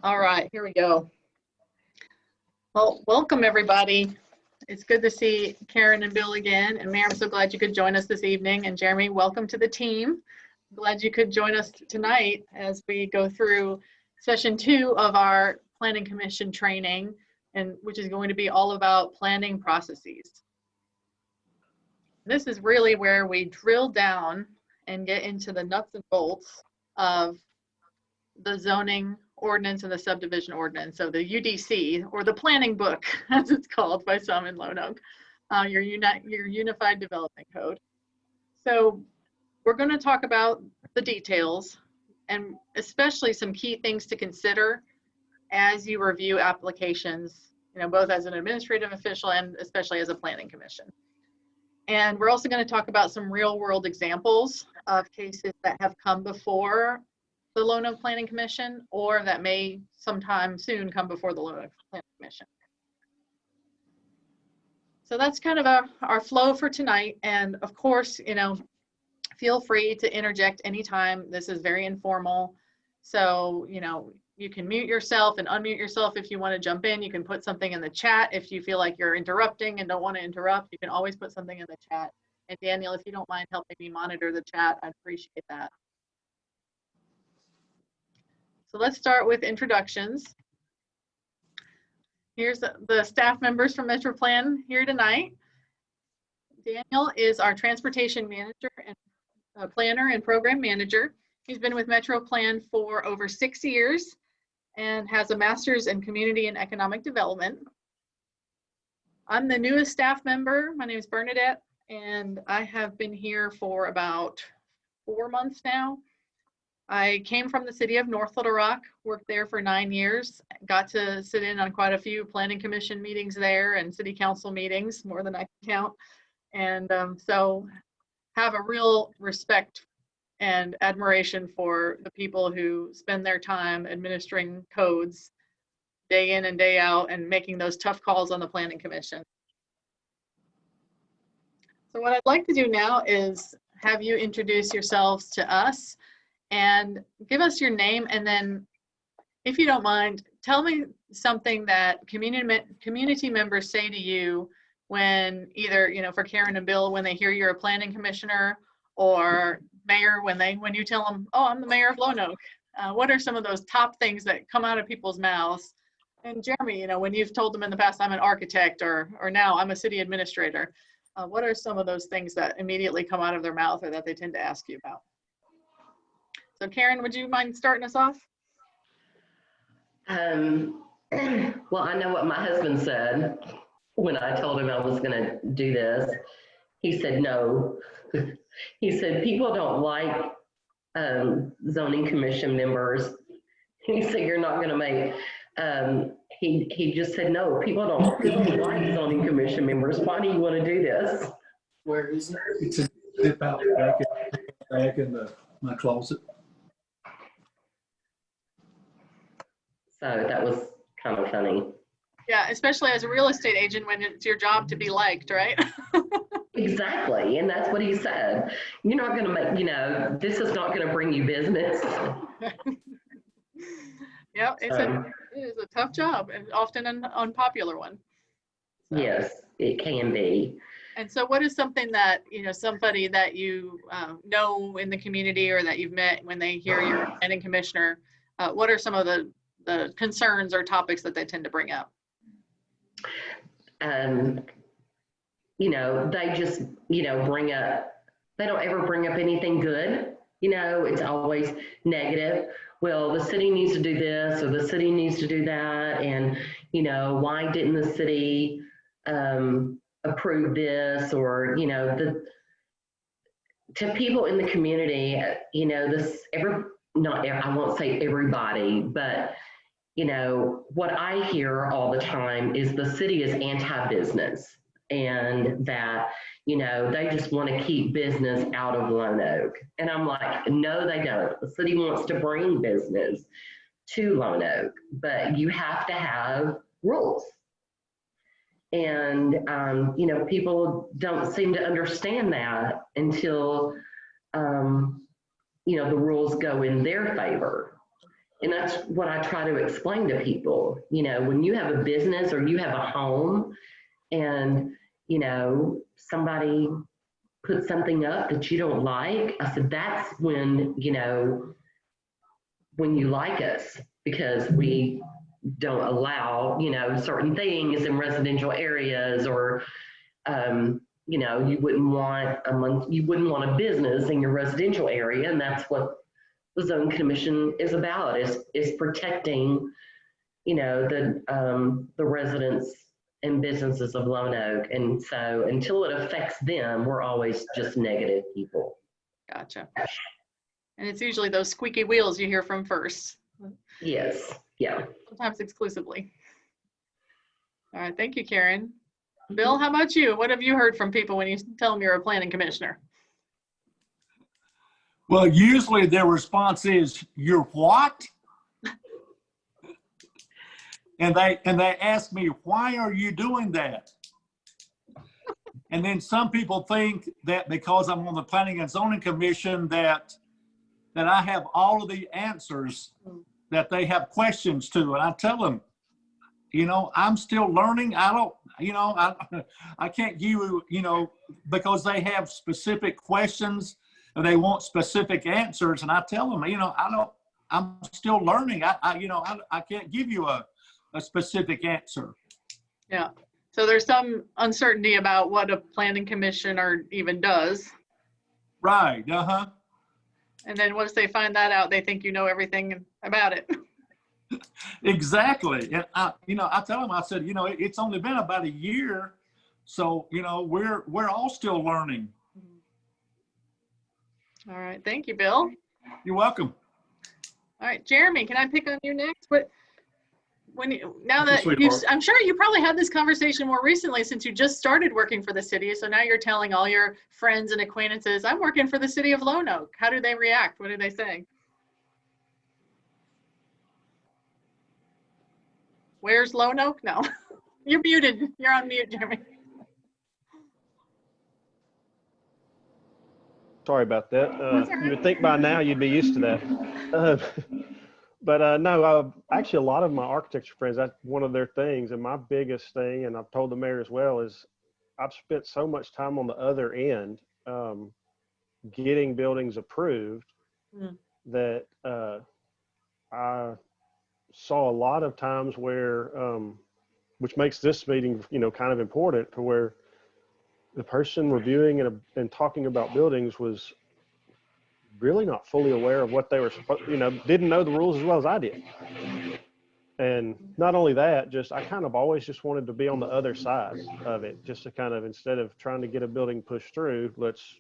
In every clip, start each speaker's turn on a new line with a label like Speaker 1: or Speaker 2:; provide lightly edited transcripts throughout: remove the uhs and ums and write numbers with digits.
Speaker 1: All right, here we go. Well, welcome everybody. It's good to see Karen and Bill again. And Mayor, I'm so glad you could join us this evening. And Jeremy, welcome to the team. Glad you could join us tonight as we go through session 2 of our Planning Commission training, and which is going to be all about planning processes. This is really where we drill down and get into the nuts and bolts of the zoning ordinance and the subdivision ordinance, so the UDC, or the planning book, as it's called by some in Lonoke, your Unified Development Code. So we're going to talk about the details and especially some key things to consider as you review applications, both as an administrative official and especially as a planning commission. And we're also going to talk about some real world examples of cases that have come before the Lonoke Planning Commission, or that may sometime soon come before the Lonoke Planning Commission. So that's kind of our flow for tonight. And of course, feel free to interject anytime. This is very informal. So, you can mute yourself and unmute yourself if you want to jump in. You can put something in the chat if you feel like you're interrupting and don't want to interrupt. You can always put something in the chat. And Daniel, if you don't mind helping me monitor the chat, I'd appreciate that. So let's start with introductions. Here's the staff members from MetroPlan here tonight. Daniel is our transportation manager and planner and program manager. He's been with MetroPlan for over 6 years and has a master's in community and economic development. I'm the newest staff member. My name is Bernadette, and I have been here for about 4 months now. I came from the city of North Little Rock, worked there for 9 years, got to sit in on quite a few planning commission meetings there and city council meetings, more than I can count. And so have a real respect and admiration for the people who spend their time administering codes day in and day out and making those tough calls on the planning commission. So what I'd like to do now is have you introduce yourselves to us and give us your name, and then, if you don't mind, tell me something that community members say to you when either, for Karen and Bill, when they hear you're a planning commissioner, or mayor, when you tell them, oh, I'm the mayor of Lonoke. What are some of those top things that come out of people's mouths? And Jeremy, when you've told them in the past, I'm an architect, or now I'm a city administrator. What are some of those things that immediately come out of their mouth or that they tend to ask you about? So Karen, would you mind starting us off?
Speaker 2: Well, I know what my husband said when I told him I was going to do this. He said no. He said people don't like zoning commission members. He said you're not going to make. He just said no. People don't like zoning commission members. Why do you want to do this?
Speaker 3: Where is it? It's a zip out back in my closet.
Speaker 2: So that was kind of funny.
Speaker 1: Yeah, especially as a real estate agent when it's your job to be liked, right?
Speaker 2: Exactly, and that's what he said. You're not going to make, this is not going to bring you business.
Speaker 1: Yeah, it is a tough job and often an unpopular one.
Speaker 2: So. Yes, it can be.
Speaker 1: And so what is something that, somebody that you know in the community or that you've met when they hear you're a planning commissioner, what are some of the concerns or topics that they tend to bring up?
Speaker 2: They just, bring up, they don't ever bring up anything good. It's always negative. Well, the city needs to do this, or the city needs to do that. And, why didn't the city approve this? Or, to people in the community, I won't say everybody, but what I hear all the time is the city is anti-business, and that, they just want to keep business out of Lonoke. And I'm like, no, they don't. The city wants to bring business to Lonoke, but you have to have rules. And, people don't seem to understand that until, the rules go in their favor. And that's what I try to explain to people. You know, when you have a business or you have a home and, you know, somebody puts something up that you don't like, I said, that's when, you know, when you like us, because we don't allow, you know, certain things in residential areas, or, you know, you wouldn't want a business in your residential area. And that's what the zone commission is about, is protecting, you know, the residents and businesses of Lonoke. And so until it affects them, we're always just negative people.
Speaker 1: Gotcha. And it's usually those squeaky wheels you hear from first.
Speaker 2: Yes, yeah.
Speaker 1: Sometimes exclusively. All right, thank you, Karen. Bill, how about you? What have you heard from people when you tell them you're a planning commissioner?
Speaker 3: Well, usually their response is, "You're what?" And they ask me, "Why are you doing that?" And then some people think that because I'm on the Planning and Zoning Commission that I have all of the answers that they have questions to. And I tell them, you know, I'm still learning. I don't, you know, I can't give you, you know, because they have specific questions and they want specific answers. And I tell them, you know, I'm still learning. I can't give you a specific answer.
Speaker 1: Yeah. So there's some uncertainty about what a planning commissioner even does.
Speaker 3: Right. Uh-huh.
Speaker 1: And then once they find that out, they think you know everything about it.
Speaker 3: Exactly. And I tell them, I said, you know, it's only been about a year. So, you know, we're all still learning.
Speaker 1: All right. Thank you, Bill.
Speaker 3: You're welcome.
Speaker 1: All right, Jeremy, can I pick on you next? But now that
Speaker 3: Sweetheart.
Speaker 1: I'm sure you probably had this conversation more recently since you just started working for the city. So now you're telling all your friends and acquaintances, I'm working for the city of Lonoke. How do they react? What do they say? Where's Lonoke? No, you're muted. You're on mute, Jeremy.
Speaker 4: Sorry about that. You would think by now you'd be used to that. But no, actually a lot of my architecture friends, that's one of their things. And my biggest thing, and I've told the mayor as well, is I've spent so much time on the other end getting buildings approved that I saw a lot of times where, which makes this meeting, you know, kind of important, to where the person reviewing and talking about buildings was really not fully aware of what they were supposed, you know, didn't know the rules as well as I did. And not only that, just I kind of always just wanted to be on the other side of it, just to kind of, instead of trying to get a building pushed through, let's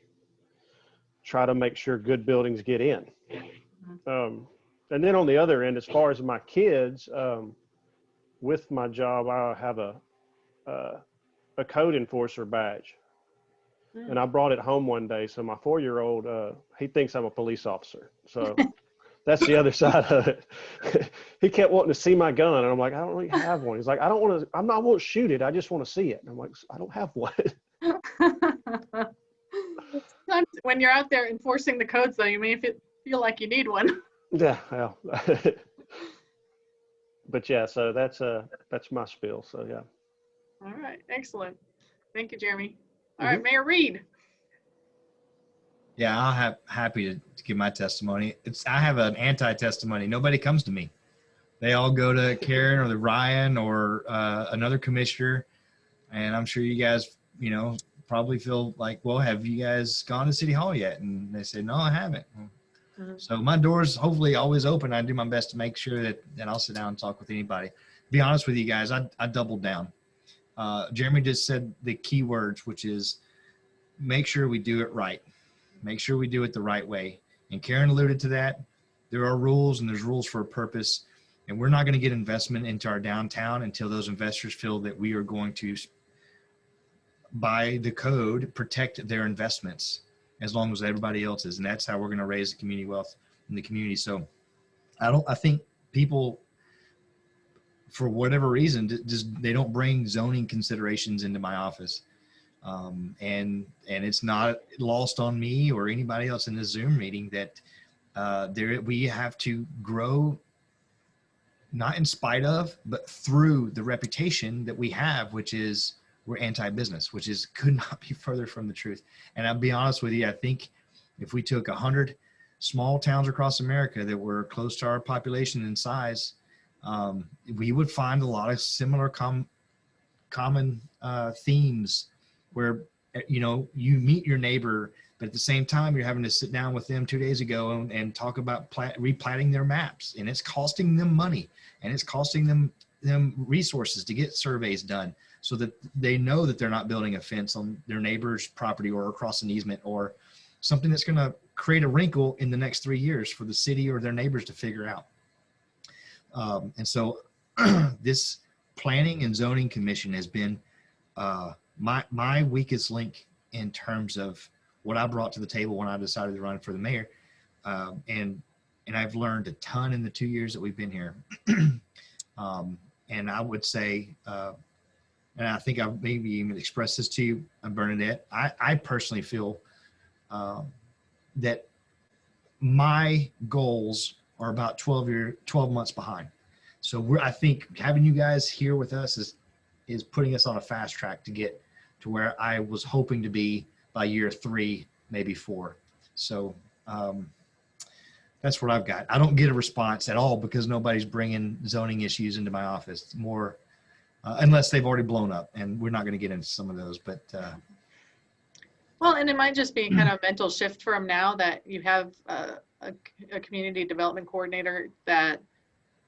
Speaker 4: try to make sure good buildings get in. And then on the other end, as far as my kids, with my job, I have a code enforcer badge. And I brought it home one day. So my 4-year-old, he thinks I'm a police officer. So that's the other side of it. He kept wanting to see my gun. And I'm like, I don't really have one. He's like, I won't shoot it. I just want to see it. And I'm like, I don't have one.
Speaker 1: Sometimes when you're out there enforcing the codes, though, you may feel like you need one.
Speaker 4: Yeah, well, but yeah, so that's my spiel. So yeah.
Speaker 1: All right, excellent. Thank you, Jeremy. All right, Mayor Reed.
Speaker 5: Yeah, I'll happy to give my testimony. I have an anti-testimony. Nobody comes to me. They all go to Karen or the Ryan or another commissioner. And I'm sure you guys, you know, probably feel like, well, have you guys gone to City Hall yet? And they say, no, I haven't. So my door's hopefully always open. I do my best to make sure that I'll sit down and talk with anybody. To be honest with you guys, I doubled down. Jeremy just said the key words, which is make sure we do it right. Make sure we do it the right way. And Karen alluded to that. There are rules, and there's rules for a purpose. And we're not going to get investment into our downtown until those investors feel that we are going to, by the code, protect their investments as long as everybody else is. And that's how we're going to raise the community wealth in the community. So I think people, for whatever reason, just they don't bring zoning considerations into my office. And it's not lost on me or anybody else in this Zoom meeting that we have to grow not in spite of, but through the reputation that we have, which is we're anti-business, which is could not be further from the truth. And I'll be honest with you, I think if we took 100 small towns across America that were close to our population in size, we would find a lot of similar common themes where, you know, you meet your neighbor, but at the same time, you're having to sit down with them 2 days ago and talk about replatting their maps, and it's costing them money, and it's costing them resources to get surveys done so that they know that they're not building a fence on their neighbor's property or across an easement or something that's going to create a wrinkle in the next 3 years for the city or their neighbors to figure out. And so this Planning and Zoning Commission has been my weakest link in terms of what I brought to the table when I decided to run for the mayor. And I've learned a ton in the 2 years that we've been here. And I would say, and I think I've maybe even expressed this to you, Bernadette, I personally feel that my goals are about 12 months behind. So I think having you guys here with us is putting us on a fast track to get to where I was hoping to be by year 3, maybe 4. So that's what I've got. I don't get a response at all because nobody's bringing zoning issues into my office. It's more, unless they've already blown up, and we're not going to get into some of those, but.
Speaker 1: Well, and it might just be kind of a mental shift for them now that you have a community development coordinator that,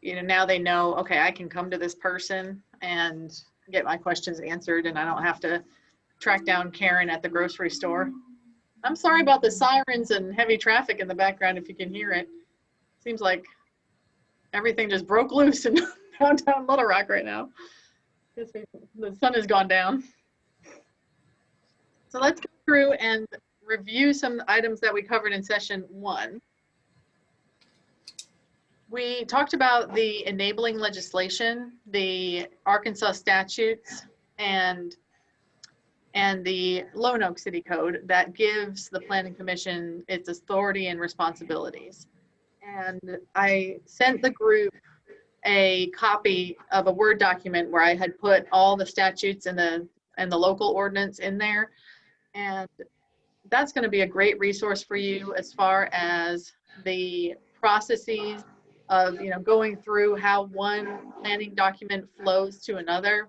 Speaker 1: you know, now they know, okay, I can come to this person and get my questions answered, and I don't have to track down Karen at the grocery store. I'm sorry about the sirens and heavy traffic in the background if you can hear it. Seems like everything just broke loose in downtown Little Rock right now. The sun has gone down. So let's go through and review some items that we covered in session 1. We talked about the enabling legislation, the Arkansas statutes, and the Lonoke City Code that gives the Planning Commission its authority and responsibilities. And I sent the group a copy of a Word document where I had put all the statutes and the local ordinance in there. And that's going to be a great resource for you as far as the processes of, you know, going through how one planning document flows to another.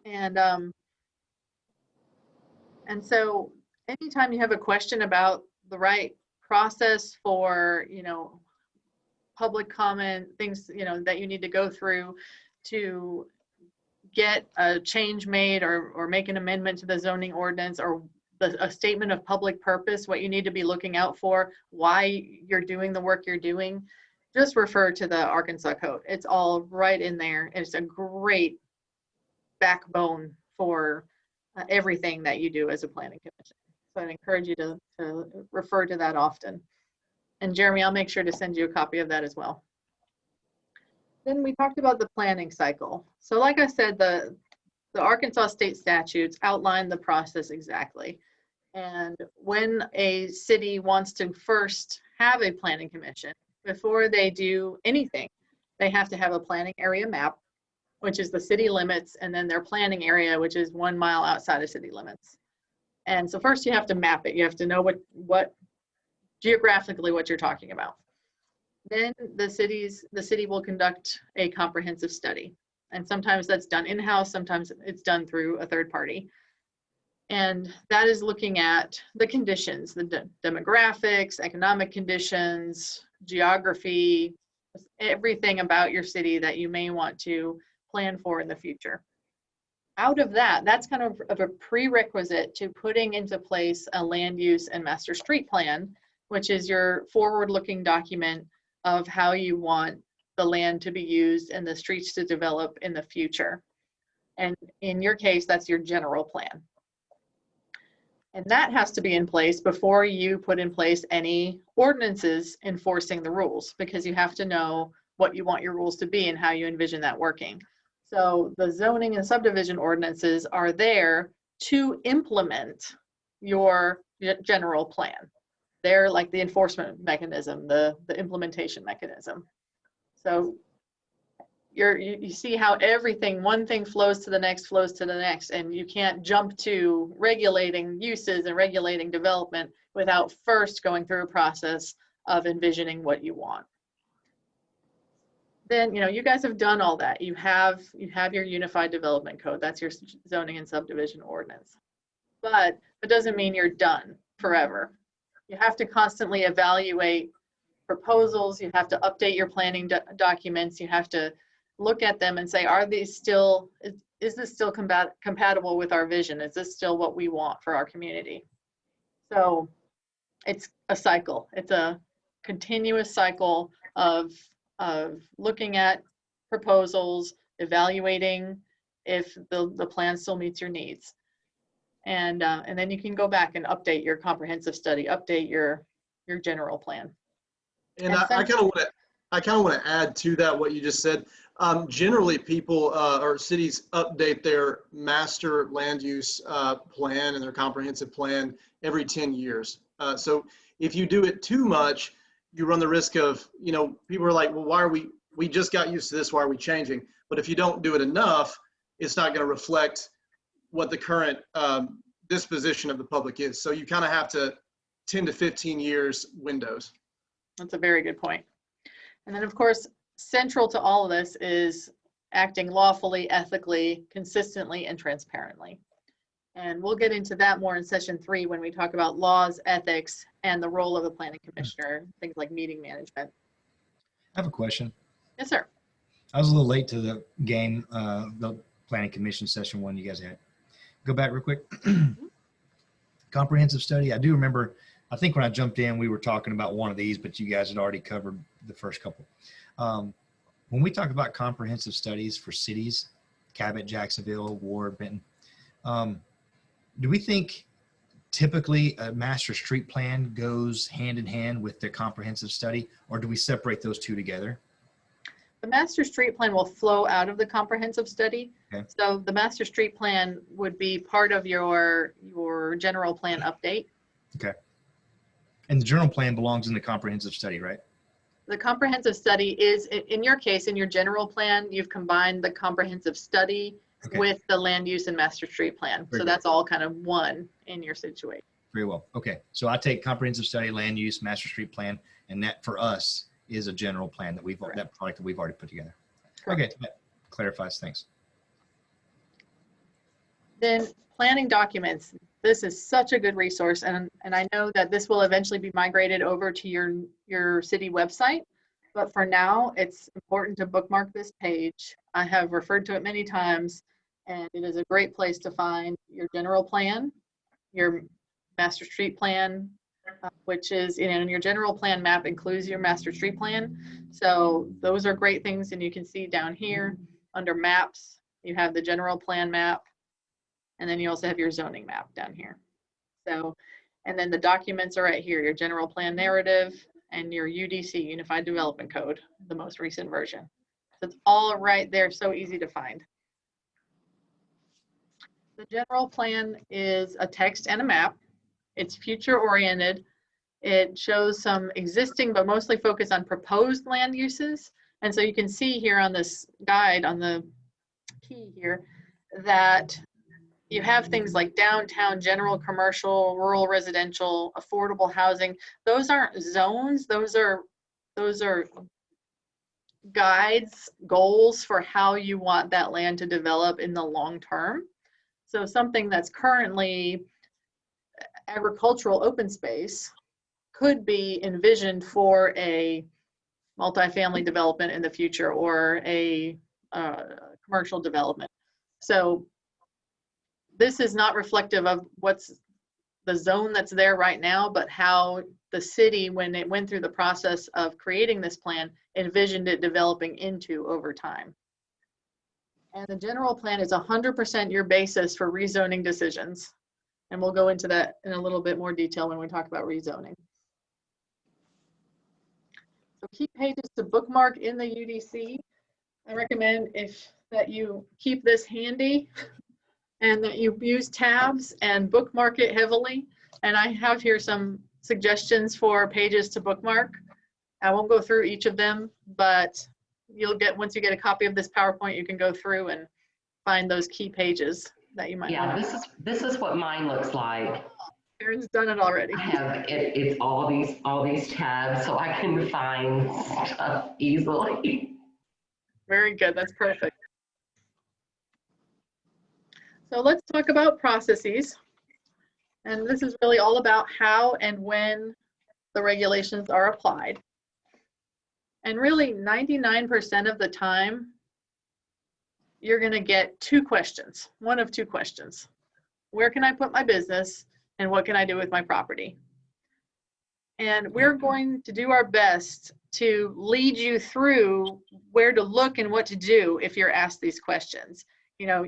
Speaker 1: And so anytime you have a question about the right process for, you know, public comment, things, you know, that you need to go through to get a change made or make an amendment to the zoning ordinance or a statement of public purpose, what you need to be looking out for, why you're doing the work you're doing, just refer to the Arkansas Code. It's all right in there. It's a great backbone for everything that you do as a planning commission. So I'd encourage you to refer to that often. And Jeremy, I'll make sure to send you a copy of that as well. Then we talked about the planning cycle. So like I said, the Arkansas state statutes outline the process exactly. And when a city wants to first have a planning commission, before they do anything, they have to have a planning area map, which is the city limits, and then their planning area, which is 1 mile outside of city limits. And so first you have to map it. You have to know what geographically what you're talking about. Then the city will conduct a comprehensive study. And sometimes that's done in-house, sometimes it's done through a third party. And that is looking at the conditions, the demographics, economic conditions, geography, everything about your city that you may want to plan for in the future. Out of that, that's kind of a prerequisite to putting into place a land use and master street plan, which is your forward-looking document of how you want the land to be used and the streets to develop in the future. And in your case, that's your general plan. And that has to be in place before you put in place any ordinances enforcing the rules, because you have to know what you want your rules to be and how you envision that working. So the zoning and subdivision ordinances are there to implement your general plan. They're like the enforcement mechanism, the implementation mechanism. So you see how everything, one thing flows to the next, and you can't jump to regulating uses and regulating development without first going through a process of envisioning what you want. Then, you guys have done all that. You have your unified development code. That's your zoning and subdivision ordinance. But it doesn't mean you're done forever. You have to constantly evaluate proposals. You have to update your planning documents. You have to look at them and say, is this still compatible with our vision? Is this still what we want for our community? So it's a cycle. It's a continuous cycle of looking at proposals, evaluating if the plan still meets your needs. And then you can go back and update your comprehensive study, update your general plan.
Speaker 6: And I kind of want to add to that what you just said. Generally, people or cities update their master land use plan and their comprehensive plan every 10 years. So if you do it too much, you run the risk of, people are like, well, why are we just got used to this, why are we changing? But if you don't do it enough, it's not going to reflect what the current disposition of the public is. So you kind of have to 10 to 15 years windows.
Speaker 1: That's a very good point. And then, of course, central to all of this is acting lawfully, ethically, consistently, and transparently. And we'll get into that more in session 3 when we talk about laws, ethics, and the role of the planning commissioner, things like meeting management.
Speaker 5: I have a question.
Speaker 1: Yes, sir.
Speaker 5: I was a little late to the game, the planning commission session 1 you guys had. Go back real quick. Comprehensive study. I do remember, I think when I jumped in, we were talking about one of these, but you guys had already covered the first couple. When we talk about comprehensive studies for cities, Cabot, Jacksonville, Ward, Benton, do we think typically a master street plan goes hand in hand with the comprehensive study, or do we separate those two together?
Speaker 1: The master street plan will flow out of the comprehensive study.
Speaker 5: Okay.
Speaker 1: So the master street plan would be part of your general plan update.
Speaker 5: Okay. And the general plan belongs in the comprehensive study, right?
Speaker 1: The comprehensive study is, in your case, in your general plan, you've combined the comprehensive study with the land use and master street plan. So that's all kind of one in your situation.
Speaker 5: Very well. Okay. So I take comprehensive study, land use, master street plan, and that for us is a general plan that that product that we've already put together.
Speaker 1: Correct.
Speaker 5: Okay. That clarifies things.
Speaker 1: Then planning documents. This is such a good resource, and I know that this will eventually be migrated over to your city website, but for now it's important to bookmark this page. I have referred to it many times, and it is a great place to find your general plan, your master street plan, which is, and your general plan map includes your master street plan. So those are great things, and you can see down here under maps, you have the general plan map, and then you also have your zoning map down here. So, and then the documents are right here, your general plan narrative and your UDC, Unified Development Code, the most recent version. So it's all right there, so easy to find. The general plan is a text and a map. It's future oriented. It shows some existing, but mostly focused on proposed land uses. And so you can see here on this guide, on the key here, that you have things like downtown, general commercial, rural residential, affordable housing. Those aren't zones. Those are guides, goals for how you want that land to develop in the long term. So something that's currently agricultural open space could be envisioned for a multifamily development in the future, or a commercial development. So this is not reflective of what's the zone that's there right now, but how the city, when it went through the process of creating this plan, envisioned it developing into over time. And the general plan is 100% your basis for rezoning decisions. And we'll go into that in a little bit more detail when we talk about rezoning. So keep pages to bookmark in the UDC. I recommend that you keep this handy and that you use tabs and bookmark it heavily. And I have here some suggestions for pages to bookmark. I won't go through each of them, but once you get a copy of this PowerPoint, you can go through and find those key pages that you might
Speaker 2: Yeah,
Speaker 1: want.
Speaker 2: this is what mine looks like.
Speaker 1: Karen's done it already.
Speaker 2: I have it's all these tabs, so I can find stuff easily.
Speaker 1: Very good. That's perfect. So let's talk about processes. And this is really all about how and when the regulations are applied. And really 99% of the time, you're going to get two questions, one of two questions. Where can I put my business and what can I do with my property? And we're going to do our best to lead you through where to look and what to do if you're asked these questions. You know,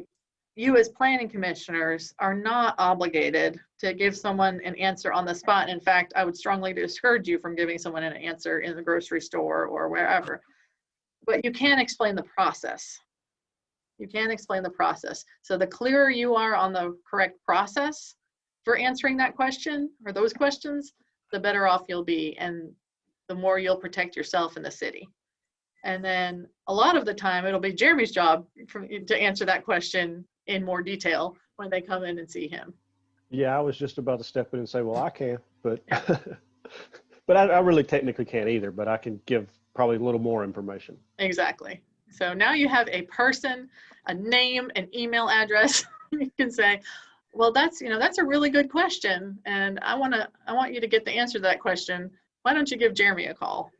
Speaker 1: you as planning commissioners are not obligated to give someone an answer on the spot. In fact, I would strongly discourage you from giving someone an answer in the grocery store or wherever. But you can explain the process. You can explain the process. So the clearer you are on the correct process for answering that question or those questions, the better off you'll be and the more you'll protect yourself in the city. And then a lot of the time, it'll be Jeremy's job to answer that question in more detail when they come in and see him.
Speaker 4: Yeah, I was just about to step in and say, well, I can, but but I really technically can't either, but I can give probably a little more information.
Speaker 1: Exactly. So now you have a person, a name, an email address. You can say, well, that's a really good question. And I want you to get the answer to that question. Why don't you give Jeremy a call?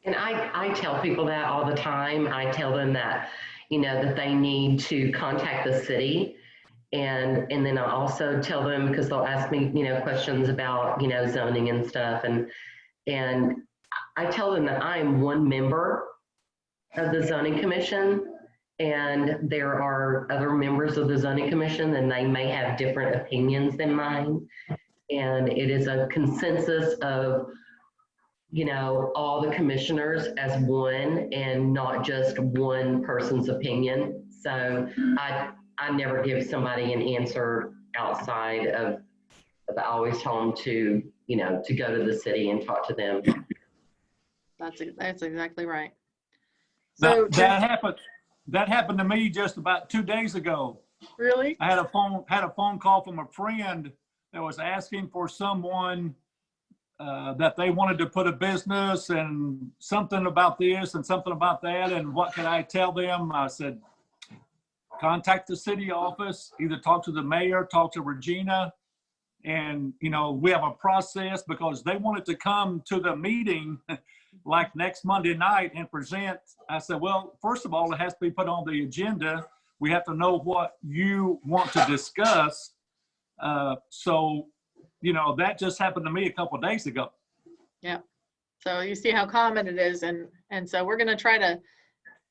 Speaker 2: And I tell people that all the time. I tell them that, that they need to contact the city. And then I also tell them, because they'll ask me, questions about, zoning and stuff. And I tell them that I am one member of the zoning commission, and there are other members of the zoning commission, and they may have different opinions than mine. And it is a consensus of, all the commissioners as one and not just one person's opinion. So I never give somebody an answer outside of I always tell them to, to go to the city and talk to them.
Speaker 1: That's exactly right.
Speaker 3: So
Speaker 1: So
Speaker 3: that happened to me just about 2 days ago.
Speaker 1: really?
Speaker 3: I had a phone call from a friend that was asking for someone that they wanted to put a business and something about this and something about that. And what can I tell them? I said, contact the city office, either talk to the mayor, talk to Regina. And, we have a process because they wanted to come to the meeting like next Monday night and present. I said, well, first of all, it has to be put on the agenda. We have to know what you want to discuss. So, that just happened to me a couple of days ago.
Speaker 1: Yeah. So you see how common it is. And so we're going to try to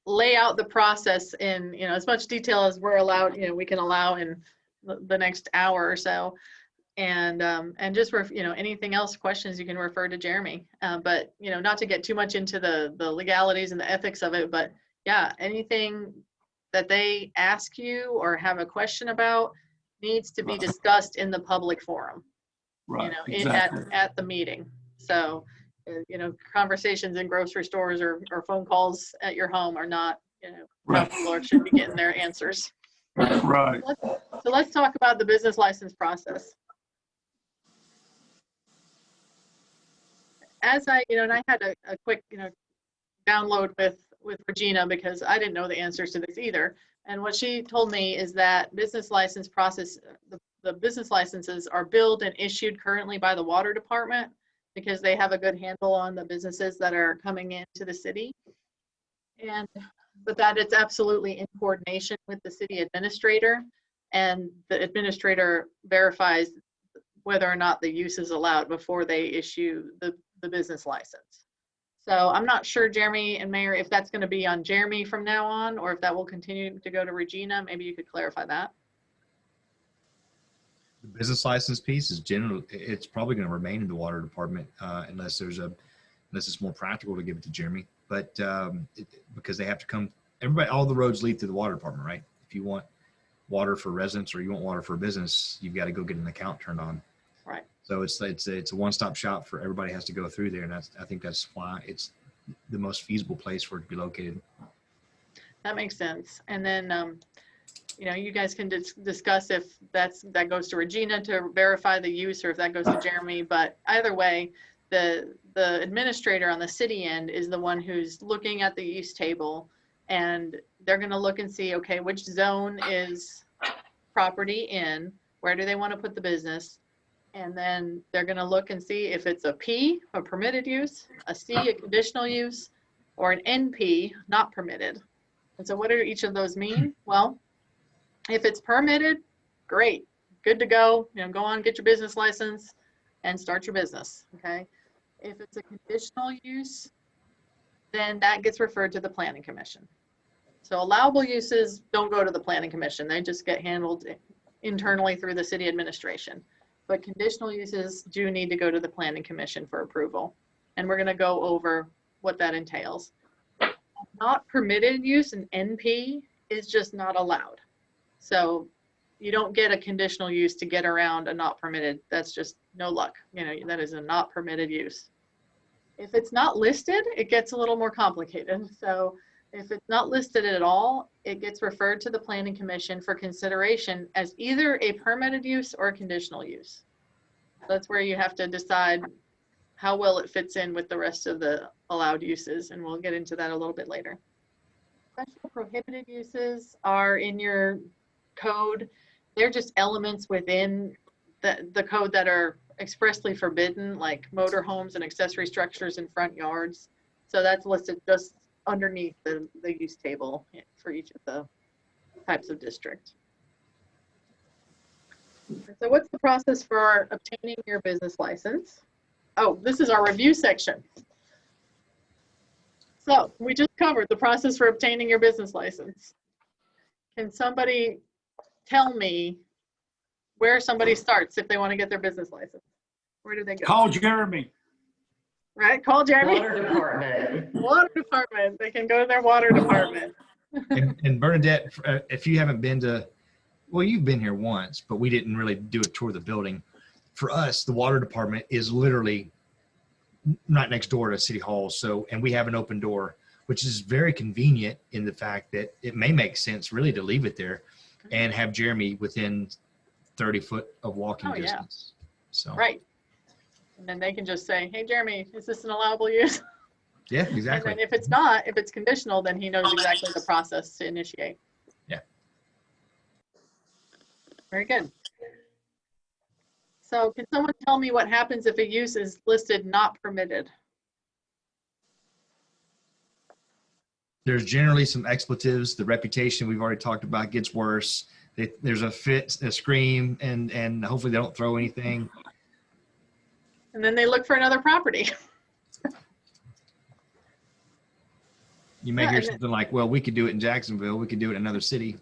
Speaker 1: lay out the process in, as much detail as we're allowed, we can allow in the next hour or so. And just, anything else, questions, you can refer to Jeremy. But, not to get too much into the legalities and the ethics of it, but yeah, anything that they ask you or have a question about needs to be discussed in the public forum,
Speaker 3: Right. Exactly.
Speaker 1: at the meeting. So, conversations in grocery stores or phone calls at your home are not,
Speaker 3: Right.
Speaker 1: people should be getting their answers.
Speaker 3: Right.
Speaker 1: So let's talk about the business license process. As and I had a quick, download with Regina because I didn't know the answers to this either. And what she told me is that business license process, the business licenses are billed and issued currently by the water department because they have a good handle on the businesses that are coming into the city. But that it's absolutely in coordination with the city administrator, and the administrator verifies whether or not the use is allowed before they issue the business license. So I'm not sure, Jeremy and Mayor, if that's going to be on Jeremy from now on, or if that will continue to go to Regina. Maybe you could clarify that.
Speaker 5: The business license piece is generally, it's probably going to remain in the water department unless it's more practical to give it to Jeremy. But because they have to come, all the roads lead through the water department, right? If you want water for residents or you want water for a business, you've got to go get an account turned on.
Speaker 1: Right.
Speaker 5: So it's a one-stop shop for everybody has to go through there, and I think that's why it's the most feasible place for it to be located.
Speaker 1: That makes sense. And then, you know, you guys can discuss if that goes to Regina to verify the use, or if that goes to Jeremy. But either way, the administrator on the city end is the one who's looking at the use table, and they're going to look and see, okay, which zone is property in, where do they want to put the business, and then they're going to look and see if it's a P, a permitted use, a C, a conditional use, or an NP, not permitted. And so what do each of those mean? Well, if it's permitted, great, good to go. You know, go on, get your business license and start your business, okay? If it's a conditional use, then that gets referred to the Planning Commission. So allowable uses don't go to the Planning Commission. They just get handled internally through the city administration. But conditional uses do need to go to the Planning Commission for approval. And we're gonna go over what that entails. Not permitted use, an NP, is just not allowed. So you don't get a conditional use to get around a not permitted. That's just no luck. You know, that is a not permitted use. If it's not listed, it gets a little more complicated. So if it's not listed at all, it gets referred to the Planning Commission for consideration as either a permitted use or a conditional use. That's where you have to decide how well it fits in with the rest of the allowed uses, and we'll get into that a little bit later. Special prohibited uses are in your code. They're just elements within the code that are expressly forbidden, like motorhomes and accessory structures in front yards. So that's listed just underneath the use table for each of the types of district. So what's the process for obtaining your business license? Oh, this is our review section. So we just covered the process for obtaining your business license. Can somebody tell me where somebody starts if they want to get their business license? Where do they go?
Speaker 3: Call Jeremy.
Speaker 1: Right, call Jeremy.
Speaker 2: Water department.
Speaker 1: Water department. They can go to their water department.
Speaker 5: And Bernadette, if you haven't been to, well, you've been here once, but we didn't really do a tour of the building. For us, the water department is literally right next door to City Hall. So, and we have an open door, which is very convenient in the fact that it may make sense really to leave it there and have Jeremy within 30 foot of walking distance. So,
Speaker 1: right. And then they can just say, hey, Jeremy, is this an allowable use?
Speaker 5: Yeah, exactly.
Speaker 1: And then if it's not, if it's conditional, then he knows exactly the process to initiate.
Speaker 5: Yeah.
Speaker 1: Very good. So can someone tell me what happens if a use is listed not permitted?
Speaker 5: There's generally some expletives. The reputation we've already talked about gets worse. There's a fit, a scream, and hopefully they don't throw anything.
Speaker 1: And then they look for another property.
Speaker 5: You may hear something like, well, we could do it in Jacksonville. We could do it in another city.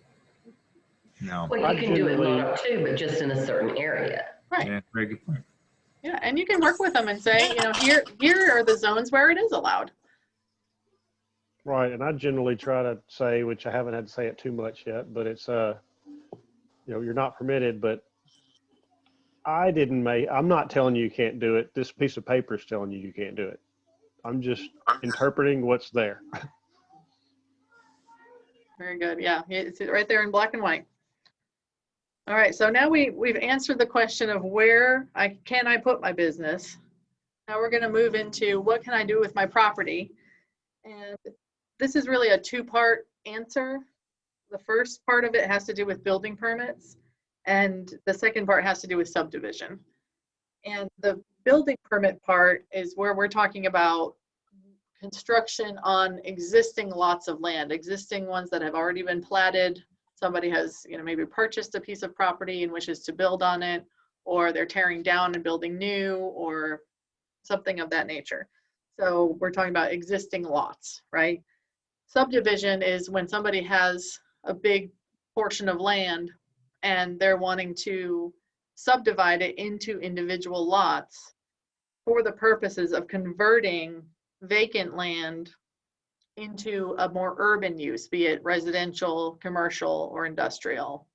Speaker 5: No.
Speaker 2: Well, you can do it in Lonoke too, but just in a certain area.
Speaker 1: Right.
Speaker 5: Yeah, very good point.
Speaker 1: Yeah, and you can work with them and say, you know, here are the zones where it is allowed.
Speaker 4: Right, and I generally try to say, which I haven't had to say it too much yet, but it's, you know, you're not permitted, but I'm not telling you you can't do it. This piece of paper is telling you you can't do it. I'm just interpreting what's there.
Speaker 1: Very good. Yeah, it's right there in black and white. All right, so now we've answered the question of where can I put my business. Now we're going to move into what can I do with my property. And this is really a two-part answer. The first part of it has to do with building permits, and the second part has to do with subdivision. And the building permit part is where we're talking about construction on existing lots of land, existing ones that have already been platted. Somebody has, you know, maybe purchased a piece of property and wishes to build on it, or they're tearing down and building new, or something of that nature. So we're talking about existing lots, right? Subdivision is when somebody has a big portion of land and they're wanting to subdivide it into individual lots for the purposes of converting vacant land into a more urban use, be it residential, commercial, or industrial.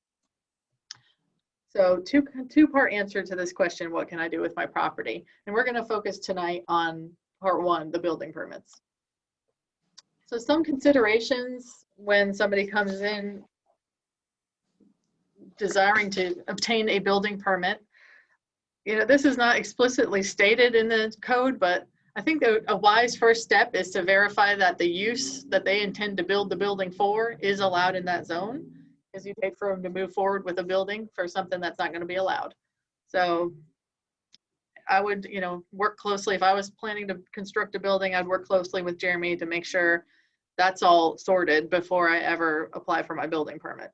Speaker 1: So two-part answer to this question, what can I do with my property? And we're going to focus tonight on part one, the building permits. So some considerations when somebody comes in desiring to obtain a building permit. This is not explicitly stated in the code, but I think that a wise first step is to verify that the use that they intend to build the building for is allowed in that zone, because you'd hate for them to move forward with a building for something that's not going to be allowed. So I would, work closely. If I was planning to construct a building, I'd work closely with Jeremy to make sure that's all sorted before I ever apply for my building permit.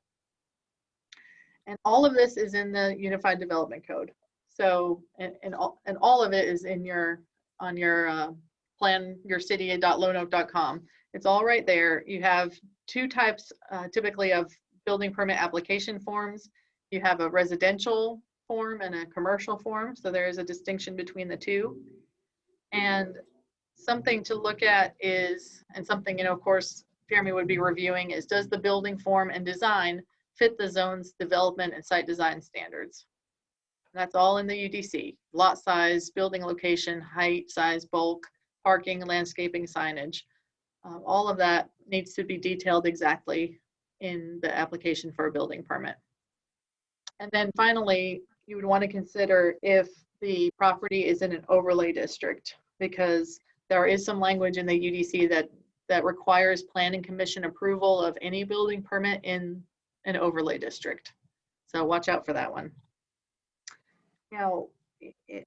Speaker 1: And all of this is in the Unified Development Code. So, and all of it is in on your plan, yourcity.lonoke.com. It's all right there. You have two types typically of building permit application forms. You have a residential form and a commercial form. So there is a distinction between the two. And something to look at is, and something, of course, Jeremy would be reviewing is, does the building form and design fit the zone's development and site design standards? That's all in the UDC. Lot size, building location, height, size, bulk, parking, landscaping, signage. All of that needs to be detailed exactly in the application for a building permit. And then finally, you would want to consider if the property is in an overlay district, because there is some language in the UDC that requires planning commission approval of any building permit in an overlay district. So watch out for that one. Now,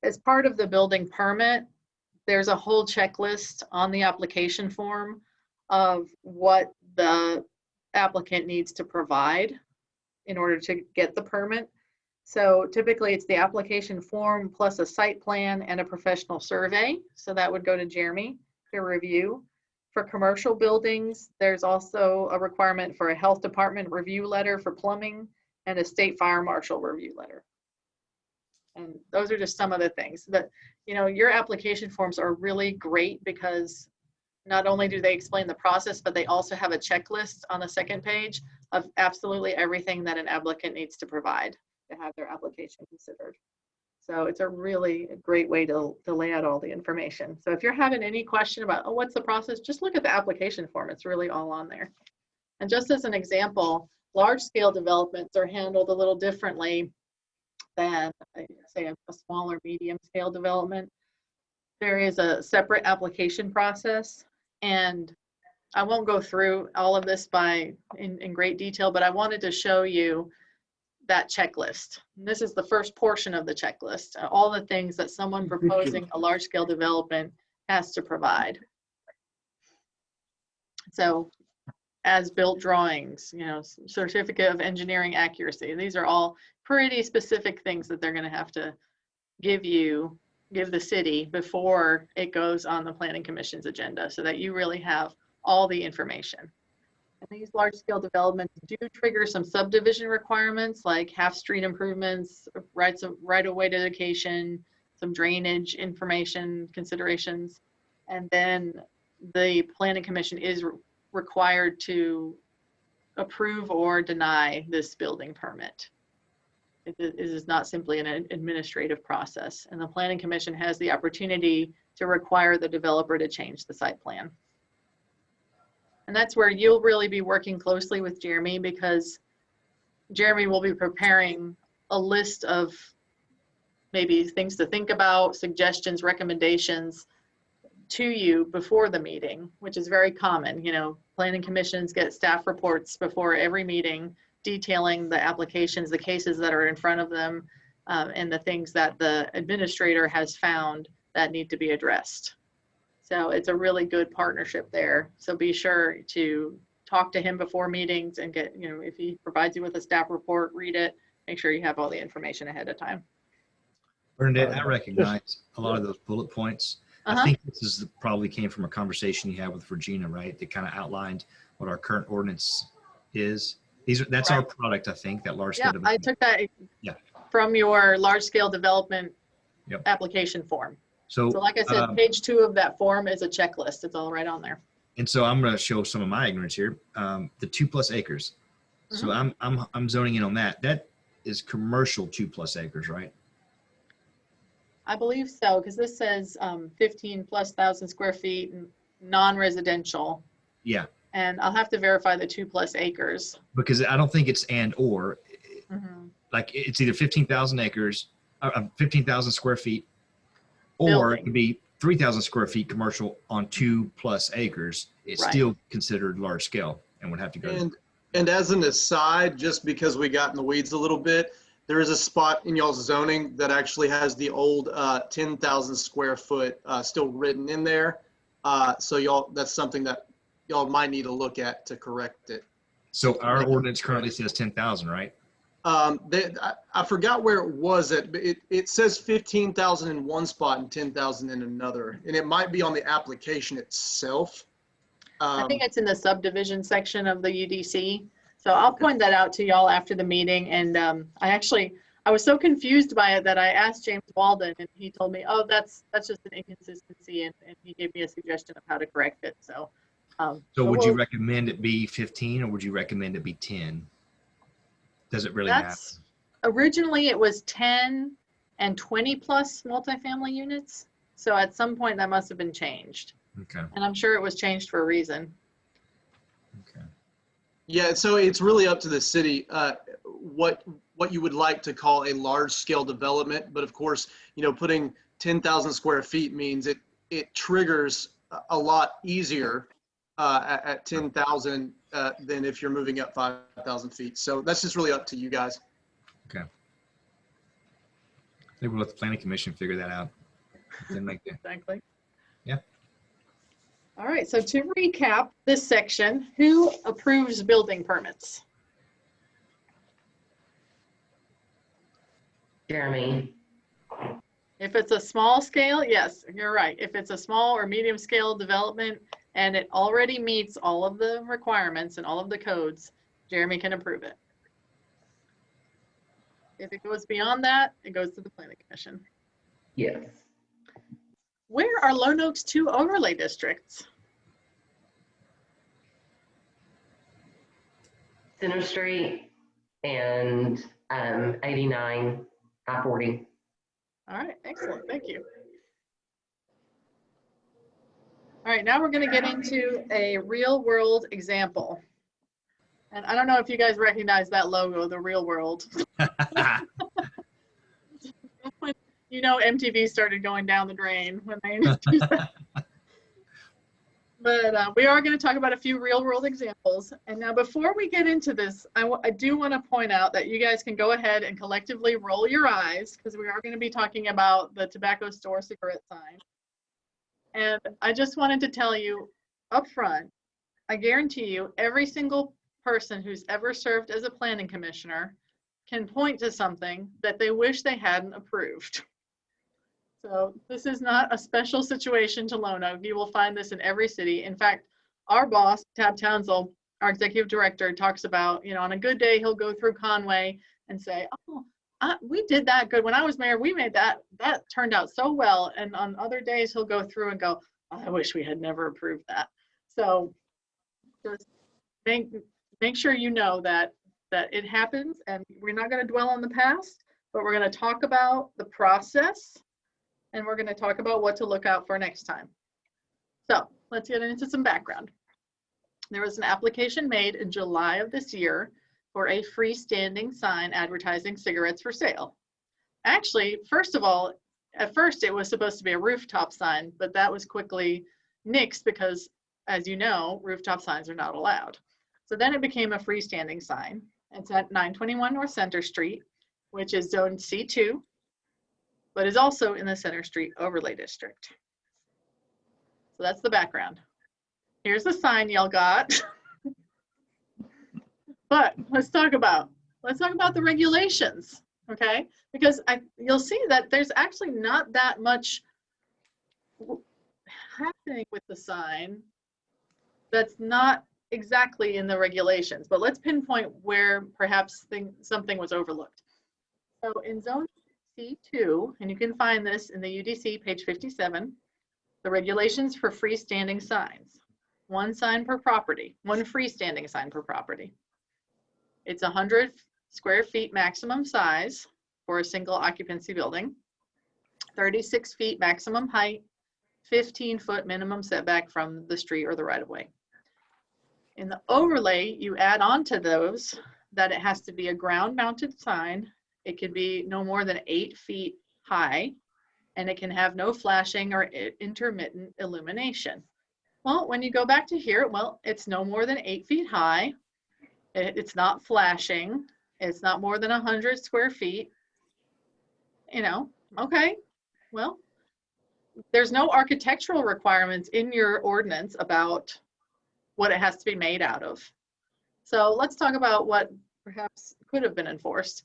Speaker 1: as part of the building permit, there's a whole checklist on the application form of what the applicant needs to provide in order to get the permit. So typically it's the application form plus a site plan and a professional survey. So that would go to Jeremy to review. For commercial buildings, there's also a requirement for a health department review letter for plumbing and a state fire marshal review letter. And those are just some of the things that, your application forms are really great because not only do they explain the process, but they also have a checklist on the second page of absolutely everything that an applicant needs to provide to have their application considered. So it's a really great way to lay out all the information. So if you're having any question about, oh, what's the process, just look at the application form. It's really all on there. And just as an example, large scale developments are handled a little differently than, say, a smaller medium scale development. There is a separate application process, and I won't go through all of this in great detail, but I wanted to show you that checklist. And this is the first portion of the checklist, all the things that someone proposing a large scale development has to provide. So as-built drawings, certificate of engineering accuracy. These are all pretty specific things that they're going to have to give the city before it goes on the planning commission's agenda, so that you really have all the information. And these large scale developments do trigger some subdivision requirements like half street improvements, right-of-way dedication, some drainage information considerations. And then the planning commission is required to approve or deny this building permit. It is not simply an administrative process, and the planning commission has the opportunity to require the developer to change the site plan. And that's where you'll really be working closely with Jeremy, because Jeremy will be preparing a list of maybe things to think about, suggestions, recommendations to you before the meeting, which is very common. Planning commissions get staff reports before every meeting detailing the applications, the cases that are in front of them, and the things that the administrator has found that need to be addressed. So it's a really good partnership there. So be sure to talk to him before meetings and get, if he provides you with a staff report, read it, make sure you have all the information ahead of time.
Speaker 5: Bernadette, I recognize a lot of those bullet points. I think this probably came from a conversation you had with Regina, right? That kind of outlined what our current ordinance is. That's right. Our product, I think, that large scale development. I took that
Speaker 1: from your large scale development application form. So like I said, page 2 of that form is a checklist. It's all right on there.
Speaker 5: And so I'm going to show some of my ignorance here. The 2+ acres. So I'm zoning in on that. That is commercial 2+ acres, right?
Speaker 1: I believe so, because this says 15,000+ square feet, non-residential.
Speaker 5: Yeah,
Speaker 1: And I'll have to verify the 2+ acres.
Speaker 5: because I don't think it's and or.
Speaker 1: Mhm.
Speaker 5: Like it's either 15,000 acres, 15,000 square feet, or
Speaker 1: Building.
Speaker 5: it could be 3,000 square feet commercial on 2+ acres. It's
Speaker 1: Right.
Speaker 5: still considered large scale and would have to go.
Speaker 6: And as an aside, just because we got in the weeds a little bit, there is a spot in y'all's zoning that actually has the old 10,000 square foot still written in there. So y'all, that's something that y'all might need to look at to correct it.
Speaker 5: So our ordinance currently says 10,000, right?
Speaker 6: I forgot where it was at, but it says 15,000 in one spot and 10,000 in another, and it might be on the application itself.
Speaker 1: I think it's in the subdivision section of the UDC. So I'll point that out to y'all after the meeting. And I was so confused by it that I asked James Walden, and he told me, oh, that's just an inconsistency. And he gave me a suggestion of how to correct it. So
Speaker 5: Would you recommend it be 15 or would you recommend it be 10? Does it really matter?
Speaker 1: Originally it was 10 and 20 plus multifamily units. So at some point that must have been changed.
Speaker 5: Okay.
Speaker 1: And I'm sure it was changed for a reason.
Speaker 5: Okay.
Speaker 6: Yeah, so it's really up to the city what you would like to call a large scale development. But of course, putting 10,000 square feet means it triggers a lot easier at 10,000 than if you're moving up 5,000 feet. So that's just really up to you guys.
Speaker 5: Okay. Maybe we'll let the planning commission figure that out.
Speaker 1: Exactly.
Speaker 5: Yeah.
Speaker 1: All right, so to recap this section, who approves building permits?
Speaker 2: Jeremy.
Speaker 1: If it's a small scale, yes, you're right. If it's a small or medium scale development and it already meets all of the requirements and all of the codes, Jeremy can approve it. If it goes beyond that, it goes to the planning commission.
Speaker 2: Yes.
Speaker 1: Where are Lonoke's 2 overlay districts?
Speaker 2: Center Street and 89 I-40.
Speaker 1: All right, excellent, thank you. All right, now we're going to get into a real world example. And I don't know if you guys recognize that logo, the real world. MTV started going down the drain when they introduced that. But we are going to talk about a few real world examples. And now before we get into this, I do want to point out that you guys can go ahead and collectively roll your eyes because we are going to be talking about the tobacco store cigarette sign. And I just wanted to tell you up front, I guarantee you every single person who's ever served as a planning commissioner can point to something that they wish they hadn't approved. So this is not a special situation to Lonoke. You will find this in every city. In fact, our boss, Tab Townsell, our executive director, talks about, on a good day, he'll go through Conway and say, oh, we did that good. When I was mayor, we made that turned out so well. And on other days, he'll go through and go, oh, I wish we had never approved that. So just make sure you know that it happens, and we're not going to dwell on the past, but we're going to talk about the process, and we're going to talk about what to look out for next time. So let's get into some background. There was an application made in July of this year for a freestanding sign advertising cigarettes for sale. Actually, first of all, at first it was supposed to be a rooftop sign, but that was quickly nixed because, as you know, rooftop signs are not allowed. So then it became a freestanding sign. It's at 921 North Center Street, which is zone C2, but is also in the Center Street Overlay District. So that's the background. Here's the sign y'all got. But let's talk about the regulations, okay? Because you'll see that there's actually not that much happening with the sign that's not exactly in the regulations, but let's pinpoint where perhaps something was overlooked. So in zone C2, and you can find this in the UDC, page 57, the regulations for freestanding signs. One sign per property, one freestanding sign per property. It's 100 square feet maximum size for a single occupancy building, 36 feet maximum height, 15-foot minimum setback from the street or the right-of-way. In the overlay, you add on to those that it has to be a ground mounted sign. It can be no more than 8 feet high, and it can have no flashing or intermittent illumination. Well, when you go back to here, well, it's no more than 8 feet high. It's not flashing. It's not more than 100 square feet. You know, okay, well, there's no architectural requirements in your ordinance about what it has to be made out of. So let's talk about what perhaps could have been enforced.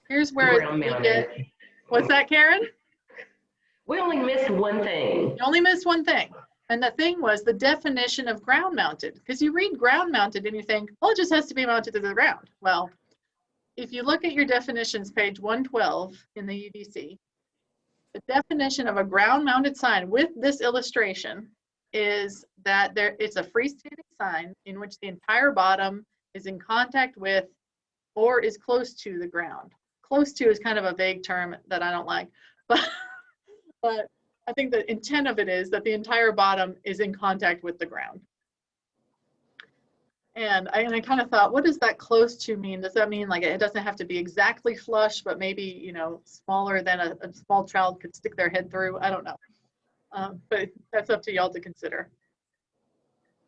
Speaker 1: Here's where
Speaker 2: Ground
Speaker 1: we
Speaker 2: mounted.
Speaker 1: get, what's that, Karen?
Speaker 2: We only missed one thing.
Speaker 1: You only missed one thing. And the thing was the definition of ground mounted, because you read ground mounted and you think, well, it just has to be mounted to the ground. Well, if you look at your definitions, page 112 in the UDC, the definition of a ground mounted sign with this illustration is that it's a freestanding sign in which the entire bottom is in contact with or is close to the ground. Close to is kind of a vague term that I don't like, but I think the intent of it is that the entire bottom is in contact with the ground. And I kind of thought, what does that close to mean? Does that mean like it doesn't have to be exactly flush, but maybe, you know, smaller than a small child could stick their head through? I don't know. But that's up to y'all to consider.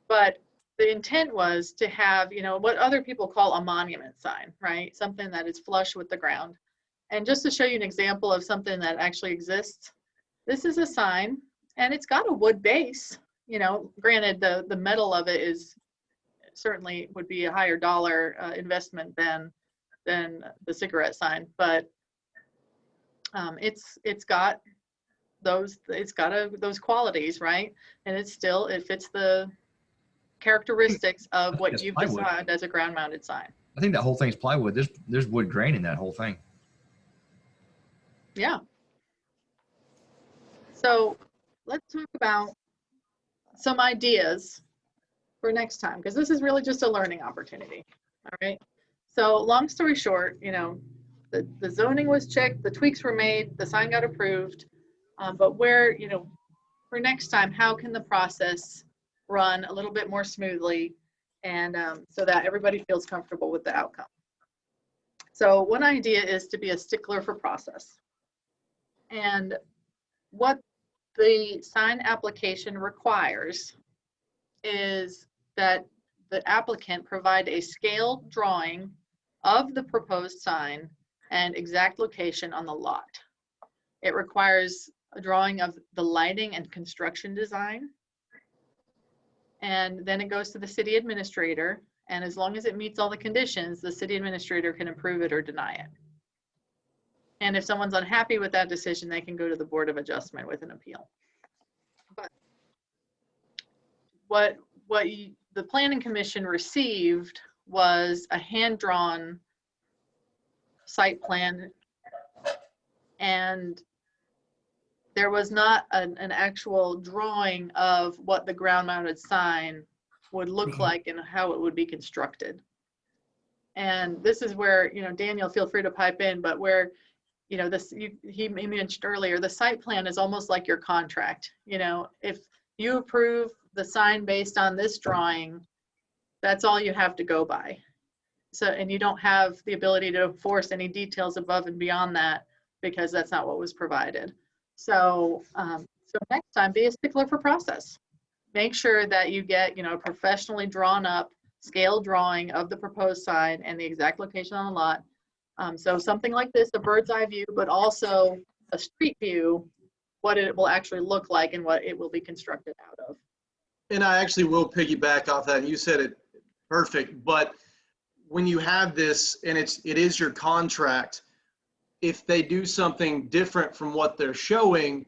Speaker 1: But the intent was to have, you know, what other people call a monument sign, right? Something that is flush with the ground. And just to show you an example of something that actually exists, this is a sign and it's got a wood base. You know, granted, the metal of it is certainly would be a higher dollar investment than the cigarette sign, but it's got those qualities, right? And it fits the characteristics of what
Speaker 5: It's
Speaker 1: you've
Speaker 5: plywood.
Speaker 1: defined as a ground mounted sign.
Speaker 5: I think that whole thing's plywood. There's wood grain in that whole thing.
Speaker 1: Yeah. So let's talk about some ideas for next time, because this is really just a learning opportunity. All right. So long story short, you know, the zoning was checked, the tweaks were made, the sign got approved, but where, you know, for next time, how can the process run a little bit more smoothly and so that everybody feels comfortable with the outcome? So one idea is to be a stickler for process. And what the sign application requires is that the applicant provide a scaled drawing of the proposed sign and exact location on the lot. It requires a drawing of the lighting and construction design. And then it goes to the city administrator. And as long as it meets all the conditions, the city administrator can approve it or deny it. And if someone's unhappy with that decision, they can go to the Board of Adjustment with an appeal. But what the Planning Commission received was a hand-drawn site plan, and there was not an actual drawing of what the ground-mounted sign would look like and how it would be constructed. And this is where, you know, Daniel, feel free to pipe in, but where, you know, he mentioned earlier, the site plan is almost like your contract. You know, if you approve the sign based on this drawing, that's all you have to go by. So, and you don't have the ability to enforce any details above and beyond that because that's not what was provided. So, so next time, be a stickler for process. Make sure that you get, you know, a professionally drawn up scale drawing of the proposed sign and the exact location on the lot. So something like this, a bird's eye view, but also a street view, what it will actually look like and what it will be constructed out of.
Speaker 6: And I actually will piggyback off that. You said it perfect, but when you have this and it is your contract, if they do something different from what they're showing,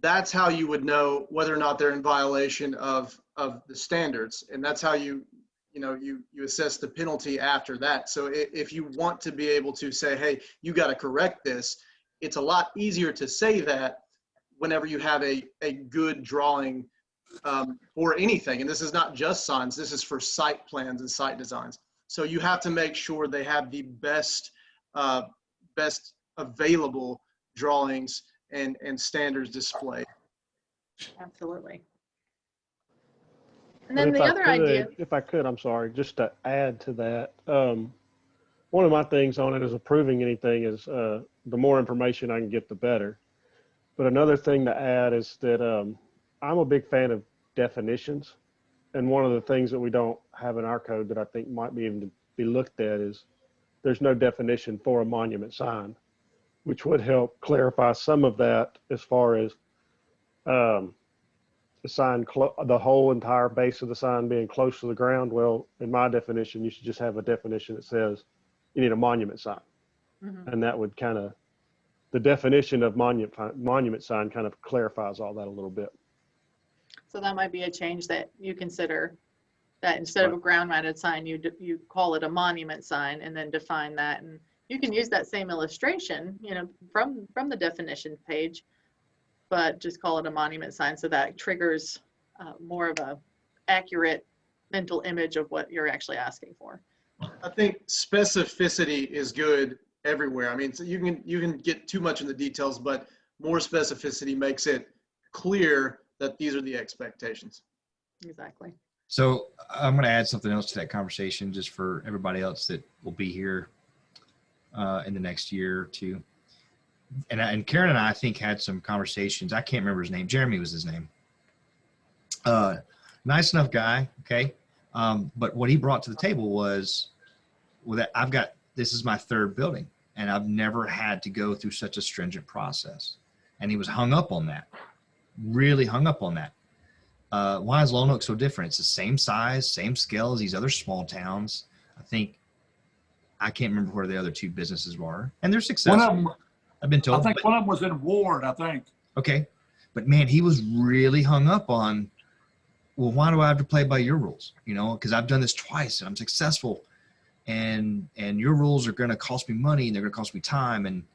Speaker 6: that's how you would know whether or not they're in violation of the standards. And that's how you assess the penalty after that. So if you want to be able to say, hey, you got to correct this, it's a lot easier to say that whenever you have a good drawing for anything. And this is not just signs, this is for site plans and site designs. So you have to make sure they have the best available drawings and standards displayed.
Speaker 1: Absolutely. And then the other idea,
Speaker 4: If I could, I'm sorry, just to add to that, one of my things on it is approving anything is the more information I can get, the better. But another thing to add is that I'm a big fan of definitions. And one of the things that we don't have in our code that I think might be even to be looked at is there's no definition for a monument sign, which would help clarify some of that as far as the sign, the whole entire base of the sign being close to the ground. Well, in my definition, you should just have a definition that says you need a monument sign.
Speaker 1: mhm.
Speaker 4: And that would kind of, the definition of monument sign kind of clarifies all that a little bit.
Speaker 1: So that might be a change that you consider, that instead of a ground mounted sign, you call it a monument sign and then define that. And you can use that same illustration, you know, from the definition page, but just call it a monument sign. So that triggers more of a accurate mental image of what you're actually asking for.
Speaker 6: I think specificity is good everywhere. I mean, so you can get too much in the details, but more specificity makes it clear that these are the expectations.
Speaker 1: Exactly.
Speaker 5: So I'm going to add something else to that conversation just for everybody else that will be here in the next year or two. And Karen and I think had some conversations. I can't remember his name. Jeremy was his name. Nice enough guy. Okay. But what he brought to the table was, well, that this is my third building and I've never had to go through such a stringent process. And he was hung up on that, really hung up on that. Why is Lonoke so different? It's the same size, same scale as these other small towns. I can't remember where the other two businesses were, and they're successful.
Speaker 3: One of them,
Speaker 5: I've been told.
Speaker 3: I think one of them was in Ward, I think.
Speaker 5: Okay, but man, he was really hung up on, well, why do I have to play by your rules? You know, because I've done this twice and I'm successful, and your rules are going to cost me money and they're going to cost me time.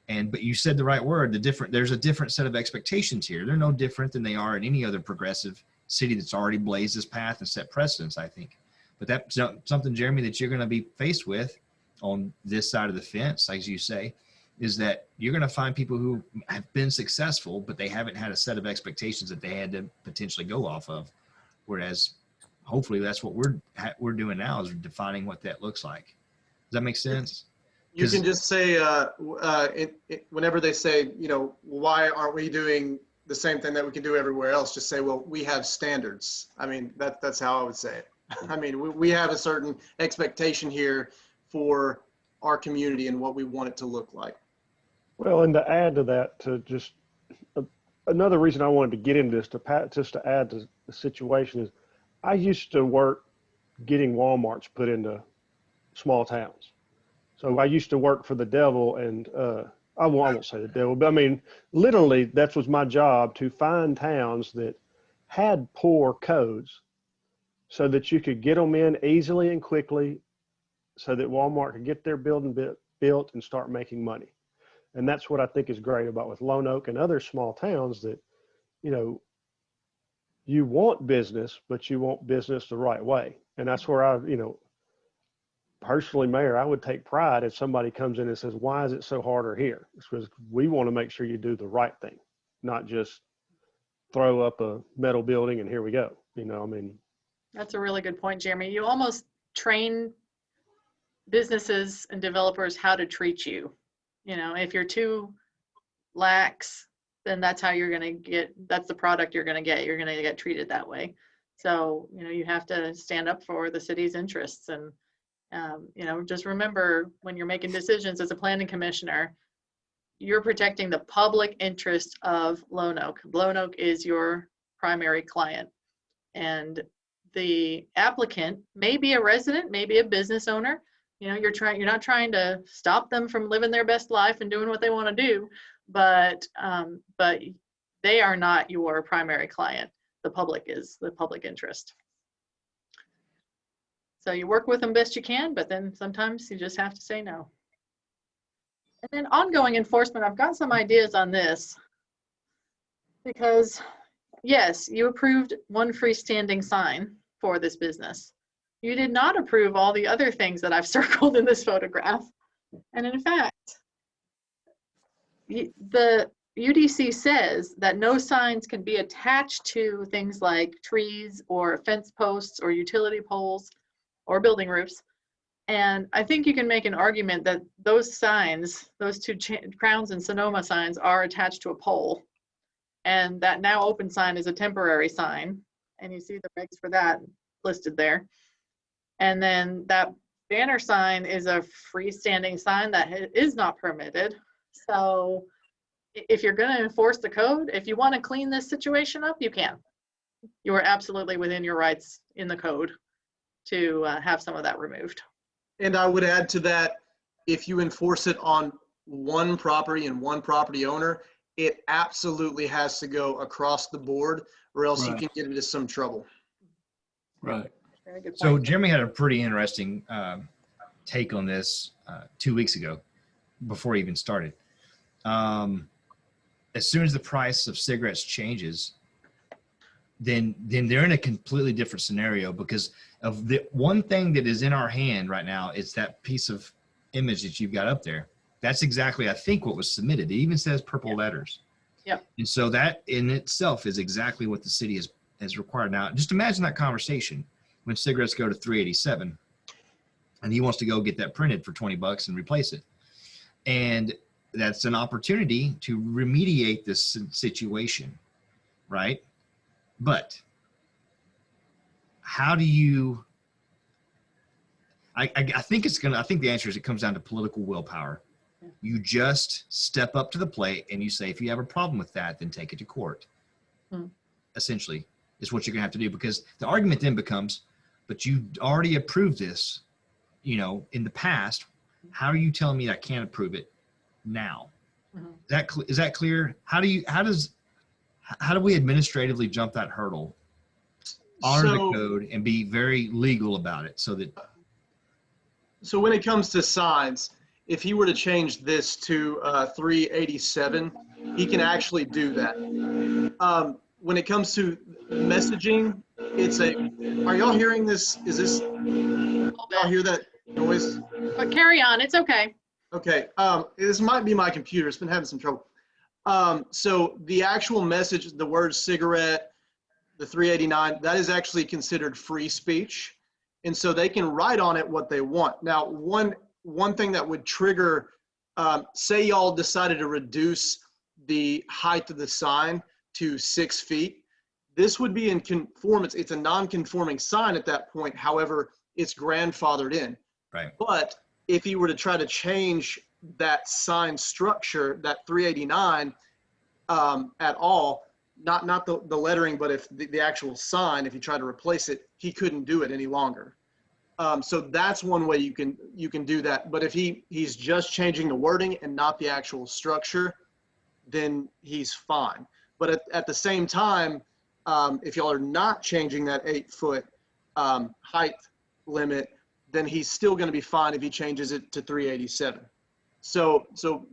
Speaker 5: But you said the right word. There's a different set of expectations here. They're no different than they are in any other progressive city that's already blazed this path and set precedents, I think. But that's something, Jeremy, that you're going to be faced with on this side of the fence, as you say, is that you're going to find people who have been successful, but they haven't had a set of expectations that they had to potentially go off of. Whereas hopefully that's what we're doing now, is defining what that looks like. Does that make sense?
Speaker 6: You can just say, whenever they say, you know, why aren't we doing the same thing that we can do everywhere else? Just say, well, we have standards. I mean, that's how I would say it. I mean, we have a certain expectation here for our community and what we want it to look like.
Speaker 4: Well, and to add to that, to just another reason I wanted to get into this, just to add to the situation, is I used to work getting Walmarts put into small towns. So I used to work for the devil, and I won't say the devil, but I mean, literally that was my job, to find towns that had poor codes so that you could get them in easily and quickly, so that Walmart could get their building built and start making money. And that's what I think is great about with Lonoke and other small towns, that, you know, you want business, but you want business the right way. And that's where personally, Mayor, I would take pride if somebody comes in and says, why is it so harder here? It's because we want to make sure you do the right thing, not just throw up a metal building and here we go. You know, I mean.
Speaker 1: That's a really good point, Jeremy. You almost train businesses and developers how to treat you. You know, if you're too lax, then that's how you're going to get, that's the product you're going to get. You're going to get treated that way. So, you know, you have to stand up for the city's interests. And, you know, just remember, when you're making decisions as a planning commissioner, you're protecting the public interest of Lonoke. Lonoke is your primary client. And the applicant may be a resident, maybe a business owner. You know, you're not trying to stop them from living their best life and doing what they want to do, but they are not your primary client. The public is the public interest. So you work with them best you can, but then sometimes you just have to say no. And then ongoing enforcement, I've got some ideas on this, because yes, you approved one freestanding sign for this business. You did not approve all the other things that I've circled in this photograph. And in fact, UDC says that no signs can be attached to things like trees or fence posts or utility poles or building roofs. And I think you can make an argument that those signs, those two Crowns and Sonoma signs, are attached to a pole. And that now open sign is a temporary sign. And you see the regs for that listed there. And then that banner sign is a freestanding sign that is not permitted. So if you're going to enforce the code, if you want to clean this situation up, you can. You are absolutely within your rights in the code to have some of that removed.
Speaker 6: And I would add to that, if you enforce it on one property and one property owner, it absolutely has to go across the board, or else you
Speaker 3: Right.
Speaker 6: can get into some trouble.
Speaker 3: Right.
Speaker 1: Very good
Speaker 5: So
Speaker 1: point.
Speaker 5: Jeremy had a pretty interesting take on this 2 weeks ago, before he even started. As soon as the price of cigarettes changes, then they're in a completely different scenario, because of the one thing that is in our hand right now is that piece of image that you've got up there. That's exactly, I think, what was submitted. It even says purple letters.
Speaker 1: Yep.
Speaker 5: And so that in itself is exactly what the city has required. Now, just imagine that conversation when cigarettes go to $3.87 and he wants to go get that printed for $20 and replace it. And that's an opportunity to remediate this situation, right? But how do you, I think I think the answer is it comes down to political willpower.
Speaker 1: Yeah.
Speaker 5: You just step up to the plate and you say, if you have a problem with that, then take it to court. Essentially is what you're gonna have to do, because the argument then becomes, but you already approved this, in the past. How are you telling me I can't approve it now? Is that clear? How do we administratively jump that hurdle, honor the code, and be very legal about it
Speaker 6: So when it comes to signs, if he were to change this to 387, he can actually do that. When it comes to messaging, are y'all hearing this? Y'all hear that noise?
Speaker 1: But carry on, it's okay.
Speaker 6: Okay, this might be my computer. It's been having some trouble. So the actual message, the word cigarette, the 389, that is actually considered free speech. And so they can write on it what they want. Now, one thing that would trigger, say y'all decided to reduce the height of the sign to 6 feet, this would be in conformance. It's a non-conforming sign at that point. However, it's grandfathered in.
Speaker 5: Right.
Speaker 6: But if you were to try to change that sign structure, that 389 at all, not the lettering, but if the actual sign, if you try to replace it, he couldn't do it any longer. So that's one way you can do that. But if he's just changing the wording and not the actual structure, then he's fine. But at the same time, if y'all are not changing that 8-foot height limit, then he's still going to be fine if he changes it to 387. So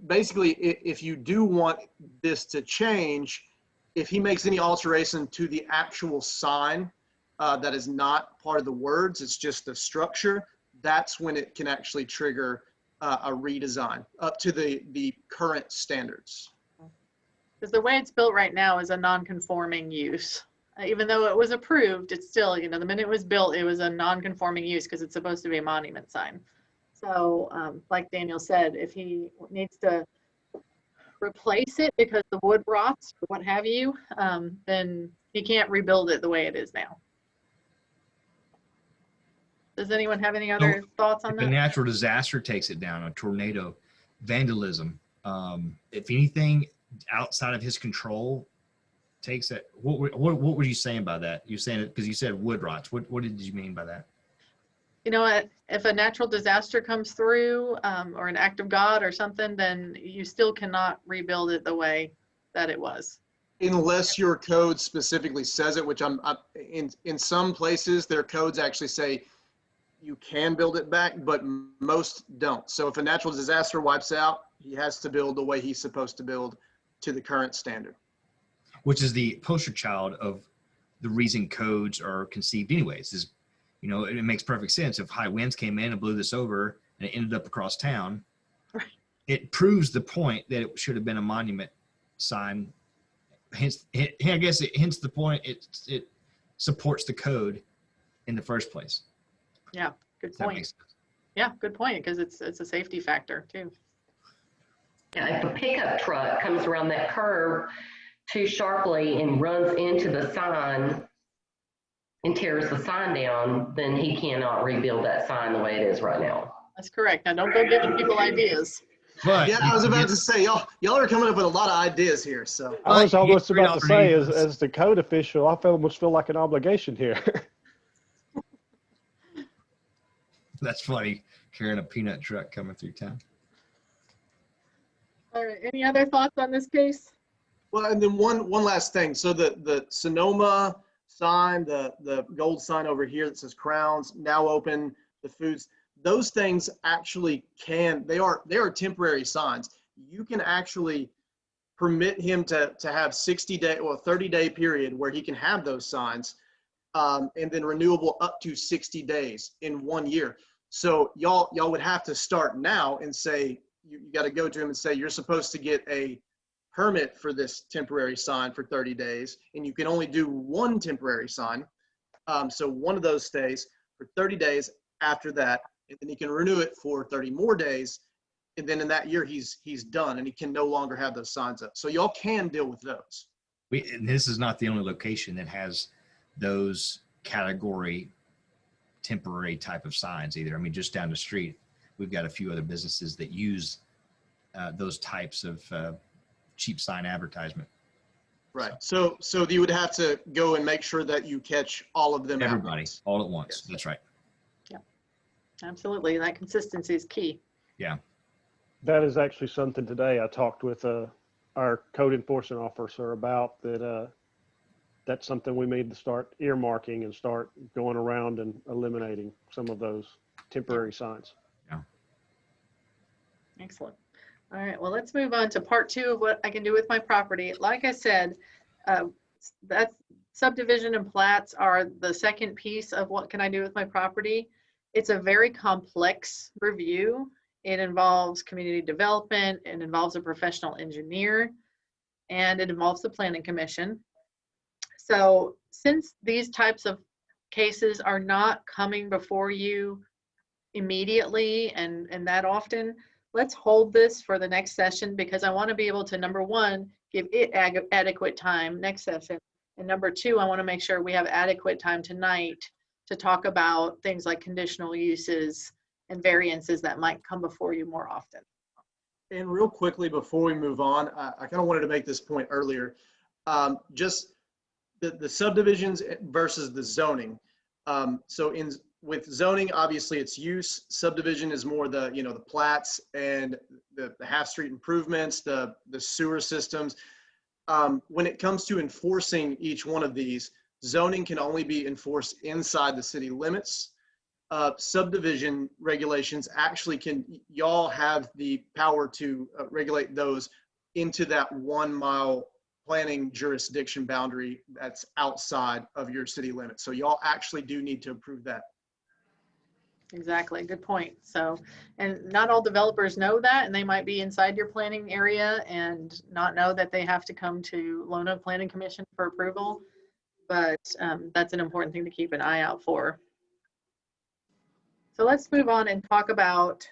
Speaker 6: basically, if you do want this to change, if he makes any alteration to the actual sign that is not part of the words, it's just the structure, that's when it can actually trigger a redesign up to the current standards.
Speaker 1: Because the way it's built right now is a non-conforming use. Even though it was approved, it's still, the minute it was built, it was a non-conforming use because it's supposed to be a monument sign. So like Daniel said, if he needs to replace it because the wood rots or what have you, then he can't rebuild it the way it is now. Does anyone have any other thoughts on
Speaker 5: If
Speaker 1: that?
Speaker 5: a natural disaster takes it down, a tornado, vandalism, if anything outside of his control takes it, what were you saying by that? You're saying it because you said wood rots. What did you mean by that?
Speaker 1: You know what? If a natural disaster comes through or an act of God or something, then you still cannot rebuild it the way that it was.
Speaker 6: Unless your code specifically says it, which in some places their codes actually say you can build it back, but most don't. So if a natural disaster wipes out, he has to build the way he's supposed to build to the current standard.
Speaker 5: Which is the poster child of the reason codes are conceived anyways. Is, it makes perfect sense. If high winds came in and blew this over and it ended up across town,
Speaker 1: Right.
Speaker 5: It proves the point that it should have been a monument sign. Hence, I guess hence the point. It supports the code in the first place.
Speaker 1: Yeah, good
Speaker 5: Does that make
Speaker 1: point.
Speaker 5: sense?
Speaker 1: Yeah, good point, because it's a safety factor too.
Speaker 2: Yeah, if a pickup truck comes around that curve too sharply and runs into the sign and tears the sign down, then he cannot rebuild that sign the way it is right now.
Speaker 1: That's correct. Now don't go giving people ideas.
Speaker 5: But
Speaker 6: Yeah, I was about to say, y'all are coming up with a lot of ideas here, so.
Speaker 4: I was almost about to say,
Speaker 5: $3
Speaker 4: as the code official, I almost feel like an obligation here.
Speaker 5: That's funny, carrying a peanut truck coming through town.
Speaker 1: All right, any other thoughts on this case?
Speaker 6: Well, and then one last thing. So the Sonoma sign, the gold sign over here that says Crowns, now open, the foods, those things actually they are temporary signs. You can actually permit him to have 60-day or 30-day period where he can have those signs, and then renewable up to 60 days in 1 year. So y'all would have to start now and say, you got to go to him and say, you're supposed to get a permit for this temporary sign for 30 days, and you can only do one temporary sign. So one of those stays for 30 days after that, and then he can renew it for 30 more days. And then in that year, he's done, and he can no longer have those signs up. So y'all can deal with those.
Speaker 5: And this is not the only location that has those category temporary type of signs either. I mean, just down the street, we've got a few other businesses that use those types of cheap sign advertisement.
Speaker 6: Right. So you would have to go and make sure that you catch all of them.
Speaker 5: Everybody, all at once.
Speaker 6: Yes.
Speaker 5: That's right.
Speaker 1: Yeah, absolutely. That consistency is key.
Speaker 5: Yeah.
Speaker 4: That is actually something today I talked with our code enforcement officer about, that that's something we need to start earmarking and start going around and eliminating some of those temporary signs.
Speaker 5: Yeah.
Speaker 1: Excellent. All right, well, let's move on to part 2 of what I can do with my property. Like I said, that's subdivision and plats are the second piece of what can I do with my property. It's a very complex review. It involves community development, it involves a professional engineer, and it involves the planning commission. So since these types of cases are not coming before you immediately and that often, let's hold this for the next session, because I want to be able to, number one, give it adequate time next session. And number two, I want to make sure we have adequate time tonight to talk about things like conditional uses and variances that might come before you more often.
Speaker 6: And real quickly, before we move on, I kind of wanted to make this point earlier. Just the subdivisions versus the zoning. So with zoning, obviously it's use. Subdivision is more the plats and the half street improvements, the sewer systems. When it comes to enforcing each one of these, zoning can only be enforced inside the city limits. Subdivision regulations actually y'all have the power to regulate those into that 1 mile planning jurisdiction boundary that's outside of your city limits. So y'all actually do need to approve that.
Speaker 1: Exactly, good point. So, and not all developers know that, and they might be inside your planning area and not know that they have to come to Lonoke Planning Commission for approval. But that's an important thing to keep an eye out for. So let's move on and talk about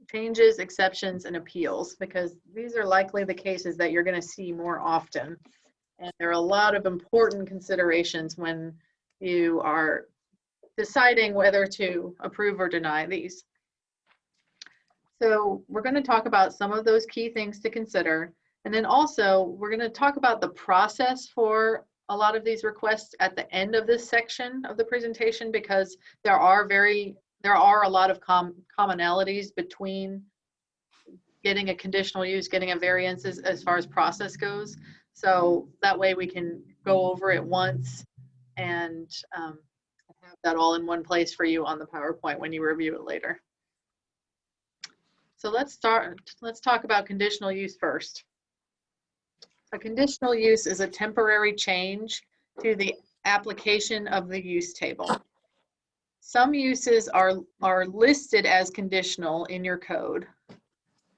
Speaker 1: changes, exceptions, and appeals, because these are likely the cases that you're going to see more often. And there are a lot of important considerations when you are deciding whether to approve or deny these. So we're going to talk about some of those key things to consider. And then also we're going to talk about the process for a lot of these requests at the end of this section of the presentation, because there are a lot of commonalities between getting a conditional use, getting a variance as far as process goes. So that way we can go over it once and have that all in one place for you on the PowerPoint when you review it later. So let's talk about conditional use first. A conditional use is a temporary change to the application of the use table. Some uses are listed as conditional in your code,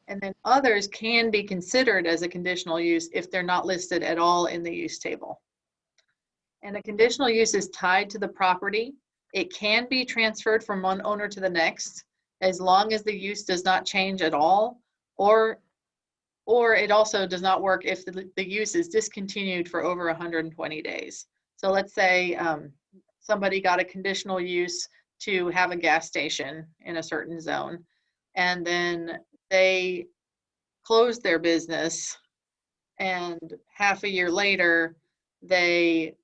Speaker 1: And then others can be considered as a conditional use if they're not listed at all in the use table. And a conditional use is tied to the property. It can be transferred from one owner to the next as long as the use does not change at all, or it also does not work if the use is discontinued for over 120 days. So let's say somebody got a conditional use to have a gas station in a certain zone, and then they closed their business, and half a year later, they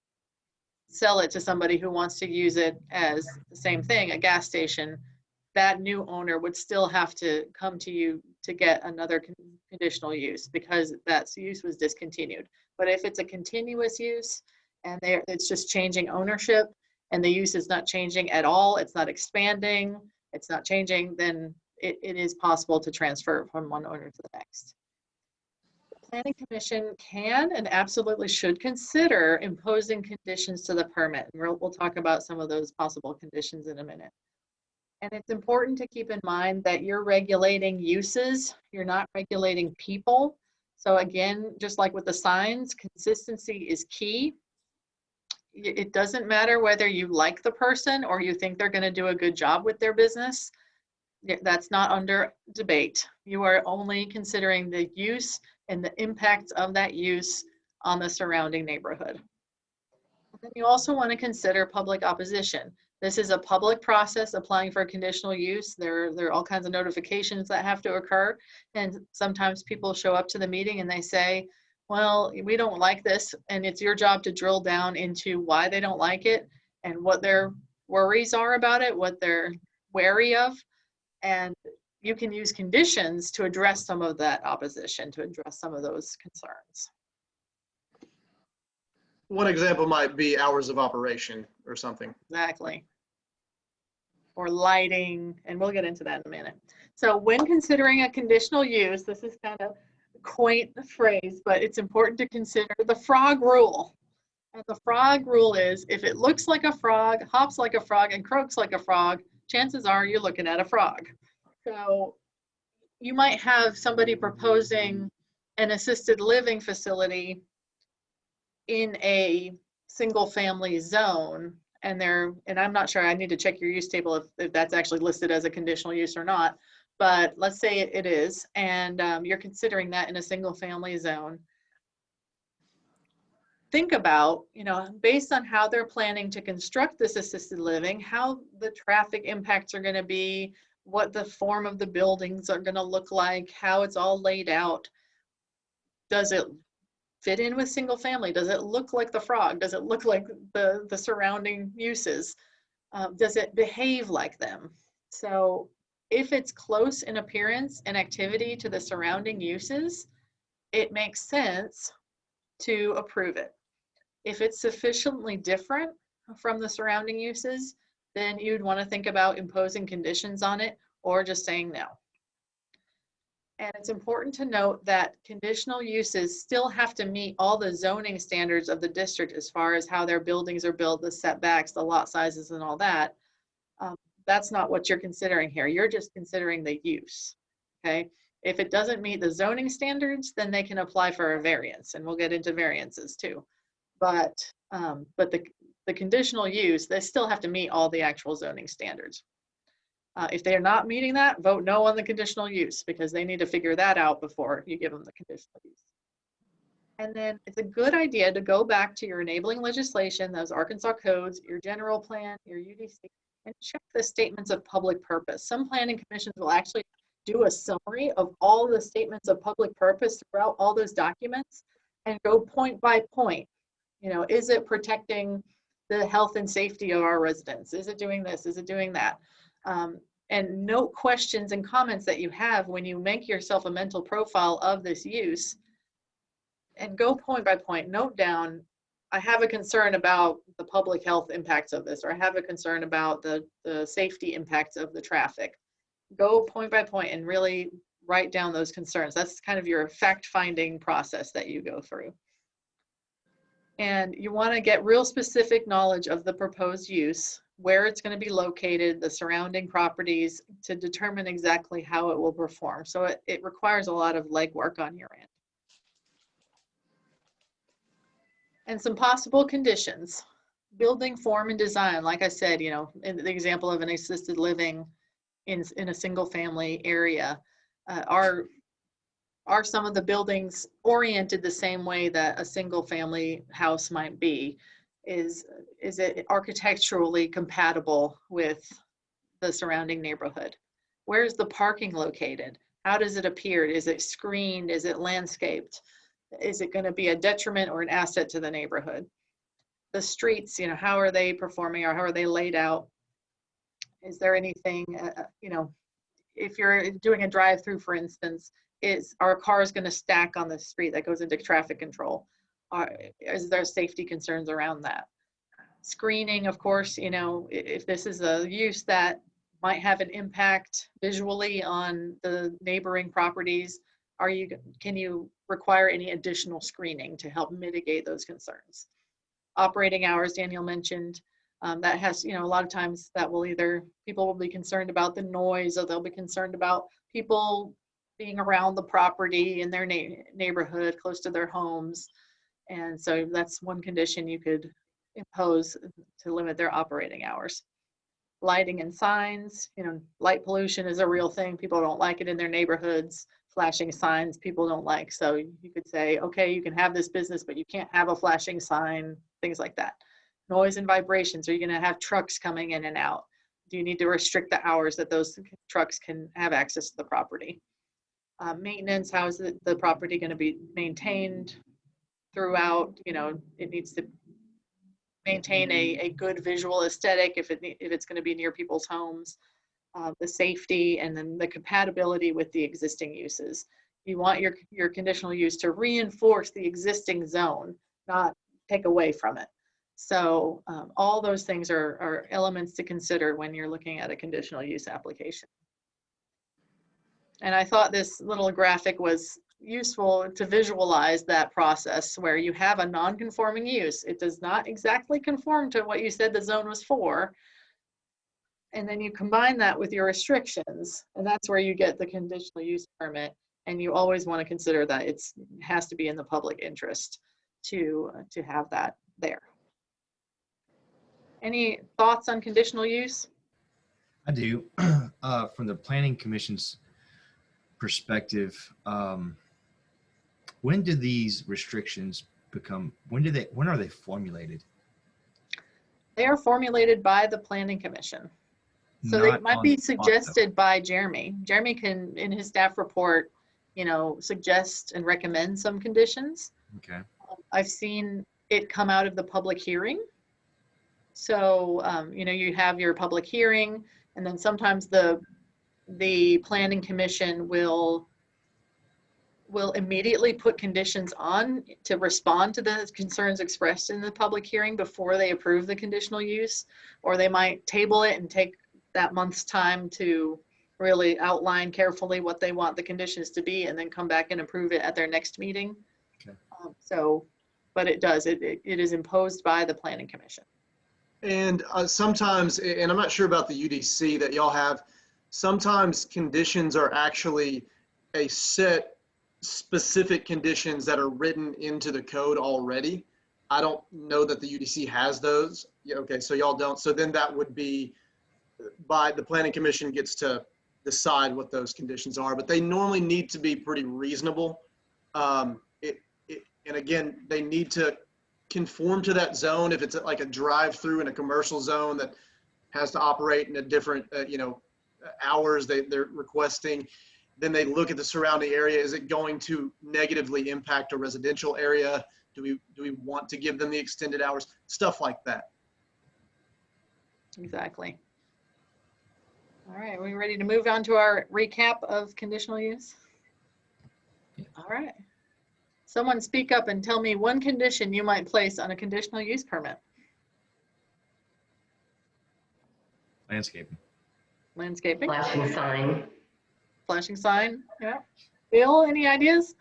Speaker 1: sell it to somebody who wants to use it as the same thing, a gas station. That new owner would still have to come to you to get another conditional use because that use was discontinued. But if it's a continuous use and it's just changing ownership and the use is not changing at all, it's not expanding, it's not changing, then it is possible to transfer from one owner to the next. The Planning Commission can and absolutely should consider imposing conditions to the permit. We'll talk about some of those possible conditions in a minute. And it's important to keep in mind that you're regulating uses, you're not regulating people. So again, just like with the signs, consistency is key. It doesn't matter whether you like the person or you think they're going to do a good job with their business. That's not under debate. You are only considering the use and the impact of that use on the surrounding neighborhood. And then you also want to consider public opposition. This is a public process applying for a conditional use. There are all kinds of notifications that have to occur. And sometimes people show up to the meeting and they say, well, we don't like this. And it's your job to drill down into why they don't like it and what their worries are about it, what they're wary of. And you can use conditions to address some of that opposition, to address some of those concerns.
Speaker 6: One example might be hours of operation or something.
Speaker 1: Exactly. Or lighting, and we'll get into that in a minute. So when considering a conditional use, this is kind of a quaint phrase, but it's important to consider the frog rule. And the frog rule is if it looks like a frog, hops like a frog, and croaks like a frog, chances are you're looking at a frog. So you might have somebody proposing an assisted living facility in a single family zone, and I'm not sure, I need to check your use table if that's actually listed as a conditional use or not, but let's say it is, and you're considering that in a single family zone. Think about, based on how they're planning to construct this assisted living, how the traffic impacts are going to be, what the form of the buildings are going to look like, how it's all laid out. Does it fit in with single family? Does it look like the frog? Does it look like the surrounding uses? Does it behave like them? So if it's close in appearance and activity to the surrounding uses, it makes sense to approve it. If it's sufficiently different from the surrounding uses, then you'd want to think about imposing conditions on it or just saying no. And it's important to note that conditional uses still have to meet all the zoning standards of the district as far as how their buildings are built, the setbacks, the lot sizes, and all that. That's not what you're considering here. You're just considering the use, okay? If it doesn't meet the zoning standards, then they can apply for a variance, and we'll get into variances too. But the conditional use, they still have to meet all the actual zoning standards. If they are not meeting that, vote no on the conditional use because they need to figure that out before you give them the conditional use. And then it's a good idea to go back to your enabling legislation, those Arkansas codes, your general plan, your UDC, and check the statements of public purpose. Some planning commissions will actually do a summary of all the statements of public purpose throughout all those documents and go point by point. Is it protecting the health and safety of our residents? Is it doing this? Is it doing that? And note questions and comments that you have when you make yourself a mental profile of this use, and go point by point. Note down, I have a concern about the public health impacts of this, or I have a concern about the safety impacts of the traffic. Go point by point and really write down those concerns. That's kind of your fact-finding process that you go through. And you want to get real specific knowledge of the proposed use where it's going to be located, the surrounding properties, to determine exactly how it will perform. So it requires a lot of legwork on your end. And some possible conditions. Building form and design, like I said, in the example of an assisted living in a single family area, are some of the buildings oriented the same way that a single family house might be? Is it architecturally compatible with the surrounding neighborhood? Where's the parking located? How does it appear? Is it screened? Is it landscaped? Is it going to be a detriment or an asset to the neighborhood? The streets, how are they performing, or how are they laid out? Is there anything, if you're doing a drive-through, for instance, are cars going to stack on the street? That goes into traffic control. Is there safety concerns around that? Screening, of course, if this is a use that might have an impact visually on the neighboring properties, can you require any additional screening to help mitigate those concerns? Operating hours, Daniel mentioned, that has, a lot of times that will people will be concerned about the noise, or they'll be concerned about people being around the property in their neighborhood, close to their homes. And so that's one condition you could impose to limit their operating hours. Lighting and signs, light pollution is a real thing. People don't like it in their neighborhoods. Flashing signs people don't like. So you could say, okay, you can have this business, but you can't have a flashing sign, things like that. Noise and vibrations. Are you going to have trucks coming in and out? Do you need to restrict the hours that those trucks can have access to the property? Maintenance, how is the property going to be maintained throughout? It needs to maintain a good visual aesthetic if it's going to be near people's homes. The safety, and then the compatibility with the existing uses. You want your conditional use to reinforce the existing zone, not take away from it. So all those things are elements to consider when you're looking at a conditional use application. And I thought this little graphic was useful to visualize that process where you have a non-conforming use. It does not exactly conform to what you said the zone was for. And then you combine that with your restrictions, and that's where you get the conditional use permit. And you always want to consider that it has to be in the public interest to have that there. Any thoughts on conditional use?
Speaker 5: I do. From the Planning Commission's perspective, when do these restrictions when are they formulated?
Speaker 1: They are formulated by the Planning Commission. So they might be suggested by Jeremy. Jeremy can, in his staff report, suggest and recommend some conditions.
Speaker 5: Okay.
Speaker 1: I've seen it come out of the public hearing. So, you have your public hearing, and then sometimes the Planning Commission will immediately put conditions on to respond to the concerns expressed in the public hearing before they approve the conditional use, or they might table it and take that month's time to really outline carefully what they want the conditions to be, and then come back and approve it at their next meeting.
Speaker 5: Okay.
Speaker 1: But it is imposed by the Planning Commission.
Speaker 6: And sometimes, and I'm not sure about the UDC that y'all have, sometimes conditions are actually a set specific conditions that are written into the code already. I don't know that the UDC has those. Yeah, okay, so y'all don't. So then that would be by the Planning Commission gets to decide what those conditions are, but they normally need to be pretty reasonable. And again, they need to conform to that zone. If it's like a drive-through in a commercial zone that has to operate in a different, hours they're requesting, then they look at the surrounding area. Is it going to negatively impact a residential area? Do we want to give them the extended hours? Stuff like that.
Speaker 1: Exactly. All right, are we ready to move on to our recap of conditional use?
Speaker 5: Yeah.
Speaker 1: All right. Someone speak up and tell me one condition you might place on a conditional use permit.
Speaker 5: Landscaping.
Speaker 1: Landscaping.
Speaker 2: Flashing sign.
Speaker 1: Flashing sign, yeah. Bill, any ideas?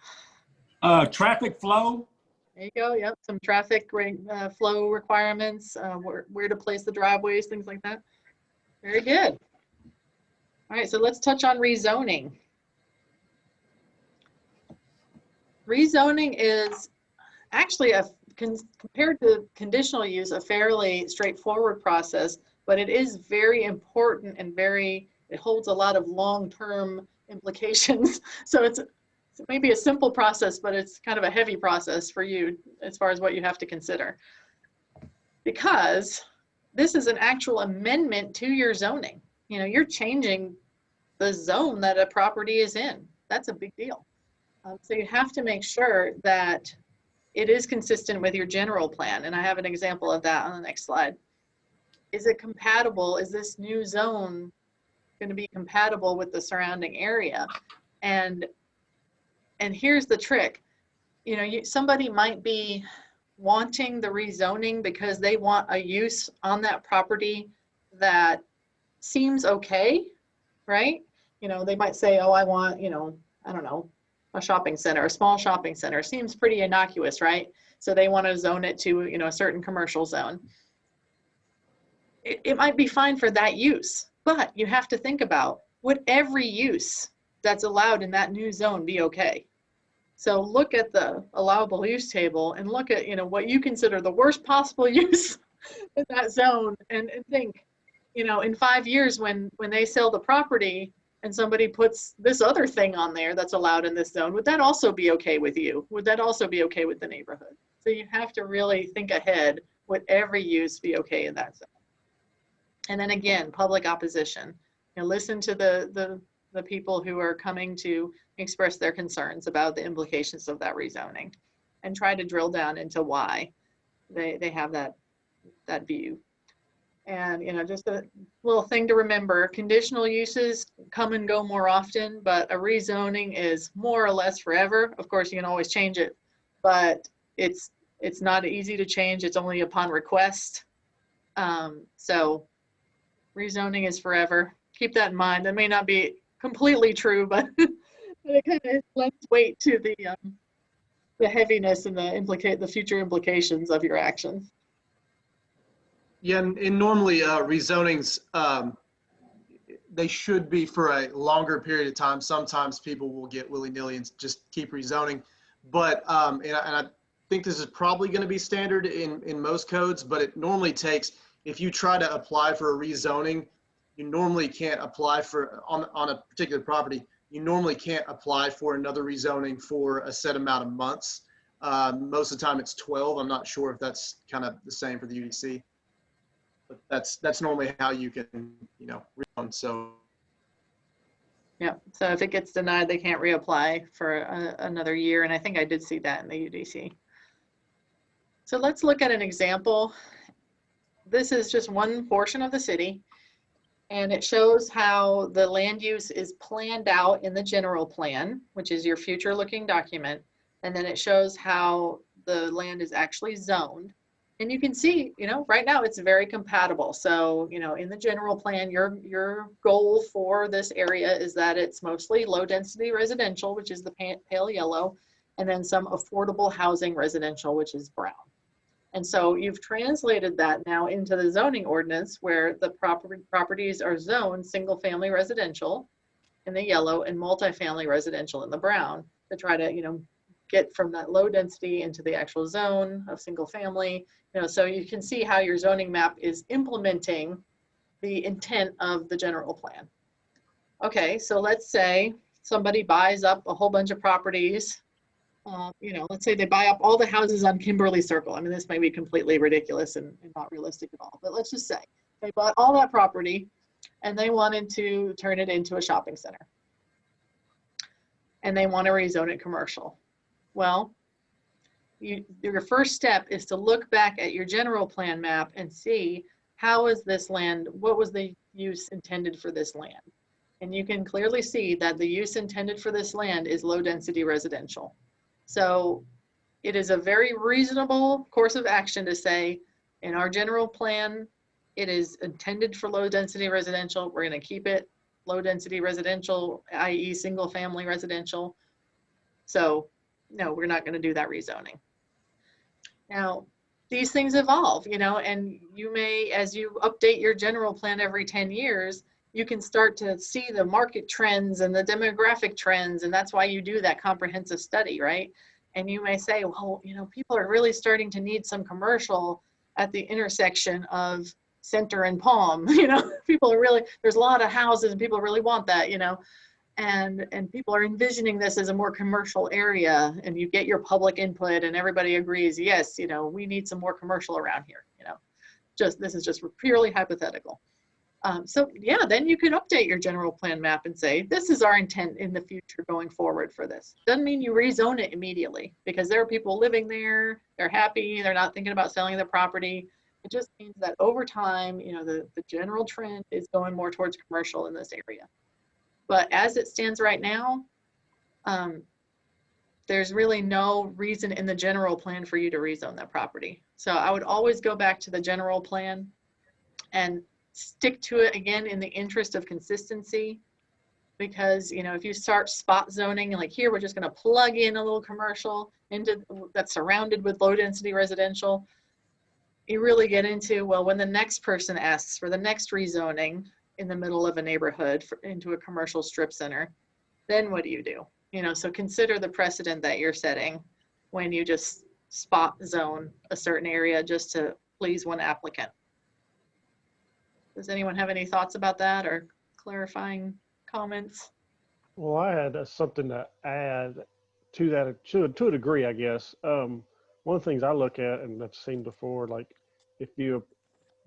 Speaker 3: Traffic flow.
Speaker 1: There you go. Yep. Some traffic flow requirements, where to place the driveways, things like that. Very good. All right, so let's touch on rezoning. Rezoning is actually compared to conditional use, a fairly straightforward process, but it is very important and it holds a lot of long-term implications. So it's maybe a simple process, but it's kind of a heavy process for you as far as what you have to consider. Because this is an actual amendment to your zoning. You know, you're changing the zone that a property is in. That's a big deal. So you have to make sure that it is consistent with your general plan. And I have an example of that on the next slide. Is it compatible? Is this new zone going to be compatible with the surrounding area? And here's the trick. You know, somebody might be wanting the rezoning because they want a use on that property that seems okay, right? You know, they might say, oh, I want, you know, I don't know, a shopping center, a small shopping center. Seems pretty innocuous, right? So they want to zone it to, you know, a certain commercial zone. It might be fine for that use, but you have to think about, would every use that's allowed in that new zone be okay? So look at the allowable use table and look at, you know, what you consider the worst possible use in that zone, and think, you know, in 5 years when they sell the property and somebody puts this other thing on there that's allowed in this zone, would that also be okay with you? Would that also be okay with the neighborhood? So you have to really think ahead, would every use be okay in that zone? And then again, public opposition. You know, listen to the people who are coming to express their concerns about the implications of that rezoning, and try to drill down into why they have that view. And, you know, just a little thing to remember, conditional uses come and go more often, but a rezoning is more or less forever. Of course, you can always change it, but it's not easy to change. It's only upon request. So rezoning is forever. Keep that in mind. That may not be completely true, but it kind of lends weight to the heaviness and the future implications of your actions.
Speaker 6: Yeah, and normally rezonings, they should be for a longer period of time. Sometimes people will get willy-nilly and just keep rezoning. But, and I think this is probably going to be standard in most codes, but it normally takes, if you try to apply for a rezoning, you normally can't apply for, on a particular property, you normally can't apply for another rezoning for a set amount of months. Most of the time it's 12. I'm not sure if that's kind of the same for the UDC. But that's normally how you can, you know, rezone. So
Speaker 1: yeah, so if it gets denied, they can't reapply for another year. And I think I did see that in the UDC. So let's look at an example. This is just one portion of the city, and it shows how the land use is planned out in the general plan, which is your future looking document. And then it shows how the land is actually zoned. And you can see, you know, right now it's very compatible. So, you know, in the general plan, your goal for this area is that it's mostly low density residential, which is the pale yellow, and then some affordable housing residential, which is brown. And so you've translated that now into the zoning ordinance, where the properties are zoned single family residential in the yellow and multifamily residential in the brown, to try to, you know, get from that low density into the actual zone of single family. You know, so you can see how your zoning map is implementing the intent of the general plan. Okay, so let's say somebody buys up a whole bunch of properties. You know, let's say they buy up all the houses on Kimberly Circle. I mean, this may be completely ridiculous and not realistic at all, but let's just say they bought all that property and they wanted to turn it into a shopping center. And they want to rezone it commercial. Well, your first step is to look back at your general plan map and see, how is this land, what was the use intended for this land? And you can clearly see that the use intended for this land is low density residential. So it is a very reasonable course of action to say, in our general plan, it is intended for low density residential. We're going to keep it low density residential, i.e. single family residential. So no, we're not going to do that rezoning. Now, these things evolve, you know, and you may, as you update your general plan every 10 years, you can start to see the market trends and the demographic trends. And that's why you do that comprehensive study, right? And you may say, well, you know, people are really starting to need some commercial at the intersection of Center and Palm. You know, people are really, there's a lot of houses and people really want that, you know, and people are envisioning this as a more commercial area, and you get your public input and everybody agrees, yes, you know, we need some more commercial around here, you know, this is just purely hypothetical. So yeah, then you could update your general plan map and say, this is our intent in the future going forward for this. Doesn't mean you rezone it immediately, because there are people living there, they're happy, they're not thinking about selling the property. It just means that over time, you know, the general trend is going more towards commercial in this area. But as it stands right now, there's really no reason in the general plan for you to rezone that property. So I would always go back to the general plan and stick to it, again, in the interest of consistency. Because, you know, if you start spot zoning, like here, we're just going to plug in a little commercial into that's surrounded with low density residential, you really get into, well, when the next person asks for the next rezoning in the middle of a neighborhood into a commercial strip center, then what do? You know, so consider the precedent that you're setting when you just spot zone a certain area just to please one applicant. Does anyone have any thoughts about that or clarifying comments?
Speaker 4: Well, I had something to add to that, to a degree, I guess. One of the things I look at, and I've seen before, like if you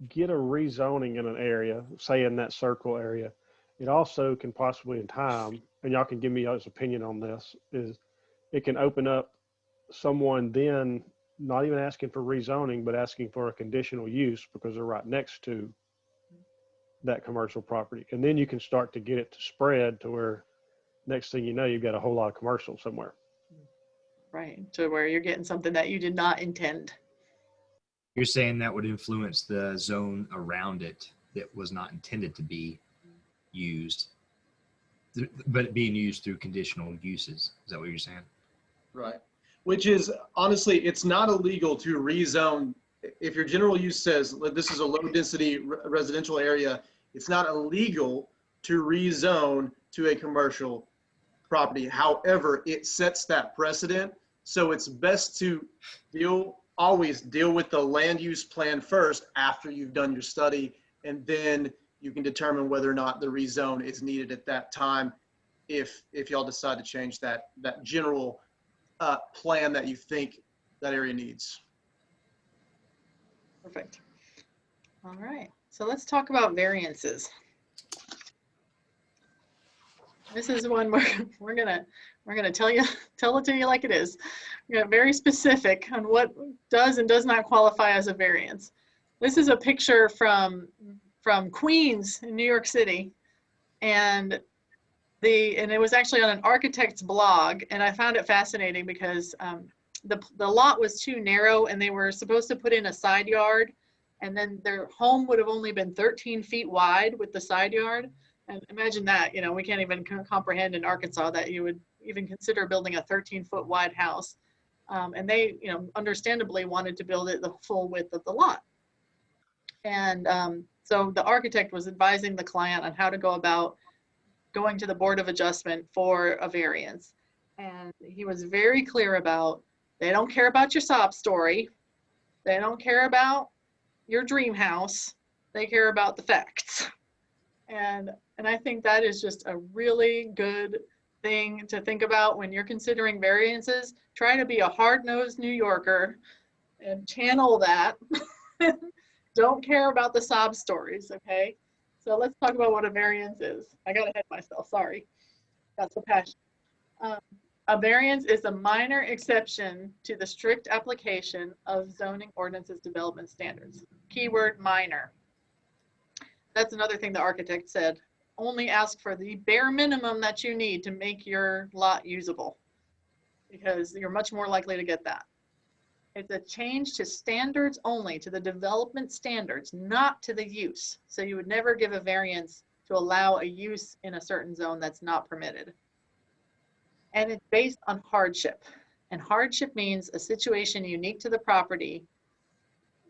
Speaker 4: get a rezoning in an area, say in that circle area, it also can possibly in time, and y'all can give me y'all's opinion on this, is it can open up someone then not even asking for rezoning, but asking for a conditional use because they're right next to that commercial property. And then you can start to get it to spread to where next thing you know, you've got a whole lot of commercial somewhere.
Speaker 1: Right, to where you're getting something that you did not intend.
Speaker 5: You're saying that would influence the zone around it that was not intended to be used, but being used through conditional uses. Is that what you're saying?
Speaker 6: Right. Which is, honestly, it's not illegal to rezone. If your general use says this is a low density residential area, it's not illegal to rezone to a commercial property. However, it sets that precedent. So it's best to always deal with the land use plan first after you've done your study, and then you can determine whether or not the rezone is needed at that time if y'all decide to change that general plan that you think that area needs.
Speaker 1: Perfect. All right, so let's talk about variances. This is one where we're gonna tell it to you like it is. We're gonna be very specific on what does and does not qualify as a variance. This is a picture from Queens in New York City, and it was actually on an architect's blog, and I found it fascinating because the lot was too narrow, and they were supposed to put in a side yard, and then their home would have only been 13 feet wide with the side yard. And imagine that, you know, we can't even comprehend in Arkansas that you would even consider building a 13-foot wide house. And they, you know, understandably wanted to build it the full width of the lot. And so the architect was advising the client on how to go about going to the Board of Adjustment for a variance. And he was very clear about, they don't care about your sob story. They don't care about your dream house. They care about the facts. And I think that is just a really good thing to think about when you're considering variances. Try to be a hard-nosed New Yorker and channel that. Don't care about the sob stories, okay? So let's talk about what a variance is. I got ahead of myself, sorry. Got so passionate. A variance is a minor exception to the strict application of zoning ordinances development standards. Keyword minor. That's another thing the architect said. Only ask for the bare minimum that you need to make your lot usable, because you're much more likely to get that. It's a change to standards only, to the development standards, not to the use. So you would never give a variance to allow a use in a certain zone that's not permitted. And it's based on hardship. And hardship means a situation unique to the property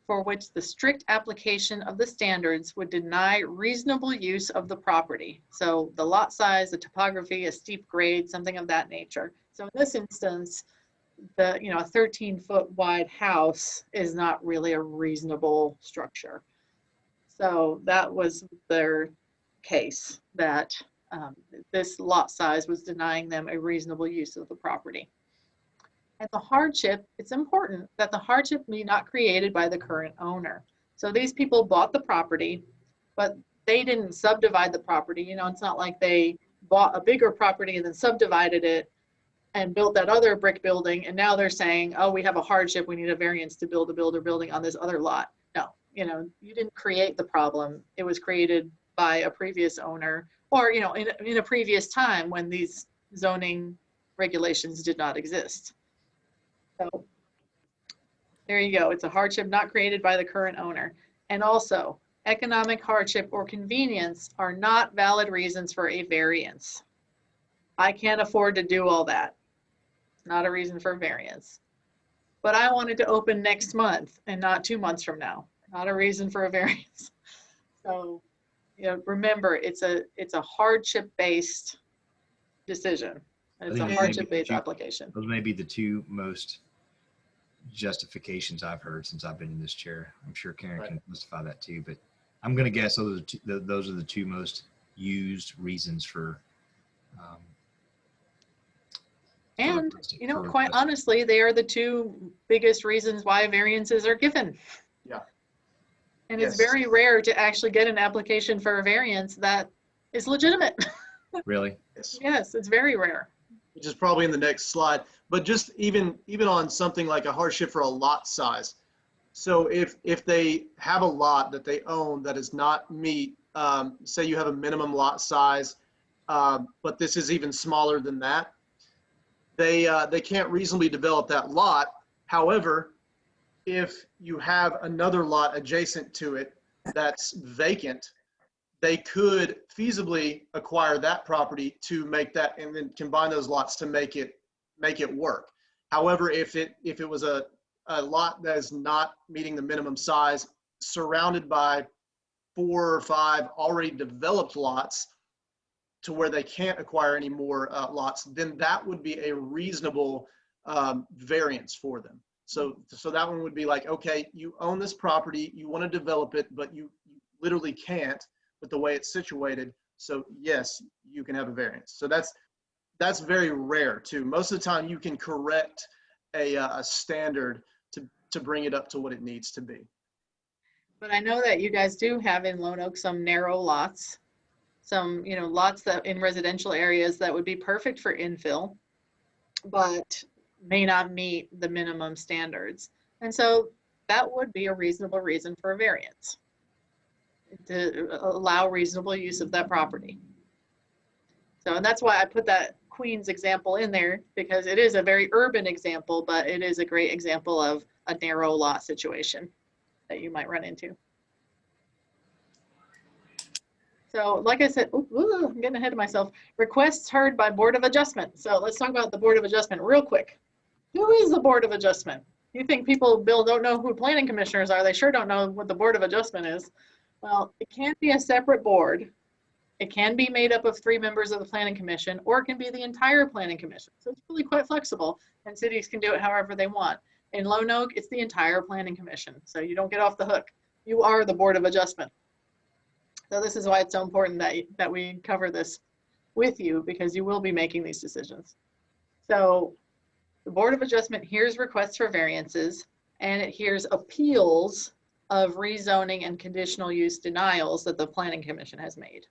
Speaker 1: for which the strict application of the standards would deny reasonable use of the property. So the lot size, the topography, a steep grade, something of that nature. So in this instance, a 13-foot wide house is not really a reasonable structure. So that was their case, that this lot size was denying them a reasonable use of the property. And the hardship, it's important that the hardship be not created by the current owner. So these people bought the property, but they didn't subdivide the property. It's not like they bought a bigger property and then subdivided it and built that other brick building. And now they're saying, oh, we have a hardship. We need a variance to build a building on this other lot. No, you didn't create the problem. It was created by a previous owner, or, in a previous time when these zoning regulations did not exist. So there you go. It's a hardship not created by the current owner. And also, economic hardship or convenience are not valid reasons for a variance. I can't afford to do all that. It's not a reason for variance. But I wanted to open next month and not 2 months from now. Not a reason for a variance. So, remember, it's a hardship-based decision. It's a hardship-based application.
Speaker 5: Those may be the two most justifications I've heard since I've been in this chair. I'm sure Karen can justify that too, but I'm going to guess those are the two most used reasons for.
Speaker 1: And, quite honestly, they are the two biggest reasons why variances are given.
Speaker 6: Yeah.
Speaker 1: And it's very rare to actually get an application for a variance that is legitimate.
Speaker 5: Really?
Speaker 1: Yes, it's very rare.
Speaker 6: Which is probably in the next slide. But just even on something like a hardship for a lot size. So if they have a lot that they own that does not meet, say you have a minimum lot size, but this is even smaller than that, they can't reasonably develop that lot. However, if you have another lot adjacent to it that's vacant, they could feasibly acquire that property to make that, and then combine those lots to make it work. However, if it was a lot that is not meeting the minimum size, surrounded by 4 or 5 already developed lots to where they can't acquire any more lots, then that would be a reasonable variance for them. So that one would be like, okay, you own this property, you want to develop it, but you literally can't with the way it's situated. So yes, you can have a variance. So that's very rare too. Most of the time you can correct a standard to bring it up to what it needs to be.
Speaker 1: But I know that you guys do have in Lonoke some narrow lots, some, lots that in residential areas that would be perfect for infill, but may not meet the minimum standards. And so that would be a reasonable reason for a variance, to allow reasonable use of that property. So, and that's why I put that Queens example in there, because it is a very urban example, but it is a great example of a narrow lot situation that you might run into. So like I said, I'm getting ahead of myself. Requests heard by Board of Adjustment. So let's talk about the Board of Adjustment real quick. Who is the Board of Adjustment? You think people, Bill, don't know who planning commissioners are. They sure don't know what the Board of Adjustment is. Well, it can be a separate board. It can be made up of 3 members of the Planning Commission, or it can be the entire Planning Commission. So it's really quite flexible, and cities can do it however they want. In Lonoke, it's the entire Planning Commission. So you don't get off the hook. You are the Board of Adjustment. So this is why it's so important that we cover this with you, because you will be making these decisions. So the Board of Adjustment hears requests for variances, and it hears appeals of rezoning and conditional use denials that the Planning Commission has made.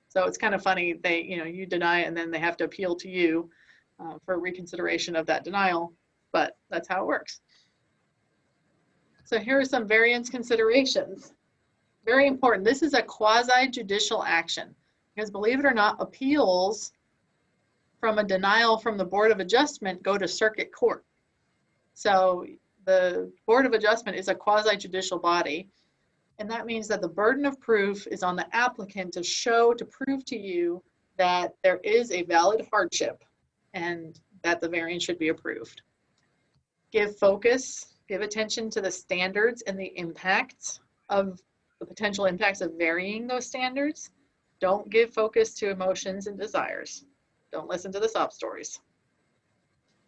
Speaker 1: So it's kind of funny, you deny it and then they have to appeal to you for reconsideration of that denial, but that's how it works. So here are some variance considerations. Very important. This is a quasi-judicial action, because believe it or not, appeals from a denial from the Board of Adjustment go to circuit court. So the Board of Adjustment is a quasi-judicial body, and that means that the burden of proof is on the applicant to prove to you that there is a valid hardship, and that the variance should be approved. Give focus, give attention to the standards and the impacts of the potential impacts of varying those standards. Don't give focus to emotions and desires. Don't listen to the sob stories.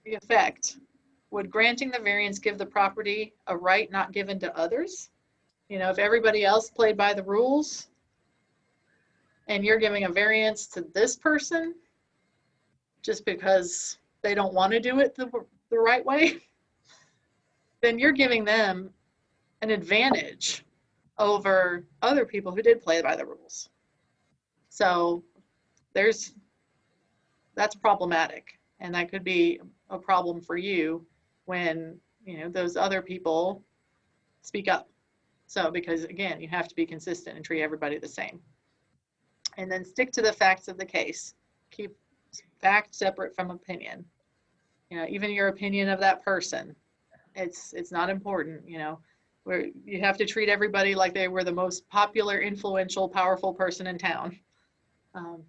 Speaker 1: The effect. Would granting the variance give the property a right not given to others? You know, if everybody else played by the rules and you're giving a variance to this person just because they don't want to do it the right way, then you're giving them an advantage over other people who did play by the rules. So that's problematic, and that could be a problem for you when, you know, those other people speak up. So, because again, you have to be consistent and treat everybody the same. And then stick to the facts of the case. Keep fact separate from opinion. You know, even your opinion of that person, it's not important, you know, where you have to treat everybody like they were the most popular, influential, powerful person in town,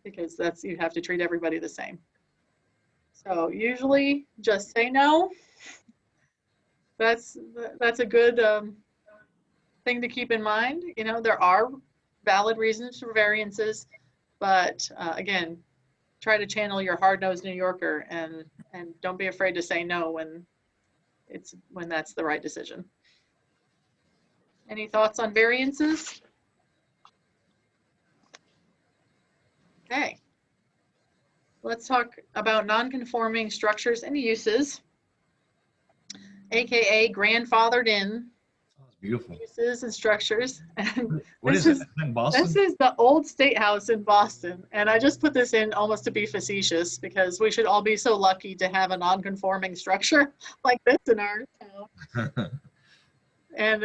Speaker 1: because you have to treat everybody the same. So usually just say no. That's a good thing to keep in mind. You know, there are valid reasons for variances, but again, try to channel your hard-nosed New Yorker and don't be afraid to say no when that's the right decision. Any thoughts on variances? Okay. Let's talk about non-conforming structures and uses, AKA grandfathered in
Speaker 5: Oh, it's beautiful.
Speaker 1: uses and structures. And
Speaker 5: What is it? Is that in Boston?
Speaker 1: this is the old State House in Boston. And I just put this in almost to be facetious because we should all be so lucky to have a non-conforming structure like this in our town. And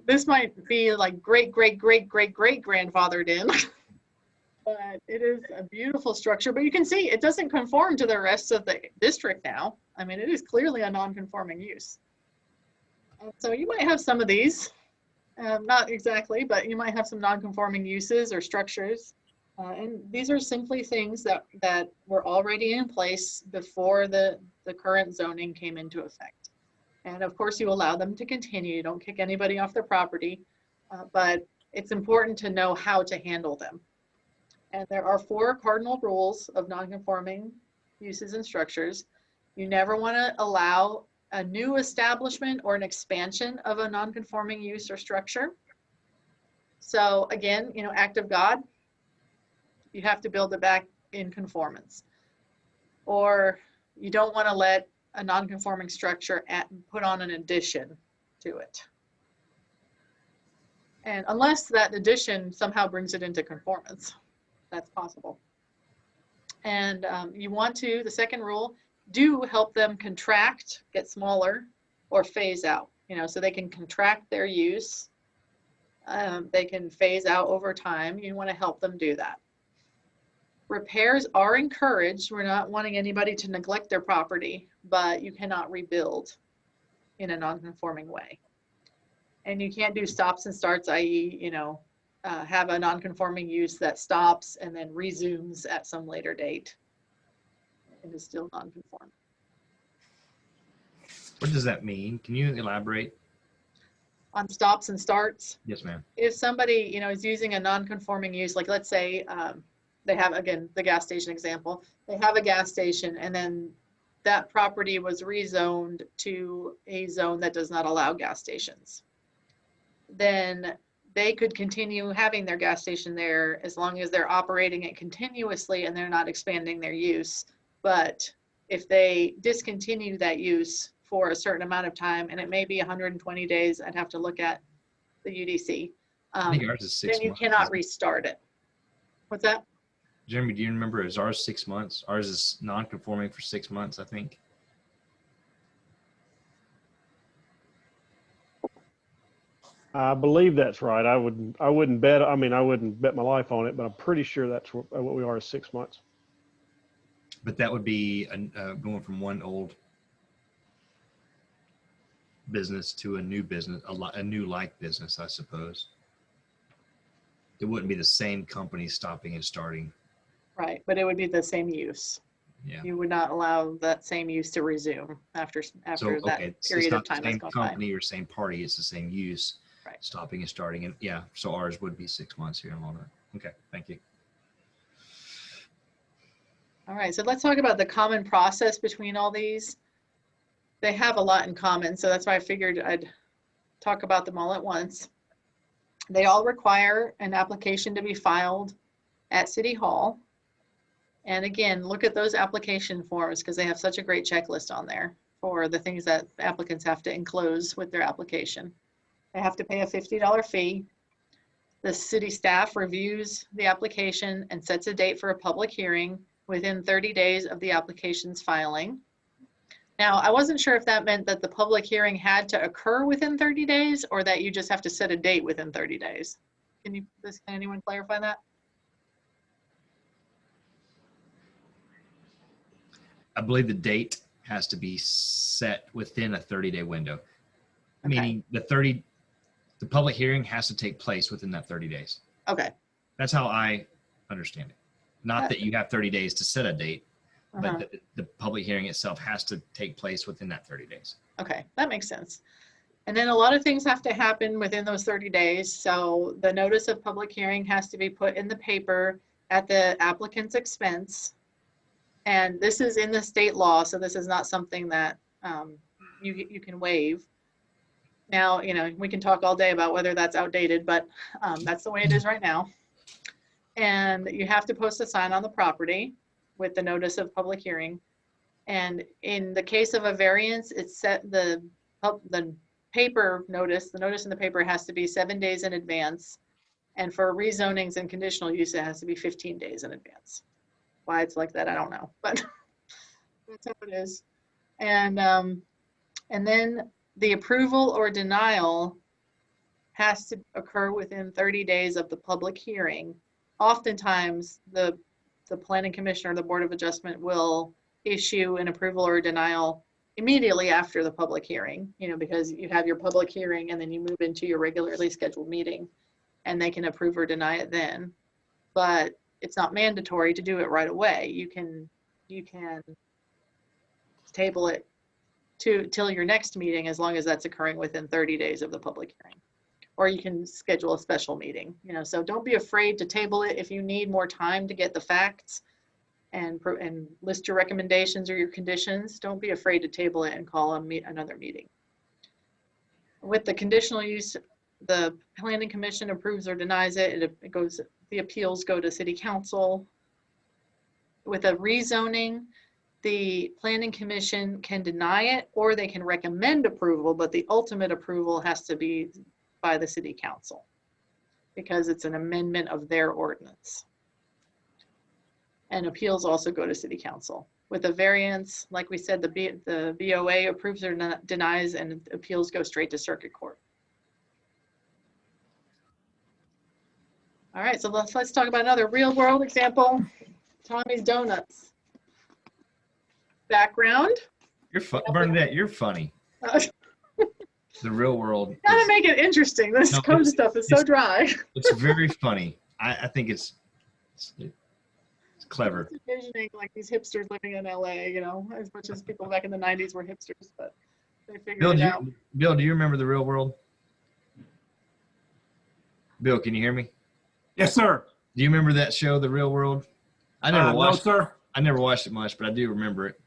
Speaker 1: this might be like great grandfathered in, but it is a beautiful structure. But you can see it doesn't conform to the rest of the district now. I mean, it is clearly a non-conforming use. So you might have some of these, not exactly, but you might have some non-conforming uses or structures. And these are simply things that were already in place before the current zoning came into effect. And of course, you allow them to continue. You don't kick anybody off their property, but it's important to know how to handle them. And there are 4 cardinal rules of non-conforming uses and structures. You never want to allow a new establishment or an expansion of a non-conforming use or structure. So again, you know, act of God, you have to build it back in conformance. Or you don't want to let a non-conforming structure put on an addition to it. And unless that addition somehow brings it into conformance, that's possible. And you want to, the second rule, do help them contract, get smaller, or phase out, you know, so they can contract their use. They can phase out over time. You want to help them do that. Repairs are encouraged. We're not wanting anybody to neglect their property, but you cannot rebuild in a non-conforming way. And you can't do stops and starts, i.e., you know, have a non-conforming use that stops and then resumes at some later date and is still non-conforming.
Speaker 5: What does that mean? Can you elaborate?
Speaker 1: On stops and starts?
Speaker 5: Yes, ma'am.
Speaker 1: If somebody, you know, is using a non-conforming use, like let's say they have, again, the gas station example, they have a gas station and then that property was rezoned to a zone that does not allow gas stations. Then they could continue having their gas station there as long as they're operating it continuously and they're not expanding their use. But if they discontinue that use for a certain amount of time, and it may be 120 days, I'd have to look at the UDC,
Speaker 5: I think ours is 6
Speaker 1: then you
Speaker 5: months.
Speaker 1: cannot restart it. What's that?
Speaker 5: Jeremy, do you remember? Is ours 6 months? Ours is non-conforming for 6 months, I think.
Speaker 4: I believe that's right. I wouldn't bet. I mean, I wouldn't bet my life on it, but I'm pretty sure that's what we are is 6 months.
Speaker 5: But that would be going from one old business to a new business, a new like business, I suppose. It wouldn't be the same company stopping and starting.
Speaker 1: Right, but it would be the same use.
Speaker 5: Yeah.
Speaker 1: You would not allow that same use to resume after
Speaker 5: So,
Speaker 1: that
Speaker 5: okay,
Speaker 1: period
Speaker 5: it's
Speaker 1: of
Speaker 5: not the
Speaker 1: time has
Speaker 5: same
Speaker 1: gone by.
Speaker 5: company or same party, it's the same use.
Speaker 1: Right.
Speaker 5: Stopping and starting, and yeah, so ours would be 6 months here in Lonoke. Okay, thank you.
Speaker 1: All right, so let's talk about the common process between all these. They have a lot in common, so that's why I figured I'd talk about them all at once. They all require an application to be filed at City Hall. And again, look at those application forms because they have such a great checklist on there for the things that applicants have to enclose with their application. They have to pay a $50 fee. The city staff reviews the application and sets a date for a public hearing within 30 days of the application's filing. Now, I wasn't sure if that meant that the public hearing had to occur within 30 days or that you just have to set a date within 30 days. Can anyone clarify that?
Speaker 5: I believe the date has to be set within a 30-day window,
Speaker 1: Okay.
Speaker 5: meaning the public hearing has to take place within that 30 days.
Speaker 1: Okay.
Speaker 5: That's how I understand it. Not that you have 30 days to set a date,
Speaker 1: Uh-huh.
Speaker 5: but the public hearing itself has to take place within that 30 days.
Speaker 1: Okay, that makes sense. And then a lot of things have to happen within those 30 days. So the notice of public hearing has to be put in the paper at the applicant's expense. And this is in the state law, so this is not something that you can waive. Now, we can talk all day about whether that's outdated, but that's the way it is right now. And you have to post a sign on the property with the notice of public hearing. And in the case of a variance, it's set the paper notice, the notice in the paper has to be 7 days in advance. And for rezonings and conditional use, it has to be 15 days in advance. Why it's like that, I don't know, but that's how it is. And then the approval or denial has to occur within 30 days of the public hearing. Oftentimes, the planning commission or the board of adjustment will issue an approval or denial immediately after the public hearing, because you have your public hearing and then you move into your regularly scheduled meeting and they can approve or deny it then. But it's not mandatory to do it right away. You can table it till your next meeting as long as that's occurring within 30 days of the public hearing. Or you can schedule a special meeting, so don't be afraid to table it if you need more time to get the facts and list your recommendations or your conditions. Don't be afraid to table it and call another meeting. With the conditional use, the planning commission approves or denies it. The appeals go to city council. With a rezoning, the planning commission can deny it or they can recommend approval, but the ultimate approval has to be by the city council because it's an amendment of their ordinance. And appeals also go to city council. With a variance, like we said, the BOA approves or denies and appeals go straight to circuit court. All right, so let's talk about another real world example. Tommy's Donuts. Background.
Speaker 5: You're Bernadette, you're funny. The real world.
Speaker 1: Gotta make it interesting. This code stuff is so dry.
Speaker 5: It's very funny. I think it's clever.
Speaker 1: I'm envisioning like these hipsters living in LA, as much as people back in the 90s were hipsters, but they figured it out.
Speaker 5: Bill, do you remember the real world? Bill, can you hear me?
Speaker 3: Yes, sir.
Speaker 5: Do you remember that show, The Real World? I never watched.
Speaker 3: No, sir.
Speaker 5: I never watched it much, but I do remember it.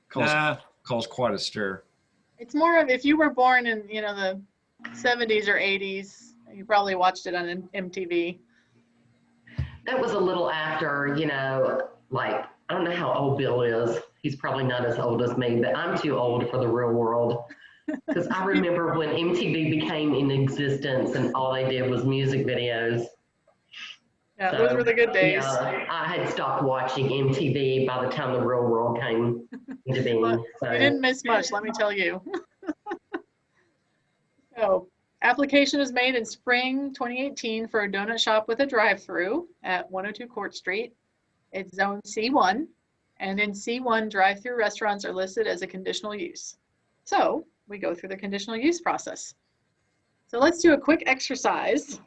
Speaker 5: Calls quite a stir.
Speaker 1: It's more of if you were born in the 70s or 80s, you probably watched it on MTV.
Speaker 2: That was a little after, like, I don't know how old Bill is. He's probably not as old as me, but I'm too old for The Real World. Because I remember when MTV became in existence and all they did was music videos.
Speaker 1: Yeah, those were the good days.
Speaker 2: Yeah, I had stopped watching MTV by the time The Real World came into being.
Speaker 1: Well, you didn't miss much, let me tell you. So, application was made in spring 2018 for a donut shop with a drive-through at 102 Court Street. It's zone C1, and in C1, drive-through restaurants are listed as a conditional use. So, we go through the conditional use process. So let's do a quick exercise.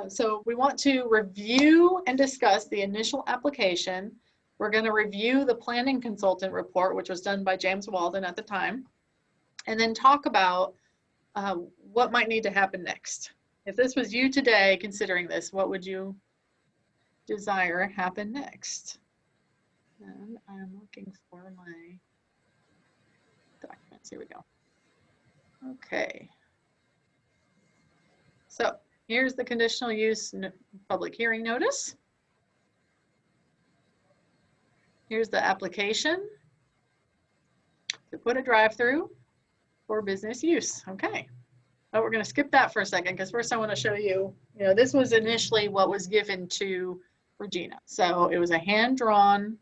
Speaker 1: So we want to review and discuss the initial application We're going to review the planning consultant report, which was done by James Walden at the time, and then talk about what might need to happen next. If this was you today considering this, what would you desire happen next? And I'm looking for my documents. Here we go. Okay. So here's the conditional use public hearing notice. Here's the application to put a drive-through for business use. Okay. But we're going to skip that for a second because first I want to show you, this was initially what was given to Regina. So it was a hand-drawn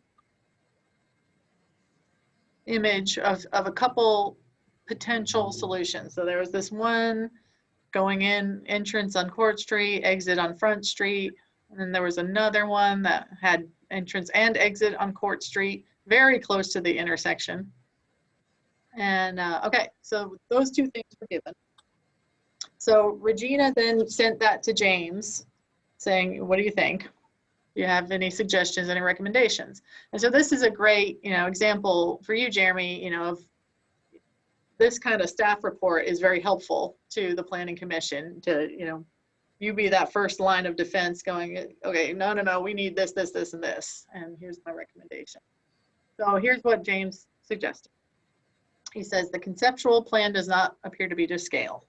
Speaker 1: image of a couple potential solutions. So there was this one going in, entrance on Court Street, exit on Front Street. And then there was another one that had entrance and exit on Court Street, very close to the intersection. And okay, so those two things were given. So Regina then sent that to James saying, what do you think? Do you have any suggestions, any recommendations? And so this is a great, example for you, Jeremy, of this kind of staff report is very helpful to the Planning Commission to, you be that first line of defense going, okay, no, we need this, this, this, and this. And here's my recommendation. So here's what James suggested. He says the conceptual plan does not appear to be to scale.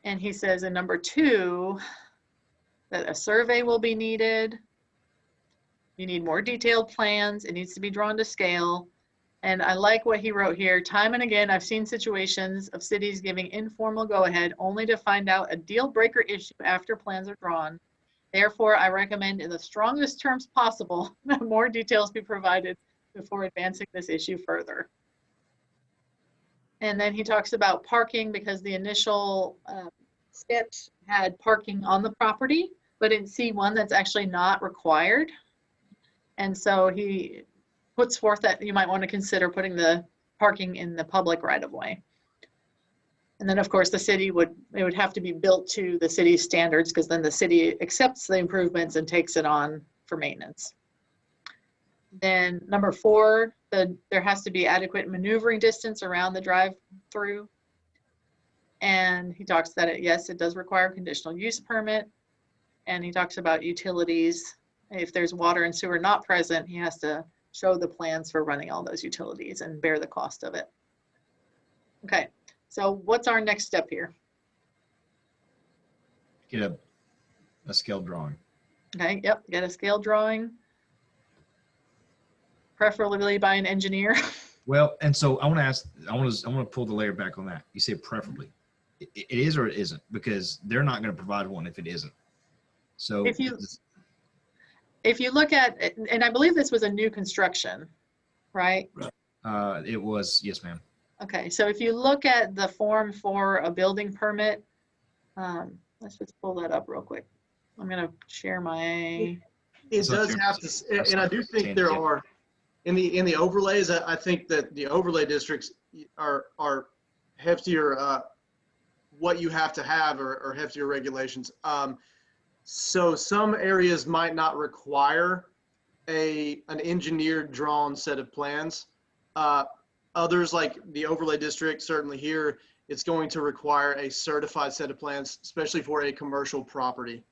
Speaker 1: And he says in number 2, that a survey will be needed. You need more detailed plans. It needs to be drawn to scale. And I like what he wrote here. Time and again, I've seen situations of cities giving informal go-ahead only to find out a deal breaker issue after plans are drawn. Therefore, I recommend in the strongest terms possible that more details be provided before advancing this issue further. And then he talks about parking because the initial sketch had parking on the property, but in C1 that's actually not required. And so he puts forth that you might want to consider putting the parking in the public right of way. And then of course the city it would have to be built to the city's standards because then the city accepts the improvements and takes it on for maintenance. Then number 4, there has to be adequate maneuvering distance around the drive-through. And he talks that yes, it does require a conditional use permit. And he talks about utilities. If there's water and sewer not present, he has to show the plans for running all those utilities and bear the cost of it. Okay, so what's our next step here?
Speaker 5: Get a scale drawing.
Speaker 1: Okay, yep, get a scale drawing. Preferably by an engineer.
Speaker 5: Well, and so I want to ask, I want to pull the layer back on that. You say preferably. It is or it isn't, because they're not going to provide one if it isn't. So
Speaker 1: if you look at, and I believe this was a new construction, right?
Speaker 5: It was, yes, ma'am.
Speaker 1: Okay, so if you look at the form for a building permit, let's just pull that up real quick. I'm going to share my.
Speaker 6: It does have to, and I do think there are, in the overlays, I think that the overlay districts are heftier, what you have to have or heftier regulations. So some areas might not require an engineered drawn set of plans. Others, like the overlay district, certainly here, it's going to require a certified set of plans, especially for a commercial property.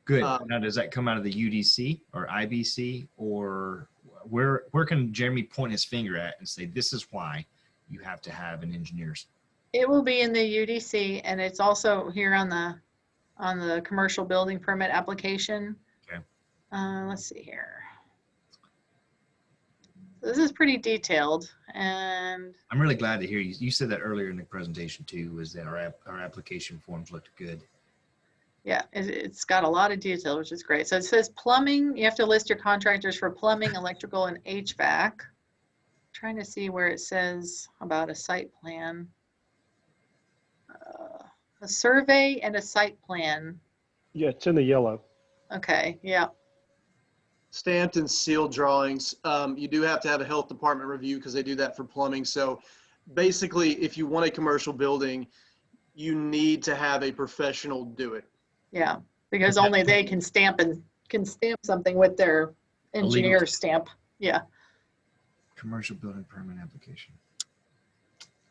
Speaker 5: Good. Now, does that come out of the UDC or IBC, or where can Jeremy point his finger at and say, this is why you have to have an engineer's?
Speaker 1: It will be in the UDC, and it's also here on the commercial building permit application.
Speaker 5: Okay.
Speaker 1: Let's see here. So this is pretty detailed, and
Speaker 5: I'm really glad to hear you. You said that earlier in the presentation too, was that our application forms looked good.
Speaker 1: yeah, it's got a lot of detail, which is great. So it says plumbing, you have to list your contractors for plumbing, electrical, and HVAC. Trying to see where it says about a site plan. A survey and a site plan.
Speaker 4: Yeah, it's in the yellow.
Speaker 1: Okay, yeah.
Speaker 6: Stamped and sealed drawings. You do have to have a health department review because they do that for plumbing. So basically, if you want a commercial building, you need to have a professional do it.
Speaker 1: Yeah, because only they can stamp something with their engineer stamp. Yeah.
Speaker 5: Commercial building permit application.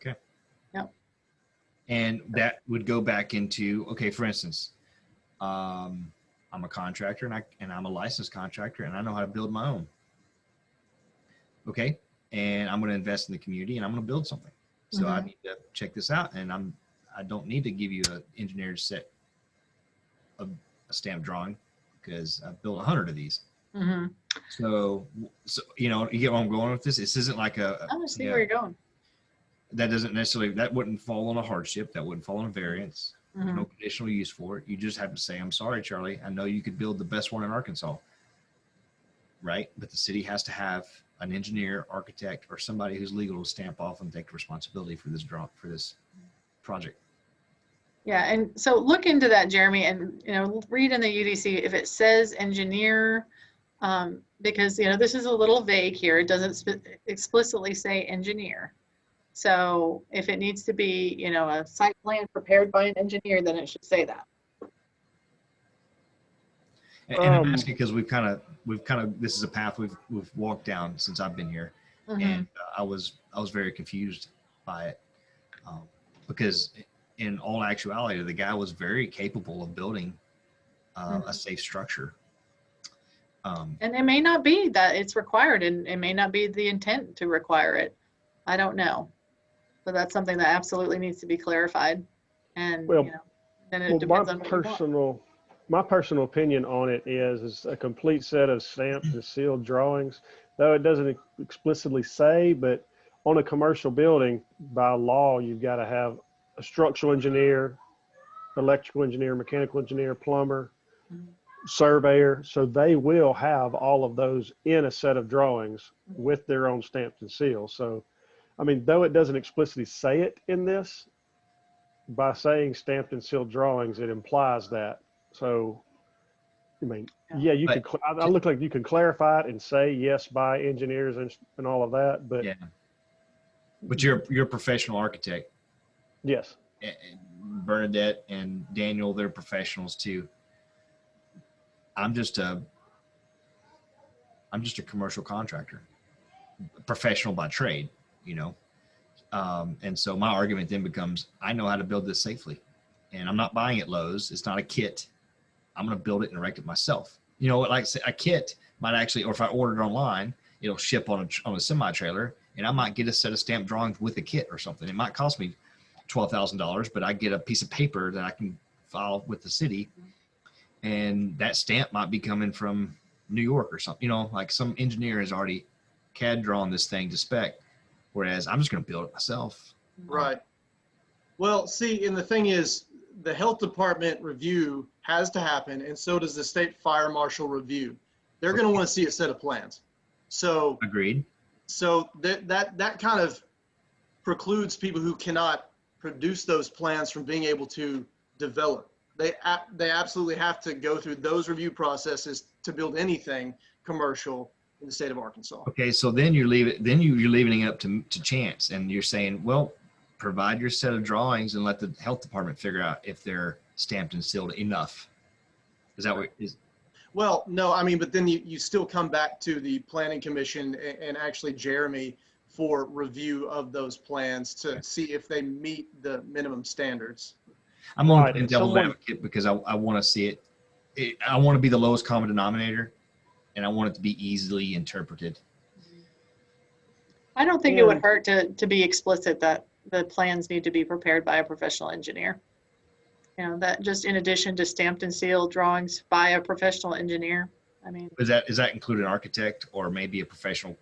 Speaker 5: Okay.
Speaker 1: Yep.
Speaker 5: And that would go back into, okay, for instance, I'm a contractor and I'm a licensed contractor and I know how to build my own. Okay. And I'm going to invest in the community and I'm going to build something. So I need to check this out, and I don't need to give you an engineered set of a stamp drawing because I've built 100 of these.
Speaker 1: Mm-hmm.
Speaker 5: So, you know, you get where I'm going with this. This isn't like
Speaker 1: I see where you're going.
Speaker 5: That doesn't necessarily, that wouldn't fall on a hardship. That wouldn't fall on a variance. There's
Speaker 1: Mm-hmm.
Speaker 5: no conditional use for it. You just have to say, I'm sorry, Charlie. I know you could build the best one in Arkansas, right? But the city has to have an engineer, architect, or somebody who's legal to stamp off and take responsibility for this project.
Speaker 1: Yeah, and so look into that, Jeremy, and read in the UDC if it says engineer, because this is a little vague here. It doesn't explicitly say engineer. So if it needs to be, a site plan prepared by an engineer, then it should say that.
Speaker 5: And I'm asking because we've kind of this is a path we've walked down since I've been here, and I was very confused by it because in all actuality, the guy was very capable of building a safe structure.
Speaker 1: And it may not be that it's required, and it may not be the intent to require it. I don't know. But that's something that absolutely needs to be clarified. And, then it depends on what you want.
Speaker 4: My personal opinion on it is a complete set of stamped and sealed drawings, though it doesn't explicitly say, but on a commercial building, by law, you've got to have a structural engineer, electrical engineer, mechanical engineer, plumber, surveyor. So they will have all of those in a set of drawings with their own stamps and seals. So, I mean, though it doesn't explicitly say it in this, by saying stamped and sealed drawings, it implies that. So, I mean, yeah, you could. I look like you can clarify it and say yes by engineers and all of that, but
Speaker 5: yeah. But you're a professional architect.
Speaker 4: Yes.
Speaker 5: Bernadette and Daniel, they're professionals too. I'm just a commercial contractor, professional by trade, and so my argument then becomes, I know how to build this safely, and I'm not buying at Lowe's. It's not a kit. I'm going to build it and erect it myself. Like say a kit might actually, or if I order it online, it'll ship on a semi trailer, and I might get a set of stamp drawings with a kit or something. It might cost me $12,000, but I get a piece of paper that I can file with the city, and that stamp might be coming from New York or something. Like some engineer has already CAD drawn this thing to spec, whereas I'm just going to build it myself.
Speaker 6: Right. Well, see, and the thing is, the health department review has to happen, and so does the state fire marshal review. They're going to want to see a set of plans. So
Speaker 5: agreed.
Speaker 6: So that kind of precludes people who cannot produce those plans from being able to develop. They absolutely have to go through those review processes to build anything commercial in the state of Arkansas.
Speaker 5: Okay, so then you're leaving it up to chance, and you're saying, well, provide your set of drawings and let the health department figure out if they're stamped and sealed enough. Is that what is?
Speaker 6: Well, no, I mean, but then you still come back to the planning commission and actually Jeremy for review of those plans to see if they meet the minimum standards.
Speaker 5: I'm going to play devil's advocate because I want to see it. I want to be the lowest common denominator, and I want it to be easily interpreted.
Speaker 1: I don't think it would hurt to be explicit that the plans need to be prepared by a professional engineer. That just in addition to stamped and sealed drawings by a professional engineer. I mean,
Speaker 5: is that include an architect or maybe a professional,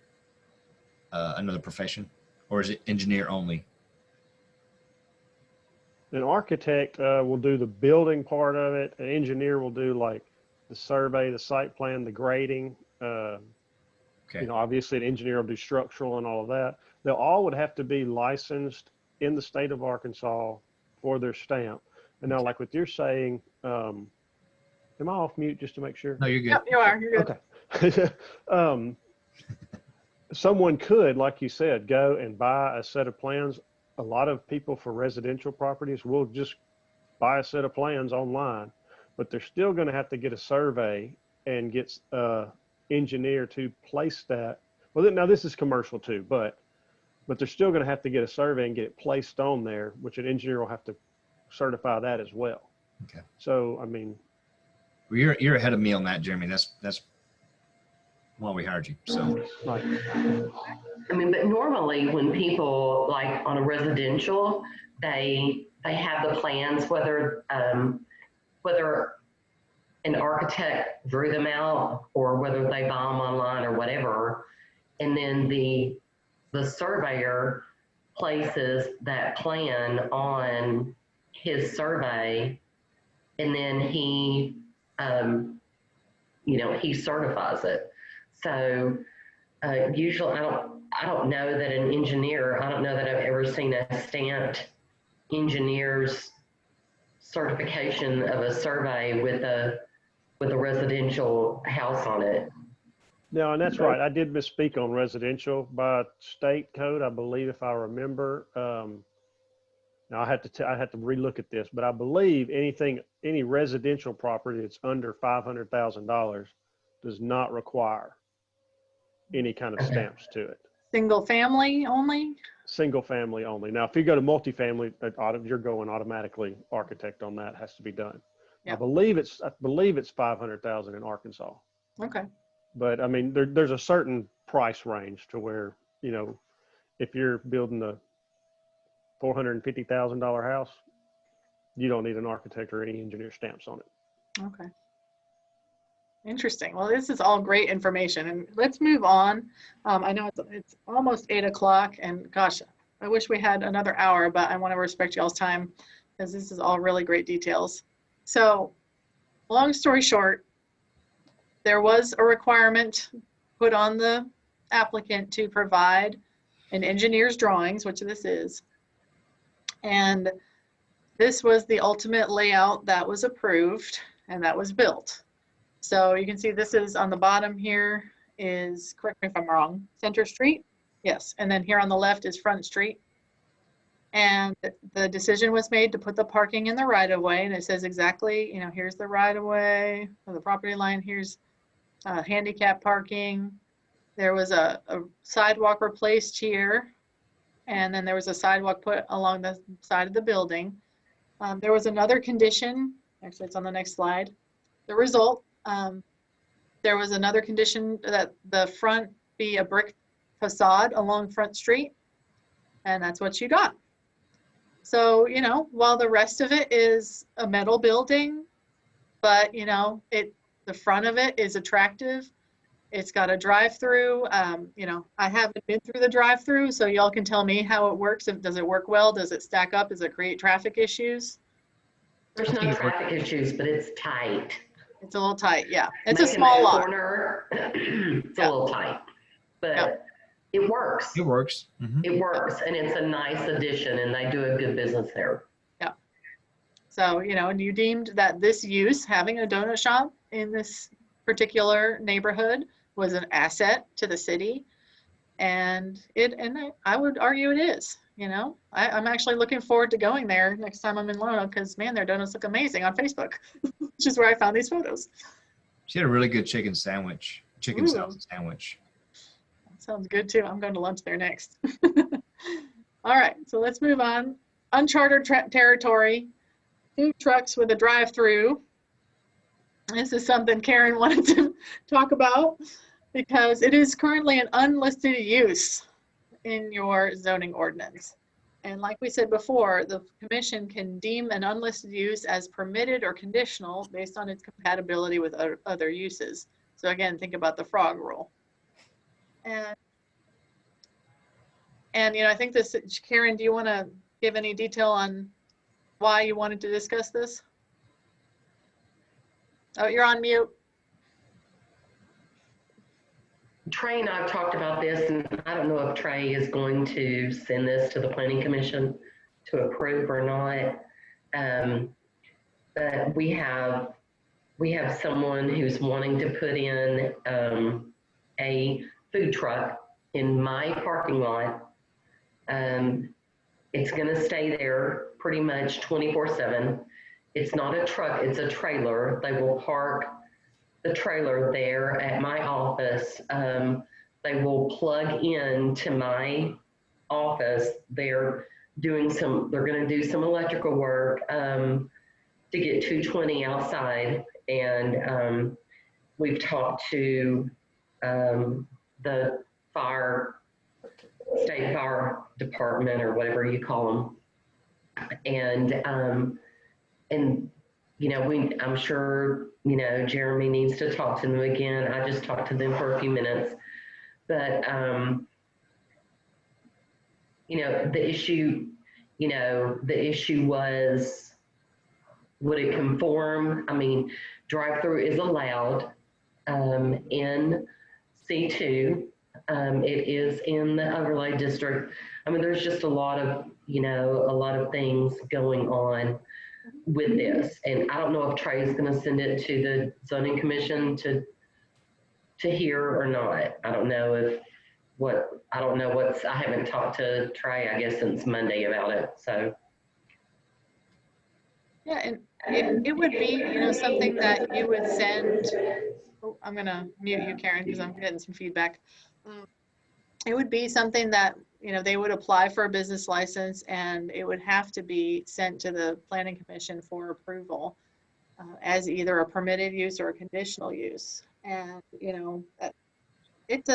Speaker 5: another profession, or is it engineer only?
Speaker 4: An architect will do the building part of it. An engineer will do like the survey, the site plan, the grading.
Speaker 5: Okay.
Speaker 4: Obviously an engineer will do structural and all of that. They all would have to be licensed in the state of Arkansas for their stamp. And now, like what you're saying, am I off mute just to make sure?
Speaker 5: No, you're good.
Speaker 1: Yep, you are. You're good.
Speaker 4: Okay. Someone could, like you said, go and buy a set of plans. A lot of people for residential properties will just buy a set of plans online, but they're still going to have to get a survey and get engineer to place that. Well, now this is commercial too, but they're still going to have to get a survey and get it placed on there, which an engineer will have to certify that as well.
Speaker 5: Okay.
Speaker 4: So, I mean,
Speaker 5: Well, you're ahead of me on that, Jeremy. That's why we hired you. So,
Speaker 4: like,
Speaker 2: I mean, but normally when people like on a residential, they have the plans, whether an architect drew them out or whether they buy them online or whatever, and then the surveyor places that plan on his survey, and then he he certifies it. So usually I don't know that an engineer, I don't know that I've ever seen a stamped engineer's certification of a survey with a residential house on it.
Speaker 4: no, and that's right. I did misspeak on residential by state code, I believe, if I remember. Now I have to relook at this, but I believe any residential property that's under $500,000 does not require any kind of stamps to it.
Speaker 1: Single family only?
Speaker 4: Single family only. Now, if you go to multifamily, you're going automatically architect on that, has to be done.
Speaker 1: Yeah.
Speaker 4: I believe it's 500,000 in Arkansas.
Speaker 1: Okay.
Speaker 4: But I mean, there's a certain price range to where, if you're building a $450,000 house, you don't need an architect or any engineer stamps on it.
Speaker 1: Okay. Interesting. Well, this is all great information, and let's move on. I know it's almost 8 o'clock, and gosh, I wish we had another hour, but I want to respect y'all's time because this is all really great details. So, long story short, there was a requirement put on the applicant to provide an engineer's drawings, which this is, and this was the ultimate layout that was approved and that was built. So you can see this is on the bottom here is, correct me if I'm wrong, Center Street? Yes, and then here on the left is Front Street. And the decision was made to put the parking in the right of way, and it says exactly, here's the right of way of the property line, here's handicap parking. There was a sidewalk replaced here, and then there was a sidewalk put along the side of the building. There was another condition, actually it's on the next slide. The result, there was another condition that the front be a brick facade along Front Street, and that's what you got. So, while the rest of it is a metal building, but the front of it is attractive. It's got a drive-through. I haven't been through the drive-through, so y'all can tell me how it works. Does it work well? Does it stack up? Does it create traffic issues?
Speaker 2: There's no traffic issues, but it's tight.
Speaker 1: It's a little tight, yeah. It's a small lot.
Speaker 2: Corner, it's a little tight, but it works.
Speaker 5: it works. Mm-hmm.
Speaker 2: It works, and it's a nice addition, and they do a good business there.
Speaker 1: Yeah. So, and you deemed that this use, having a donut shop in this particular neighborhood, was an asset to the city, and I would argue it is. I'm actually looking forward to going there next time I'm in Lonoke because, man, their donuts look amazing on Facebook, which is where I found these photos.
Speaker 5: She had a really good chicken sandwich, chicken
Speaker 1: Ooh.
Speaker 5: salad sandwich.
Speaker 1: That sounds good too. I'm going to lunch there next. All right, so let's move on. Uncharted territory, food trucks with a drive-through. This is something Karen wanted to talk about because it is currently an unlisted use in your zoning ordinance. And like we said before, the commission can deem an unlisted use as permitted or conditional based on its compatibility with other uses. So again, think about the frog rule. And I think this, Karen, do you want to give any detail on why you wanted to discuss this? Oh, you're on mute.
Speaker 2: Trey and I have talked about this, and I don't know if Trey is going to send this to the Planning Commission to approve or not. But we have someone who's wanting to put in a food truck in my parking lot. It's going to stay there pretty much 24/7. It's not a truck, it's a trailer. They will park the trailer there at my office. They will plug in to my office. They're going to do some electrical work to get 220 outside. And we've talked to the state fire department or whatever you call them. And you know, I'm sure, you know, Jeremy needs to talk to them again. I just talked to them for a few minutes. But, you know, the issue was, would it conform? I mean, drive-through is allowed in C2. It is in the overlay district. I mean, there's just a lot of things going on with this. And I don't know if Trey is going to send it to the zoning commission to hear or not. I haven't talked to Trey, I guess, since Monday about it. So.
Speaker 1: Yeah, and it would be, you know, something that you would send. Oh, I'm going to mute you, Karen, because I'm getting some feedback. It would be something that, you know, they would apply for a business license and it would have to be sent to the planning commission for approval as either a permitted use or a conditional use. And, you know, it's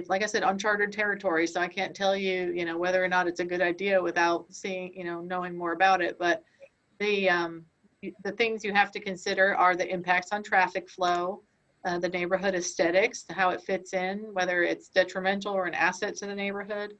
Speaker 1: like I said, uncharted territory. So I can't tell you, you know, whether or not it's a good idea without seeing, you know, knowing more about it. But the things you have to consider are the impacts on traffic flow, the neighborhood aesthetics, how it fits in, whether it's detrimental or an asset to the neighborhood.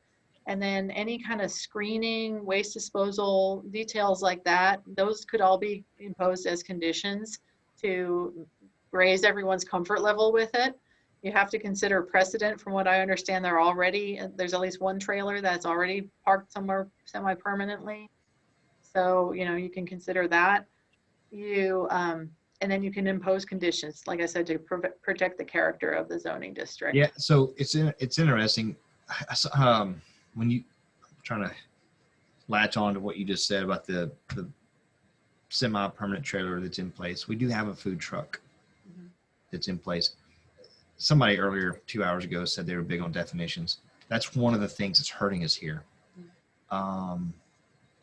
Speaker 1: And then any kind of screening, waste disposal, details like that, those could all be imposed as conditions to raise everyone's comfort level with it. You have to consider precedent. From what I understand, there's at least one trailer that's already parked somewhere semi-permanently. So, you know, you can consider that. And then you can impose conditions, like I said, to protect the character of the zoning district.
Speaker 5: Yeah, so it's interesting. When I'm trying to latch on to what you just said about the semi-permanent trailer that's in place. We do have a food truck that's in place. Somebody earlier, 2 hours ago, said they were big on definitions. That's one of the things that's hurting us here.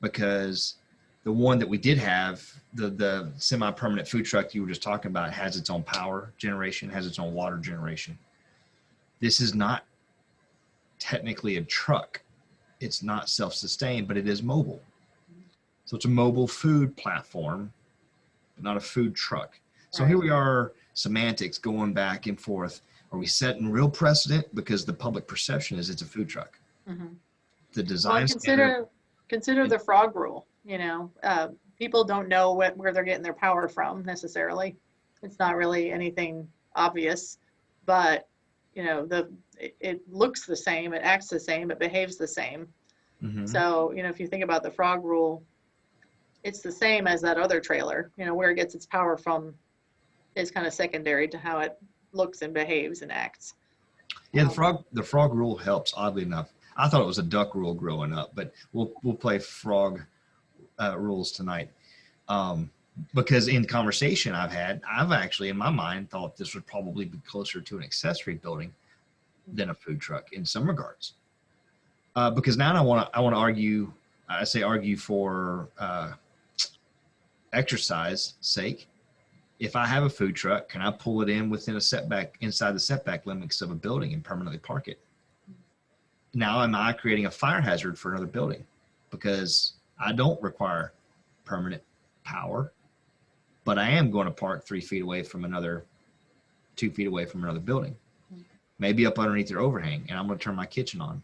Speaker 5: Because the one that we did have, the semi-permanent food truck you were just talking about, has its own power generation, has its own water generation. This is not technically a truck. It's not self-sustained, but it is mobile. So it's a mobile food platform, but not a food truck. So here we are, semantics going back and forth. Are we setting real precedent because the public perception is it's a food truck? The design
Speaker 1: consider the frog rule. You know, people don't know where they're getting their power from necessarily. It's not really anything obvious, but you know, it looks the same, it acts the same, it behaves the same. So, you know, if you think about the frog rule, it's the same as that other trailer. You know, where it gets its power from is kind of secondary to how it looks and behaves and acts.
Speaker 5: Yeah, the frog rule helps, oddly enough. I thought it was a duck rule growing up, but we'll play frog rules tonight. Because in conversation I've actually in my mind thought this would probably be closer to an accessory building than a food truck in some regards. Because now I want to argue. I say argue for exercise sake. If I have a food truck, can I pull it in within a setback, inside the setback limits of a building and permanently park it? Now, am I creating a fire hazard for another building? Because I don't require permanent power, but I am going to park 2 feet away from another building, maybe up underneath their overhang, and I'm going to turn my kitchen on.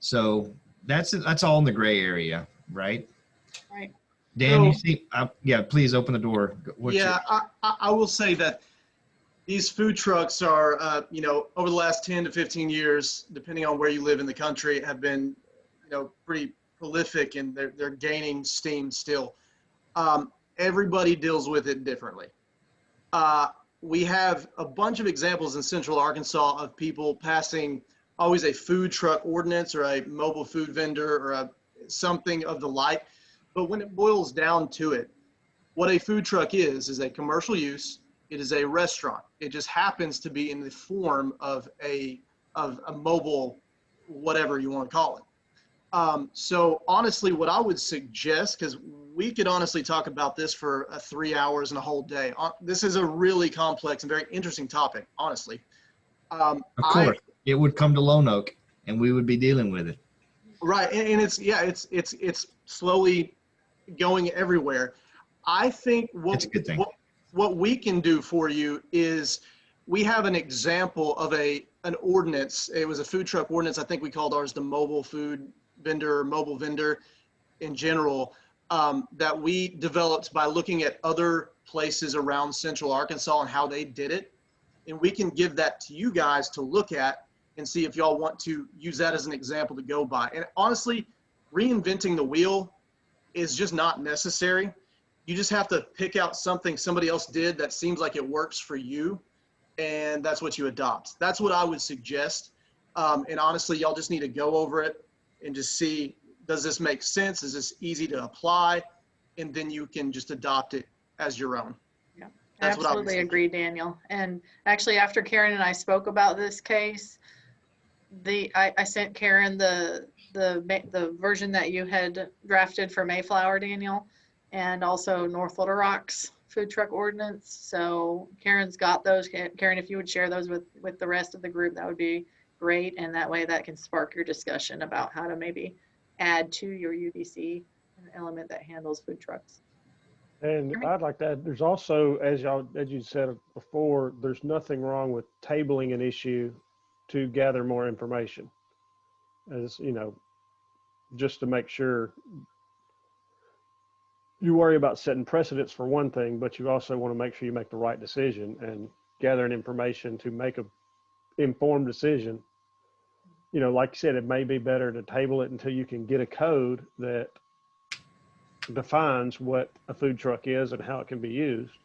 Speaker 5: So that's all in the gray area, right?
Speaker 1: Right.
Speaker 5: Dan, you see, yeah, please open the door.
Speaker 6: I will say that these food trucks are, you know, over the last 10 to 15 years, depending on where you live in the country, have been, you know, pretty prolific, and they're gaining steam still. Everybody deals with it differently. We have a bunch of examples in Central Arkansas of people passing always a food truck ordinance or a mobile food vendor or something of the like. But when it boils down to it, What a food truck is a commercial use. It is a restaurant. It just happens to be in the form of a mobile, whatever you want to call it. So honestly, what I would suggest, because we could honestly talk about this for 3 hours and a whole day. This is a really complex and very interesting topic, honestly.
Speaker 5: Of course, it would come to Lonoke, and we would be dealing with it.
Speaker 6: Right, and it's slowly going everywhere. I think
Speaker 5: It's a good thing.
Speaker 6: What we can do for you is we have an example of an ordinance. It was a food truck ordinance. I think we called ours the mobile food vendor, or mobile vendor in general, that we developed by looking at other places around Central Arkansas and how they did it. And we can give that to you guys to look at and see if y'all want to use that as an example to go by. And honestly, reinventing the wheel is just not necessary. You just have to pick out something somebody else did that seems like it works for you, and that's what you adopt. That's what I would suggest. And honestly, y'all just need to go over it and just see, does this make sense? Is this easy to apply? And then you can just adopt it as your own.
Speaker 1: Yeah, I
Speaker 6: That's what I would
Speaker 1: absolutely
Speaker 6: say.
Speaker 1: agree, Daniel. And actually, after Karen and I spoke about this case, I sent Karen the version that you had drafted for Mayflower, Daniel, and also North Little Rock's food truck ordinance. So Karen's got those. Karen, if you would share those with the rest of the group, that would be great. And that way that can spark your discussion about how to maybe add to your UDC an element that handles food trucks.
Speaker 4: And I'd like to add, there's also, as you said before, there's nothing wrong with tabling an issue to gather more information. As you know, just to make sure you worry about setting precedents for one thing, but you also want to make sure you make the right decision and gathering information to make a informed decision. You know, like you said, it may be better to table it until you can get a code that defines what a food truck is and how it can be used,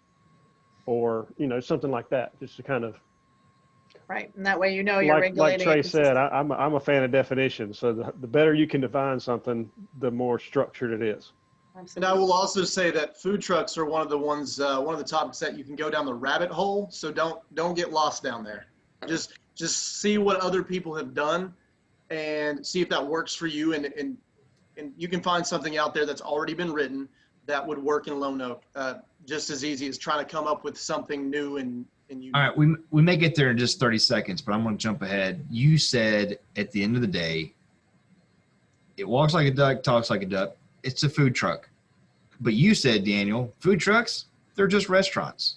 Speaker 4: or, you know, something like that, just to kind of,
Speaker 1: Right, and that way you know you're
Speaker 4: like
Speaker 1: regulating.
Speaker 4: Trey
Speaker 1: it
Speaker 4: said, I'm a fan of definitions. So the better you can define something, the more structured it is.
Speaker 6: And I will also say that food trucks are one of the topics that you can go down the rabbit hole. So don't get lost down there. Just see what other people have done and see if that works for you. And you can find something out there that's already been written that would work in Lonoke, just as easy as trying to come up with something new and unique.
Speaker 5: All right, we may get there in just 30 seconds, but I'm going to jump ahead. You said at the end of the day, it walks like a duck, talks like a duck. It's a food truck. But you said, Daniel, food trucks, they're just restaurants.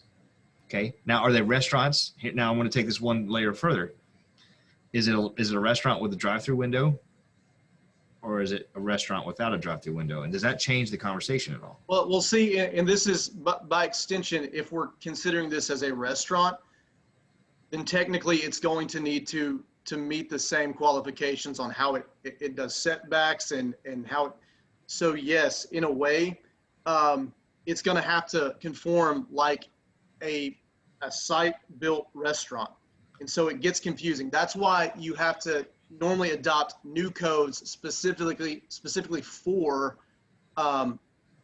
Speaker 5: Okay. Now, are they restaurants? Now I want to take this one layer further. Is it a restaurant with a drive-through window? Or is it a restaurant without a drive-through window? And does that change the conversation at all?
Speaker 6: Well, we'll see. And this is by extension, if we're considering this as a restaurant, then technically it's going to need to meet the same qualifications on how it does setbacks and how it, so yes, in a way, it's going to have to conform like a site-built restaurant. And so it gets confusing. That's why you have to normally adopt new codes specifically for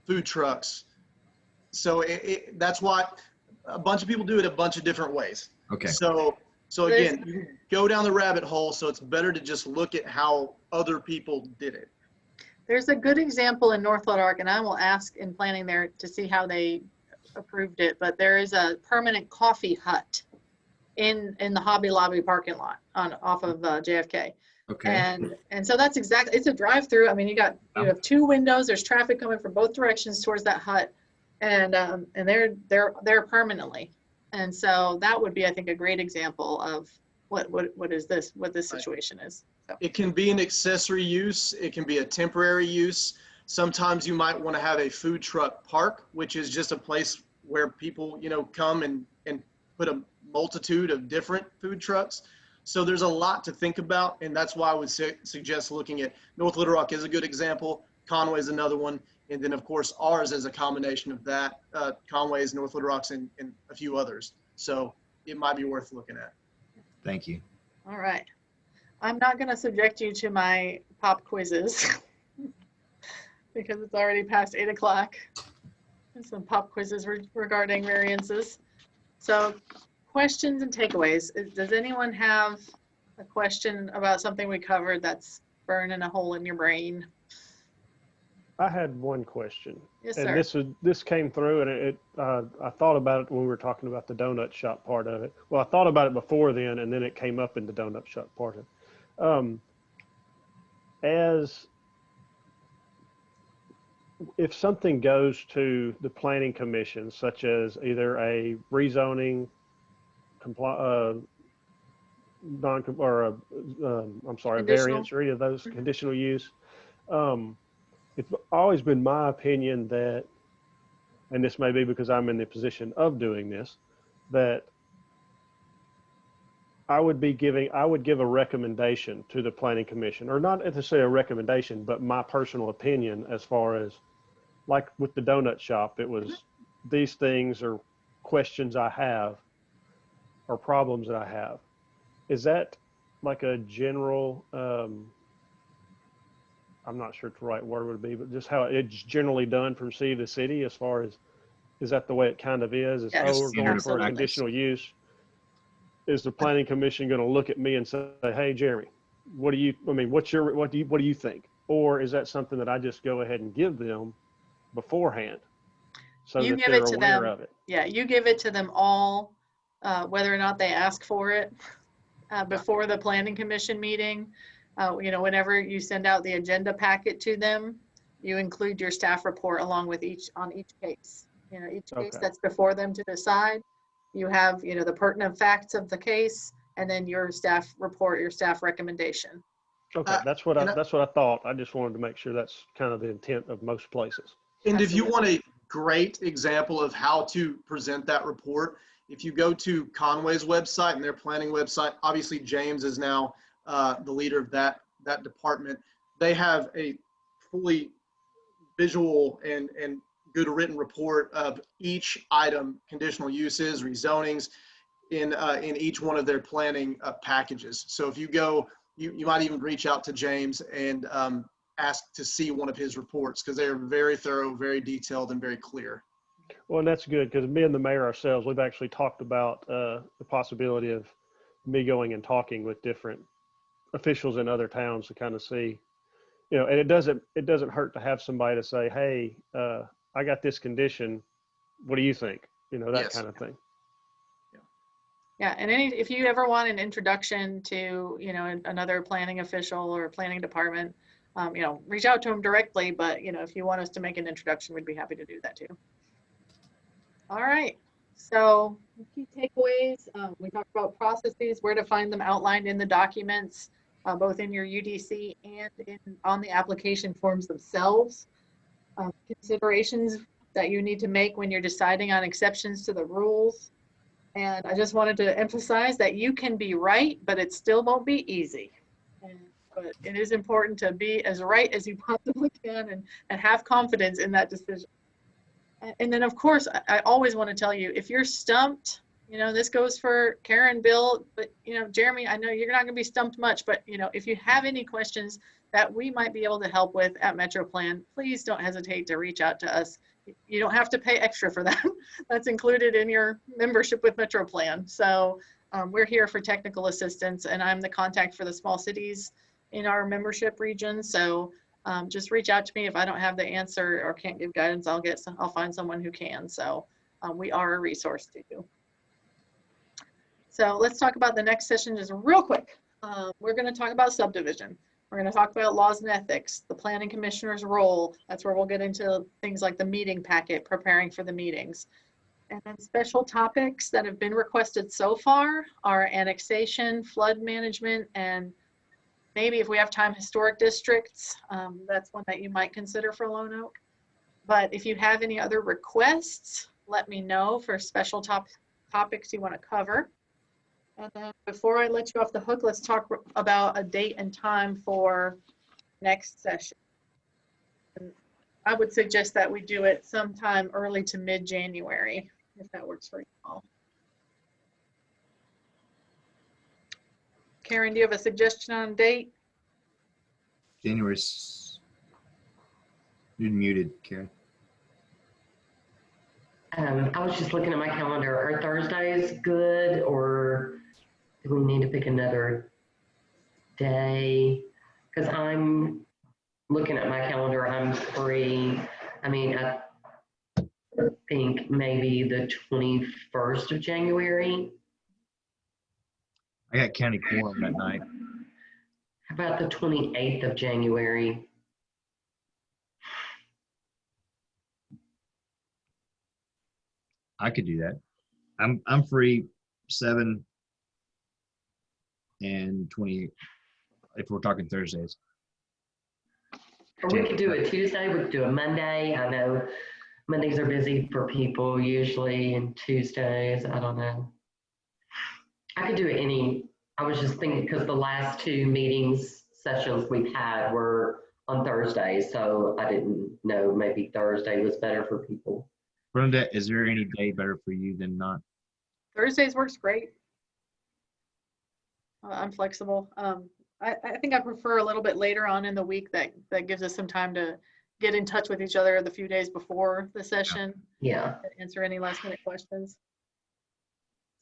Speaker 6: food trucks. So that's why a bunch of people do it a bunch of different ways.
Speaker 5: Okay.
Speaker 6: So again, you go down the rabbit hole. So it's better to just look at how other people did it.
Speaker 1: There's a good example in North Little Rock, and I will ask in planning there to see how they approved it, but there is a permanent coffee hut in the Hobby Lobby parking lot off of JFK.
Speaker 5: Okay.
Speaker 1: And so that's exactly, it's a drive-through. I mean, you have two windows, there's traffic coming from both directions towards that hut, and they're permanently. And so that would be, I think, a great example of what this situation is. So.
Speaker 6: It can be an accessory use. It can be a temporary use. Sometimes you might want to have a food truck park, which is just a place where people, come and put a multitude of different food trucks. So there's a lot to think about. And that's why I would suggest looking at North Little Rock is a good example. Conway is another one. And then of course ours is a combination of that, Conway's, North Little Rock's, and a few others. So it might be worth looking at.
Speaker 5: Thank you.
Speaker 1: All right. I'm not going to subject you to my pop quizzes because it's already past 8 o'clock. some pop quizzes regarding variances. So questions and takeaways. Does anyone have a question about something we covered that's burning a hole in your brain?
Speaker 4: I had one question.
Speaker 1: Yes,
Speaker 4: And
Speaker 1: sir.
Speaker 4: this came through, and I thought about it when we were talking about the donut shop part of it. Well, I thought about it before then, and then it came up in the donut shop part of it. As if something goes to the planning commission, such as either a rezoning, non or a, I'm sorry, a
Speaker 1: Conditional.
Speaker 4: variance or any of those conditional use, it's always been my opinion that, and this may be because I'm in the position of doing this, that I would give a recommendation to the planning commission, or not to say a recommendation, but my personal opinion as far as, like with the donut shop, it was these things are questions I have or problems that I have. Is that like a general, I'm not sure what the right word would be, but just how it's generally done from city to city as far as, is that the way it kind of is? Is,
Speaker 1: Yes,
Speaker 4: oh, we're going for a
Speaker 1: absolutely.
Speaker 4: conditional use. Is the planning commission going to look at me and say, hey, Jeremy, what do you think? Or is that something that I just go ahead and give them beforehand so
Speaker 1: You
Speaker 4: that
Speaker 1: give
Speaker 4: they're
Speaker 1: it to
Speaker 4: aware
Speaker 1: them.
Speaker 4: of it?
Speaker 1: Yeah, you give it to them all, whether or not they ask for it, before the planning commission meeting. Whenever you send out the agenda packet to them, you include your staff report along with each case. Each case
Speaker 4: Okay.
Speaker 1: that's before them to decide. You have, the pertinent facts of the case, and then your staff report, your staff recommendation.
Speaker 4: Okay, that's what
Speaker 6: and I-
Speaker 4: I thought. I just wanted to make sure that's kind of the intent of most places.
Speaker 6: And if you
Speaker 1: Absolutely.
Speaker 6: want a great example of how to present that report, if you go to Conway's website and their planning website, obviously James is now the leader of that department. They have a fully visual and good written report of each item, conditional uses, rezonings, in each one of their planning packages. So if you go, you might even reach out to James and ask to see one of his reports, because they are very thorough, very detailed, and very clear.
Speaker 4: Well, and that's good, because me and the mayor ourselves, we've actually talked about the possibility of me going and talking with different officials in other towns to kind of see, and it doesn't hurt to have somebody to say, hey, I got this condition. What do you think? That
Speaker 6: Yes.
Speaker 4: kind of thing.
Speaker 1: Yeah, and if you ever want an introduction to, another planning official or planning department, reach out to them directly. But, if you want us to make an introduction, we'd be happy to do that too. All right. So key takeaways, we talked about processes, where to find them outlined in the documents, both in your UDC and on the application forms themselves. Considerations that you need to make when you're deciding on exceptions to the rules. And I just wanted to emphasize that you can be right, but it still won't be easy. But it is important to be as right as you possibly can and have confidence in that decision. And then, of course, I always want to tell you, if you're stumped, this goes for Karen, Bill, but, Jeremy, I know you're not going to be stumped much, but, if you have any questions that we might be able to help with at MetroPlan, please don't hesitate to reach out to us. You don't have to pay extra for that. That's included in your membership with MetroPlan. So we're here for technical assistance, and I'm the contact for the small cities in our membership region. So just reach out to me. If I don't have the answer or can't give guidance, I'll find someone who can. So we are a resource to you. So let's talk about the next session just real quick. We're going to talk about subdivision. We're going to talk about laws and ethics, the planning commissioner's role. That's where we'll get into things like the meeting packet, preparing for the meetings. And then special topics that have been requested so far are annexation, flood management, and maybe if we have time, historic districts. That's one that you might consider for Lonoke. But if you have any other requests, let me know for special topics you want to cover. And then before I let you off the hook, let's talk about a date and time for next session. And I would suggest that we do it sometime early to mid-January, if that works for you all. Karen, do you have a suggestion on a date?
Speaker 5: January. You're muted, Karen.
Speaker 2: I was just looking at my calendar. Are Thursdays good, or do we need to pick another day? Because I'm looking at my calendar, I'm free. I mean, I think maybe the 21st of January.
Speaker 5: I got county quorum that night.
Speaker 2: How about the 28th of January?
Speaker 5: I could do that. I'm free 7 and 20 if we're talking Thursdays.
Speaker 2: Or we could do it Tuesday, we could do a Monday. I know Mondays are busy for people usually, and Tuesdays, I don't know. I could do it I was just thinking because the last 2 sessions we've had were on Thursdays, so I didn't know, maybe Thursday was better for people.
Speaker 5: Bernadette, is there any day better for you than not?
Speaker 1: Thursdays works great. I'm flexible. I think I prefer a little bit later on in the week that gives us some time to get in touch with each other the few days before the session.
Speaker 2: Yeah.
Speaker 1: Answer any last minute questions.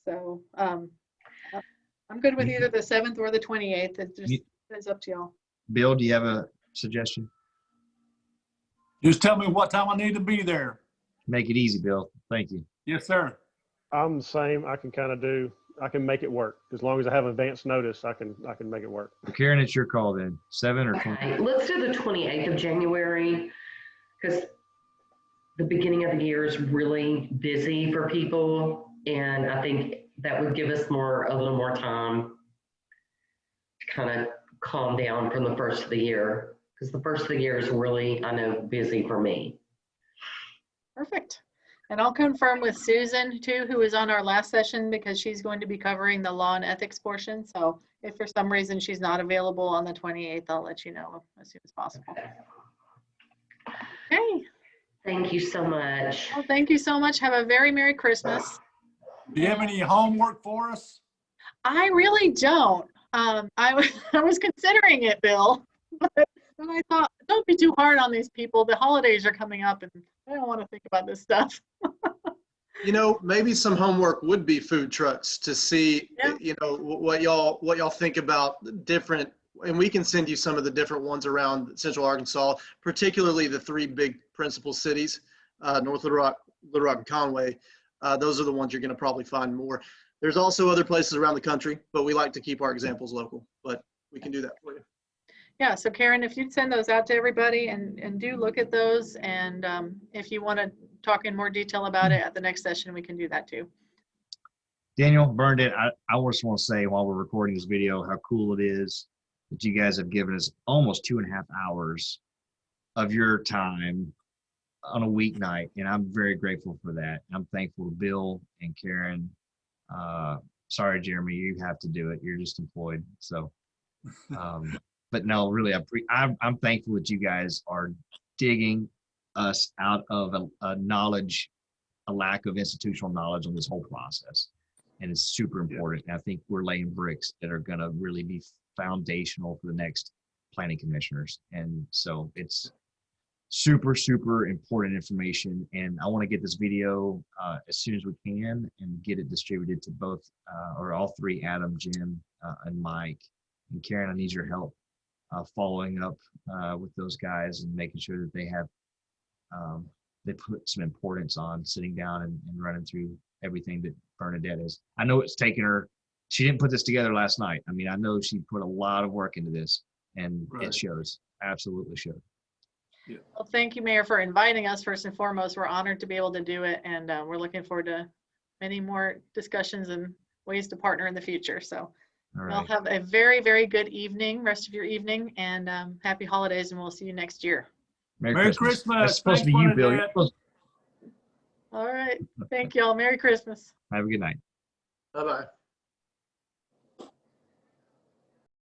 Speaker 1: So I'm good with either the 7th or the 28th. It just is up to y'all.
Speaker 5: Bill, do you have a suggestion?
Speaker 3: Just tell me what time I need to be there.
Speaker 5: Make it easy, Bill. Thank you.
Speaker 3: Yes, sir.
Speaker 4: I'm the same. I can make it work. As long as I have advance notice, I can make it work.
Speaker 5: Karen, it's your call then. 7 or 20?
Speaker 2: Okay, let's do the 28th of January because the beginning of the year is really busy for people. And I think that would give us a little more time to kind of calm down from the first of the year. Because the first of the year is really, I know, busy for me.
Speaker 1: Perfect. And I'll confirm with Susan too, who was on our last session, because she's going to be covering the law and ethics portion. So if for some reason she's not available on the 28th, I'll let you know as soon as possible. Okay.
Speaker 2: Thank you so much.
Speaker 1: Well, thank you so much. Have a very Merry Christmas.
Speaker 3: Do you have any homework for us?
Speaker 1: I really don't. I was considering it, Bill, but then I thought, don't be too hard on these people. The holidays are coming up and I don't want to think about this stuff.
Speaker 6: You know, maybe some homework would be food trucks to see,
Speaker 1: Yeah.
Speaker 6: you know, what y'all think about different, and we can send you some of the different ones around Central Arkansas, particularly the 3 big principal cities, North Little Rock, and Conway. Those are the ones you're going to probably find more. There's also other places around the country, but we like to keep our examples local, but we can do that for you.
Speaker 1: Yeah, so Karen, if you'd send those out to everybody and do look at those, and if you want to talk in more detail about it at the next session, we can do that too.
Speaker 5: Daniel, Bernadette, I just want to say while we're recording this video how cool it is that you guys have given us almost 2.5 hours of your time on a weeknight, and I'm very grateful for that. I'm thankful to Bill and Karen. Sorry, Jeremy, you have to do it. You're just employed. So, but no, really, I'm thankful that you guys are digging us out of a lack of institutional knowledge on this whole process. And it's super important. And I think we're laying bricks that are going to really be foundational for the next planning commissioners. And so it's super, super important information. And I want to get this video as soon as we can and get it distributed to both or all 3, Adam, Jim, and Mike. And Karen, I need your help following up with those guys and making sure that they have they put some importance on sitting down and running through everything that Bernadette is. I know it's taken her, she didn't put this together last night. I mean, I know she put a lot of work into this, and
Speaker 3: Right.
Speaker 5: It shows, absolutely shows.
Speaker 3: Yeah.
Speaker 1: Well, thank you, Mayor, for inviting us. First and foremost, we're honored to be able to do it, and we're looking forward to many more discussions and ways to partner in the future. So
Speaker 5: All
Speaker 1: we'll
Speaker 5: right.
Speaker 1: have a very, very good evening, rest of your evening, and happy holidays, and we'll see you next year.
Speaker 3: Merry Christmas.
Speaker 5: That's supposed to be
Speaker 3: Thanks,
Speaker 5: you, Bill. You're
Speaker 3: Bernadette.
Speaker 5: supposed-
Speaker 1: All right. Thank you all. Merry Christmas.
Speaker 5: Have a good night.
Speaker 6: Bye-bye.